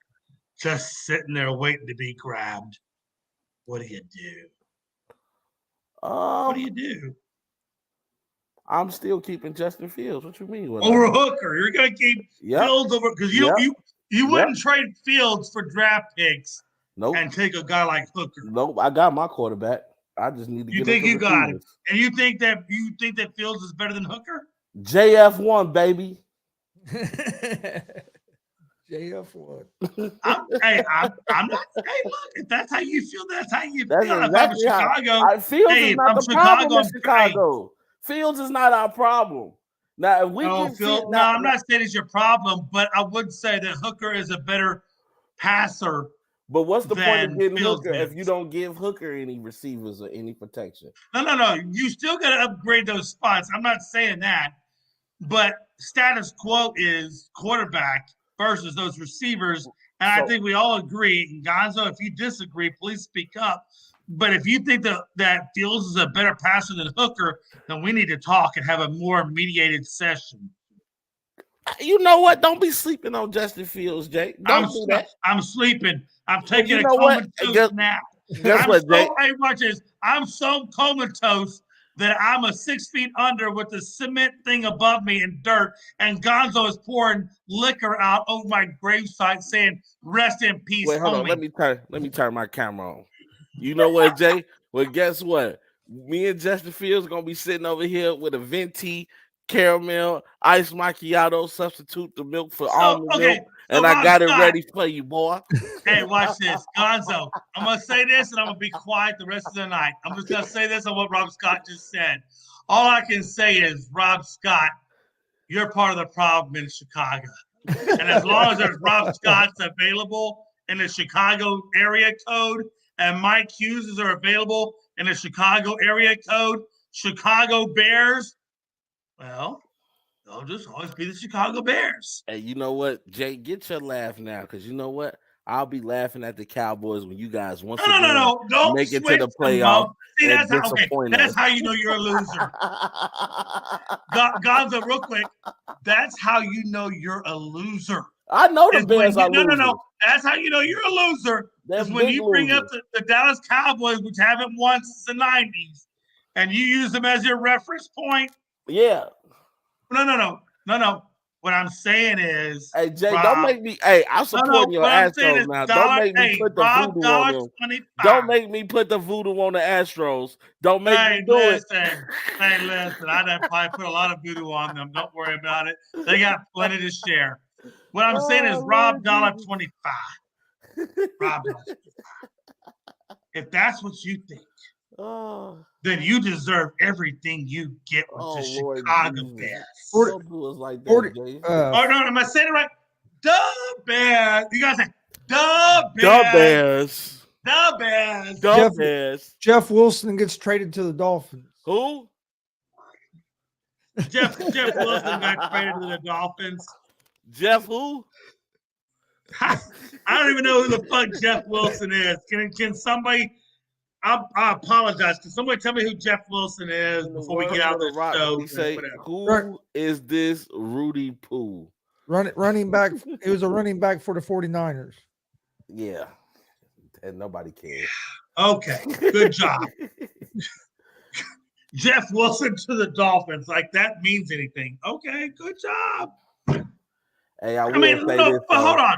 just sitting there waiting to be grabbed. What do you do? What do you do? I'm still keeping Justin Fields. What you mean? Over Hooker. You're going to keep Fields over because you wouldn't trade Fields for draft picks and take a guy like Hooker. Nope, I got my quarterback. I just need to You think you got it. And you think that Fields is better than Hooker? JF1, baby. JF1. I'm not. Hey, look, if that's how you feel, that's how you feel. Exactly Chicago. Fields is not the problem in Chicago. Fields is not our problem. Now, if we I'm not saying it's your problem, but I would say that Hooker is a better passer. But what's the point of getting Hooker if you don't give Hooker any receivers or any protection? No. You still got to upgrade those spots. I'm not saying that. But status quo is quarterback versus those receivers. And I think we all agree. And Gonzo, if you disagree, please speak up. But if you think that Fields is a better passer than Hooker, then we need to talk and have a more mediated session. You know what? Don't be sleeping on Justin Fields, Jay. Don't do that. I'm sleeping. I'm taking a comatose nap. I'm so comatose that I'm 6 feet under with the cement thing above me and dirt, and Gonzo is pouring liquor out over my gravesite saying, "Rest in peace." Wait, hold on. Let me turn my camera on. You know what, Jay? Well, guess what? Me and Justin Fields gonna be sitting over here with a venti caramel ice macchiato, substitute the milk for almond milk, and I got it ready for you, boy. Hey, watch this, Gonzo. I'm gonna say this, and I'm gonna be quiet the rest of the night. I'm just gonna say this on what Rob Scott just said. All I can say is, Rob Scott, you're part of the problem in Chicago, and as long as there's Rob Scotts available in the Chicago area code, and Mike Hughes are available in the Chicago area code, Chicago Bears, well, they'll just always be the Chicago Bears. Hey, you know what, Jay? Get your laugh now, because you know what? I'll be laughing at the Cowboys when you guys don't make it to the playoff. See, that's how you know you're a loser. Gonzo, real quick, that's how you know you're a loser. I know the Bears are no. losers. That's how you know you're a loser. Is when you bring up the Dallas Cowboys, which haven't won since the 90s, and you use them as your reference point. Yeah. No. What I'm saying is, hey Jay, Rob, don't make me. Hey, I'm supporting your Astros now. Don't make me put the voodoo on them. 25. Don't make me put the voodoo on the Astros. Don't make me do it. Hey, listen. I done probably put a lot of voodoo on them. Don't worry about it. They got plenty to share. What I'm saying is, Rob $1.25. Rob $1.25. If that's what you think, then you deserve everything you get with the Chicago Bears. Don't do us like that, Jay. No, am I saying it right? The Bears. You guys say the Bears. The Bears. The Bears. Jeff Wilson gets traded to the Dolphins. Who? Jeff Wilson got traded to the Dolphins. Jeff who? I don't even know who the fuck Jeff Wilson is. Can somebody? I apologize. Can somebody tell me who Jeff Wilson is before we get out of the show? He say, who is this Rudy Poo? Running back. He was a running back for the 49ers. Yeah. And nobody cares. Okay. Good job. Jeff Wilson to the Dolphins. Like that means anything. Okay. Good job. Hey, I will say this. But hold on.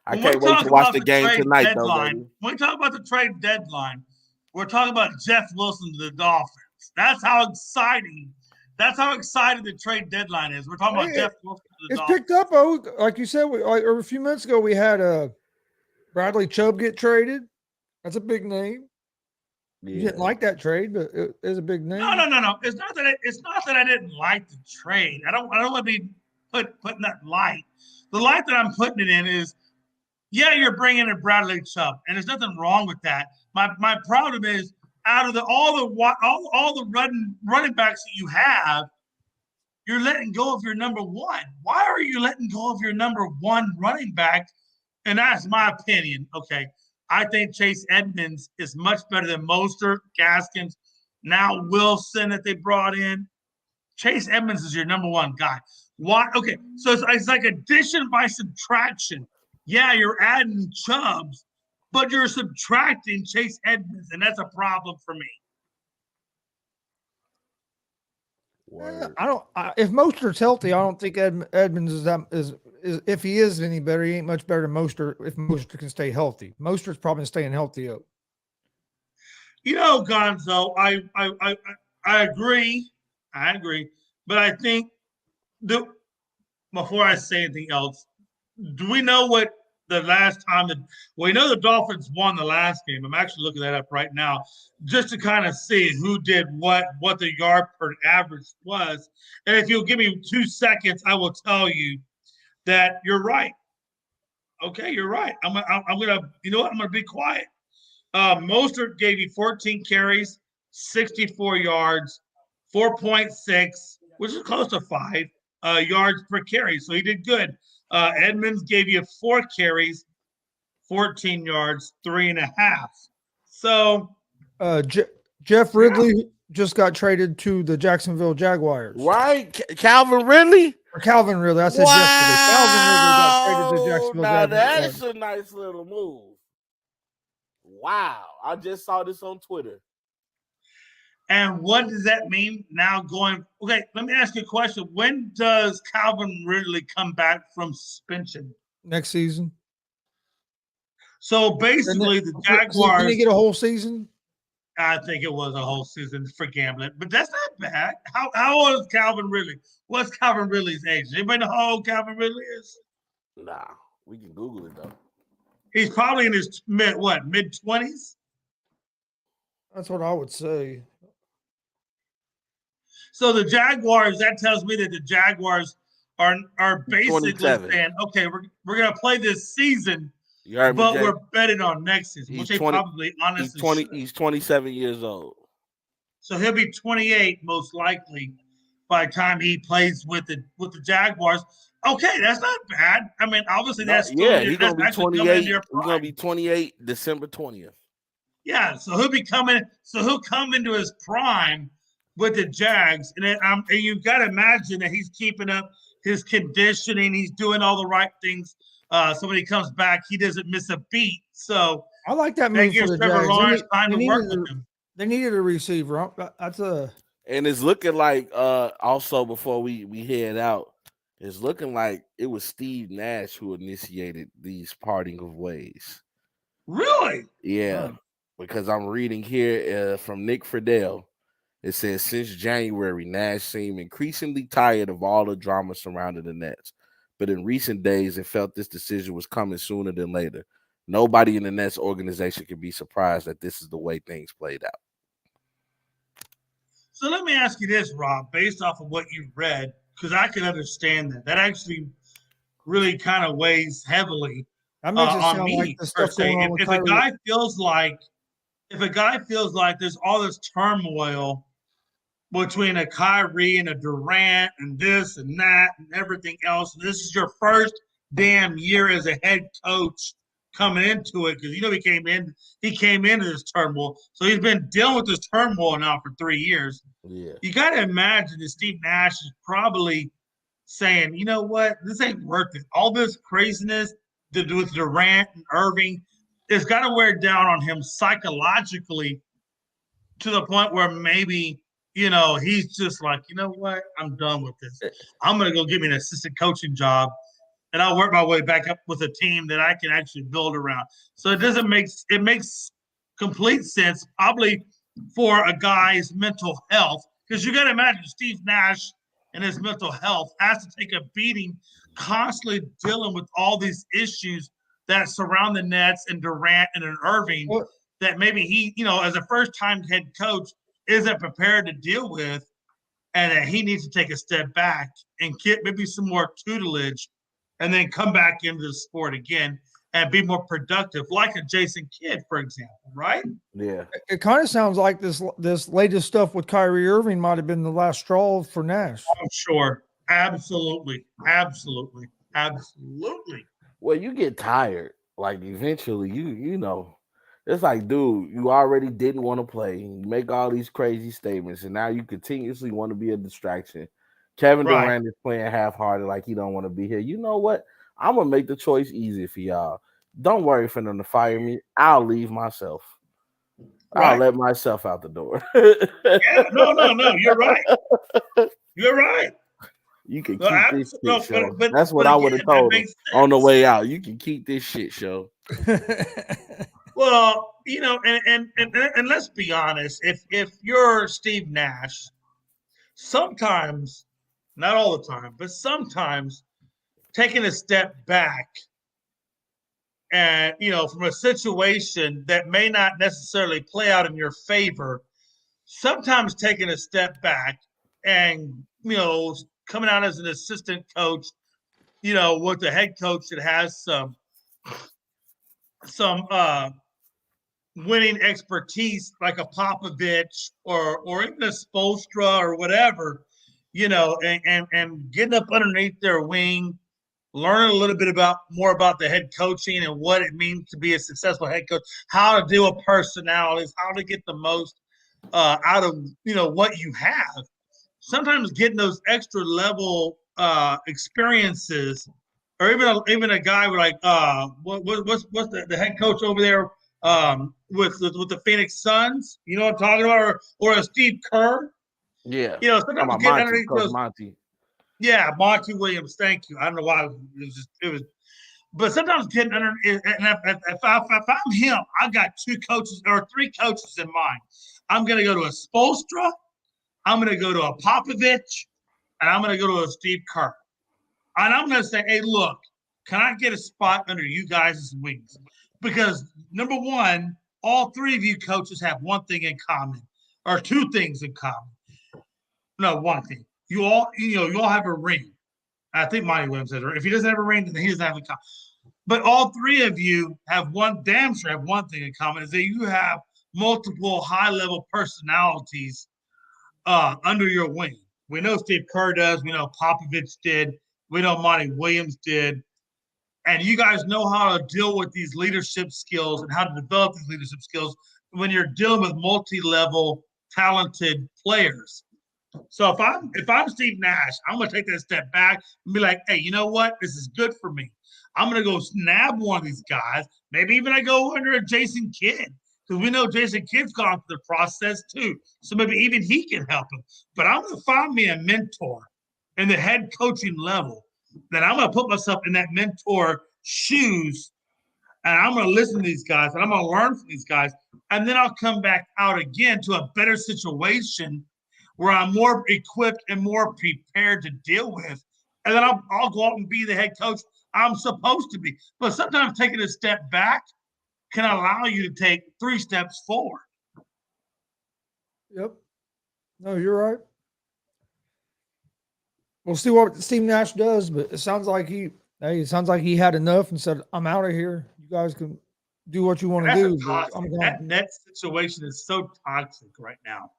I can't wait to watch the game tonight, though, baby. When we talk about the trade deadline, we're talking about Jeff Wilson to the Dolphins. That's how exciting. That's how excited the trade deadline is. We're talking about Jeff Wilson to the Dolphins. It's picked up. Like you said, a few minutes ago, we had Bradley Chubb get traded. That's a big name. Yeah. You didn't like that trade, but it is a big name. No. It's not that I didn't like the trade. I don't want to be putting that light. The light that I'm putting it in is, yeah, you're bringing in Bradley Chubb, and there's nothing wrong with that. My problem is, out of all the running backs that you have, you're letting go of your number one. Why are you letting go of your number one running back? And that's my opinion. Okay, I think Chase Edmonds is much better than Mostert, Gaskins, now Wilson that they brought in. Chase Edmonds is your number one guy. Why? Okay, so it's like addition by subtraction. Yeah, you're adding Chubbs, but you're subtracting Chase Edmonds, and that's a problem for me. If Mostert's healthy, I don't think Edmonds is if he is any better, he ain't much better than Mostert if Mostert can stay healthy. Mostert's probably staying healthy up. You know, Gonzo, I agree. I agree. But I think before I say anything else, do we know what the last time we know the Dolphins won the last game. I'm actually looking that up right now just to kind of see who did what the yard per average was. And if you'll give me 2 seconds, I will tell you that you're right. Okay, you're right. I'm gonna, you know what? I'm gonna be quiet. Mostert gave you 14 carries, 64 yards, 4.6, which is close to 5 yards per carry. So he did good. Edmonds gave you 4 carries, 14 yards, 3.5. So Jeff Ridley just got traded to the Jacksonville Jaguars. Right? Calvin Ridley? Or Calvin Ridley. I said yesterday. Calvin Ridley got traded to Jacksonville Jaguars. That's a nice little move. Wow. I just saw this on Twitter. And what does that mean now going? Okay, let me ask you a question. When does Calvin Ridley come back from suspension? Next season. So basically, the Jaguars. Did he get a whole season? I think it was a whole season for gambling, but that's not bad. How old is Calvin Ridley? What's Calvin Ridley's age? Does anybody know how old Calvin Ridley is? Nah, we can Google it though. He's probably in his mid-20s? That's what I would say. So the Jaguars, that tells me that the Jaguars are basically saying, okay, we're going to play this season, but we're betting on next season, which they probably honestly should. He's 27 years old. So he'll be 28 most likely by the time he plays with the Jaguars. Okay, that's not bad. I mean, obviously that's still, he's going to be 28. He's going to be 28 December 20th. Yeah, so he'll come into his prime with the Jags, and you've got to imagine that he's keeping up his conditioning. He's doing all the right things So when he comes back, he doesn't miss a beat. So I like that that move for gives the Trevor Jags. Lawrence time to work needed with him. They needed a receiver. That's a. And it's looking like also before we head out, it's looking like it was Steve Nash who initiated these parting of ways. Really? Yeah, because I'm reading here from Nick Friedel. It says since January, Nash seemed increasingly tired of all the drama surrounding the Nets. But in recent days, it felt this decision was coming sooner than later. Nobody in the Nets organization can be surprised that this is the way things played out. So let me ask you this, Rob, based off of what you read, because I can understand that. That actually really kind of weighs heavily That makes it on sound me, like the per stuff se. going on with If a Kyrie. guy feels like there's all this turmoil between a Kyrie and a Durant and this and that and everything else, and this is your first damn year as a head coach coming into it, because he came into this turmoil, so he's been dealing with this turmoil now for 3 years. Yeah, You got to imagine that Steve Nash is probably saying, you know what, this ain't worth it. All this craziness with Durant and Irving, it's got to wear down on him psychologically to the point where maybe, he's just like, you know what, I'm done with this. I'm going to go get me an assistant coaching job, and I'll work my way back up with a team that I can actually build around. So it makes complete sense, probably for a guy's mental health, because you got to imagine Steve Nash and his mental health has to take a beating, constantly dealing with all these issues that surround the Nets and Durant and Irving that maybe he, as a first-time head coach, isn't prepared to deal with, and that he needs to take a step back and get maybe some more tutelage and then come back into the sport again and be more productive, like a Jason Kidd, for example, right? Yeah. It kind of sounds like this latest stuff with Kyrie Irving might have been the last straw for Nash. I'm sure. Absolutely. Absolutely. Absolutely. Well, you get tired. Like eventually, you know, it's like, dude, you already didn't want to play. You make all these crazy statements, and now you continuously want to be a distraction. Kevin Durant is playing half-hearted, like he don't want to be here. You know what? I'm gonna make the choice easy for y'all. Don't worry for them to fire me. I'll leave myself. Right. I'll let myself out the door. Yeah, no. You're right. You're right. You can keep this shit show. But that's what I would have told him on the way out. You can keep this shit show. Well, and let's be honest. If you're Steve Nash, sometimes, not all the time, but sometimes taking a step back and, from a situation that may not necessarily play out in your favor, sometimes taking a step back and, coming out as an assistant coach, with the head coach that has some winning expertise like a Popovich or even a Spoelstra or whatever, and getting up underneath their wing, learning a little bit more about the head coaching and what it means to be a successful head coach, how to deal with personalities, how to get the most out of what you have. Sometimes getting those extra level experiences, or even a guy like what's the head coach over there with the Phoenix Suns, you know what I'm talking about, or a Steve Kerr. Yeah. Sometimes getting underneath those. Monty. Yeah, Monty Williams. Thank you. I don't know why it was, but sometimes getting under. And if I'm him, I got 2 coaches or 3 coaches in mind. I'm going to go to a Spoelstra, I'm going to go to a Popovich, and I'm going to go to a Steve Kerr. And I'm going to say, hey, look, can I get a spot under you guys' wings? Because number one, all 3 of you coaches have one thing in common, or 2 things in common. No, one thing. You all have a ring. I think Monty Williams has a ring. If he doesn't have a ring, then he doesn't have a common. But all 3 of you have one thing in common, is that you have multiple high-level personalities under your wing. We know Steve Kerr does. We know Popovich did. We know Monty Williams did. And you guys know how to deal with these leadership skills and how to develop these leadership skills when you're dealing with multi-level talented players. So if I'm Steve Nash, I'm going to take that step back and be like, hey, you know what? This is good for me. I'm going to go snab one of these guys. Maybe even I go under a Jason Kidd, because we know Jason Kidd's gone through the process too. So maybe even he can help him. But I'm going to find me a mentor in the head coaching level that I'm going to put myself in that mentor shoes, and I'm going to listen to these guys, and I'm going to learn from these guys. And then I'll come back out again to a better situation where I'm more equipped and more prepared to deal with. And then I'll go out and be the head coach I'm supposed to be. But sometimes taking a step back can allow you to take 3 steps forward. Yep. No, you're right. We'll see what Steve Nash does, but it sounds like he had enough and said, "I'm out of here. You guys can do what you want to do." That net situation is so toxic right now.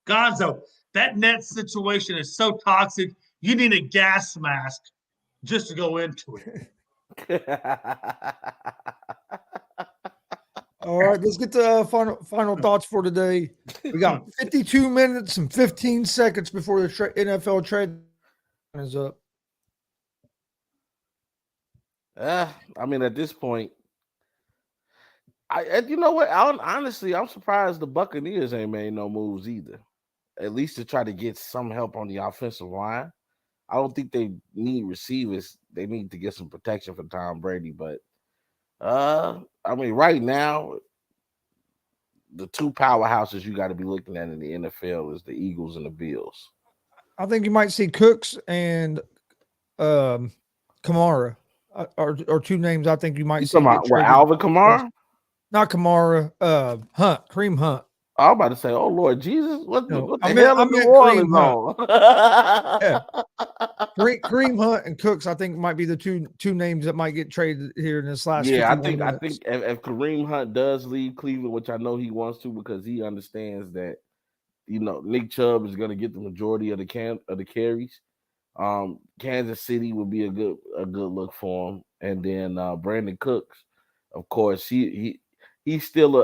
Gonzo, that net situation is so toxic. You need a gas mask just to go into it. All right, let's get to final thoughts for today. We got 52 minutes and 15 seconds before the NFL trade is up. I mean, at this point, you know what? Honestly, I'm surprised the Buccaneers ain't made no moves either. At least to try to get some help on the offensive line. I don't think they need receivers. They need to get some protection for Tom Brady. But I mean, right now, the 2 powerhouses you got to be looking at in the NFL is the Eagles and the Bills. I think you might see Cooks and Kamara are 2 names I think you might see. Alvin Kamara? Not Kamara. Kareem Hunt. I was about to say, oh Lord Jesus, what the hell I is meant New Orleans on? Yeah. Kareem Hunt and Cooks, I think, might be the two names that might get traded here in this last. Yeah, I think if Kareem Hunt does leave Cleveland, which I know he wants to, because he understands that, you know, Nick Chubb is going to get the majority of the carries. Kansas City would be a good look for him, and then Brandon Cooks, of course, he's still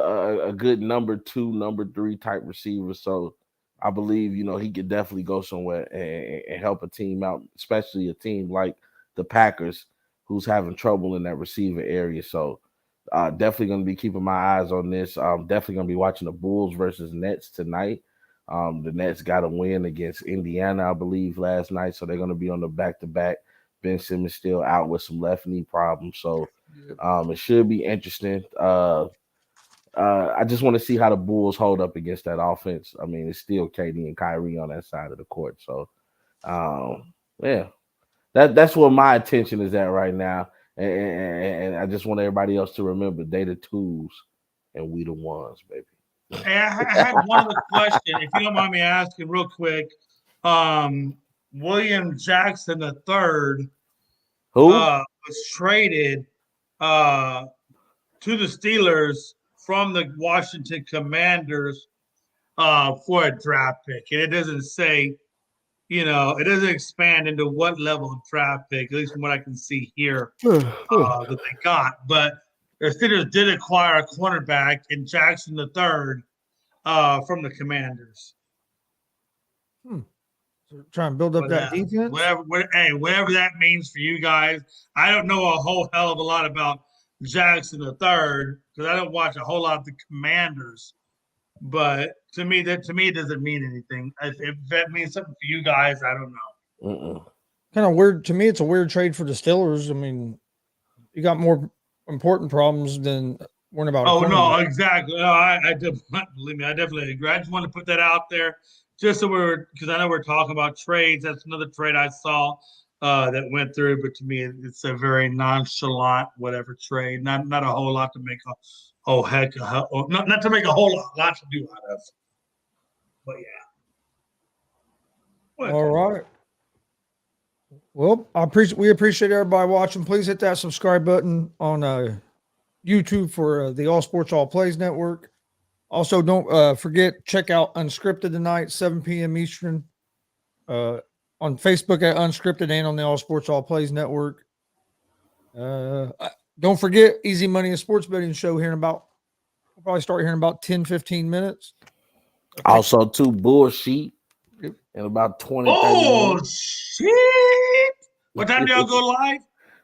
a good number 2, number 3 type receiver. So I believe, you know, he could definitely go somewhere and help a team out, especially a team like the Packers, who's having trouble in that receiver area. So definitely going to be keeping my eyes on this. Definitely going to be watching the Bulls versus Nets tonight. The Nets got a win against Indiana, I believe, last night. So they're going to be on the back-to-back. Ben Simmons still out with some left knee problems. So it should be interesting. I just want to see how the Bulls hold up against that offense. I mean, it's still KD and Kyrie on that side of the court. So, yeah, that's where my attention is at right now. And I just want everybody else to remember they the tools and we the ones, baby. Hey, I had one other question, if you don't mind me asking real quick. William Jackson III was traded to the Steelers from the Washington Commanders for a draft pick. And it doesn't say, you know, it doesn't expand into what level of draft pick, at least from what I can see here, that they got. But the Steelers did acquire a cornerback in Jackson III from the Commanders. So try and build up that defense. Whatever that means for you guys. I don't know a whole hell of a lot about Jackson III because I don't watch a whole lot of the Commanders. But to me, it doesn't mean anything. If that means something for you guys, I don't know. Kind of weird to me. It's a weird trade for the Steelers. I mean, you got more important problems than worrying about. Oh no, exactly. No, I believe me. I definitely agree. I just want to put that out there, just so because I know we're talking about trades. That's another trade I saw that went through, but to me, it's a very nonchalant whatever trade. Not a whole lot to make not to make a whole lot to do out of. But yeah. All right. Well, we appreciate everybody watching. Please hit that subscribe button on YouTube for the All Sports All Plays Network. Also, don't forget, check out Unscripted tonight, 7 p.m. Eastern, on Facebook at Unscripted and on the All Sports All Plays Network. Don't forget, Easy Money and Sports Betting Show here we'll probably start here in about 10, 15 minutes. Also, bullshit in about 20, 30 minutes. Shit! What time do y'all go live?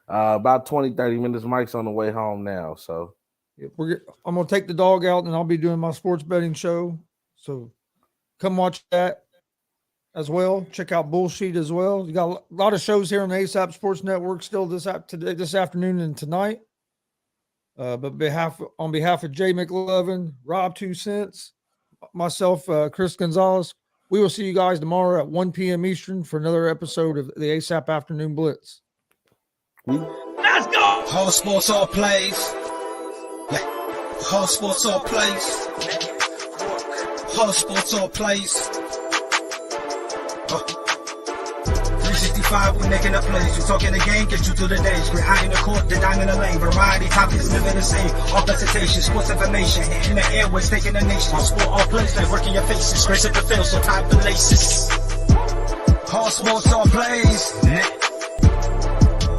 About 20, 30 minutes. Mike's on the way home now. So I'm going to take the dog out and I'll be doing my sports betting show. So come watch that as well. Check out Bullshit as well. You got a lot of shows here on the ASAP Sports Network still this afternoon and tonight. But on behalf of Jay McLovin, Rob 2 Cents, myself, Chris Gonzalez, we will see you guys tomorrow at 1 p.m. Eastern for another episode of the ASAP Afternoon Blitz. Let's go! All sports, all plays. Yeah. All sports, all plays. All sports, all plays. 365, we making a plays. We talking the game, get you through the days. We're out in the court, the dime in the lane. Variety, topics, living the same. All presentation, sports information. In the airways, taking the nation. All sport, all plays, like working your faces. Grace at the field, so tie the laces. All sports, all plays.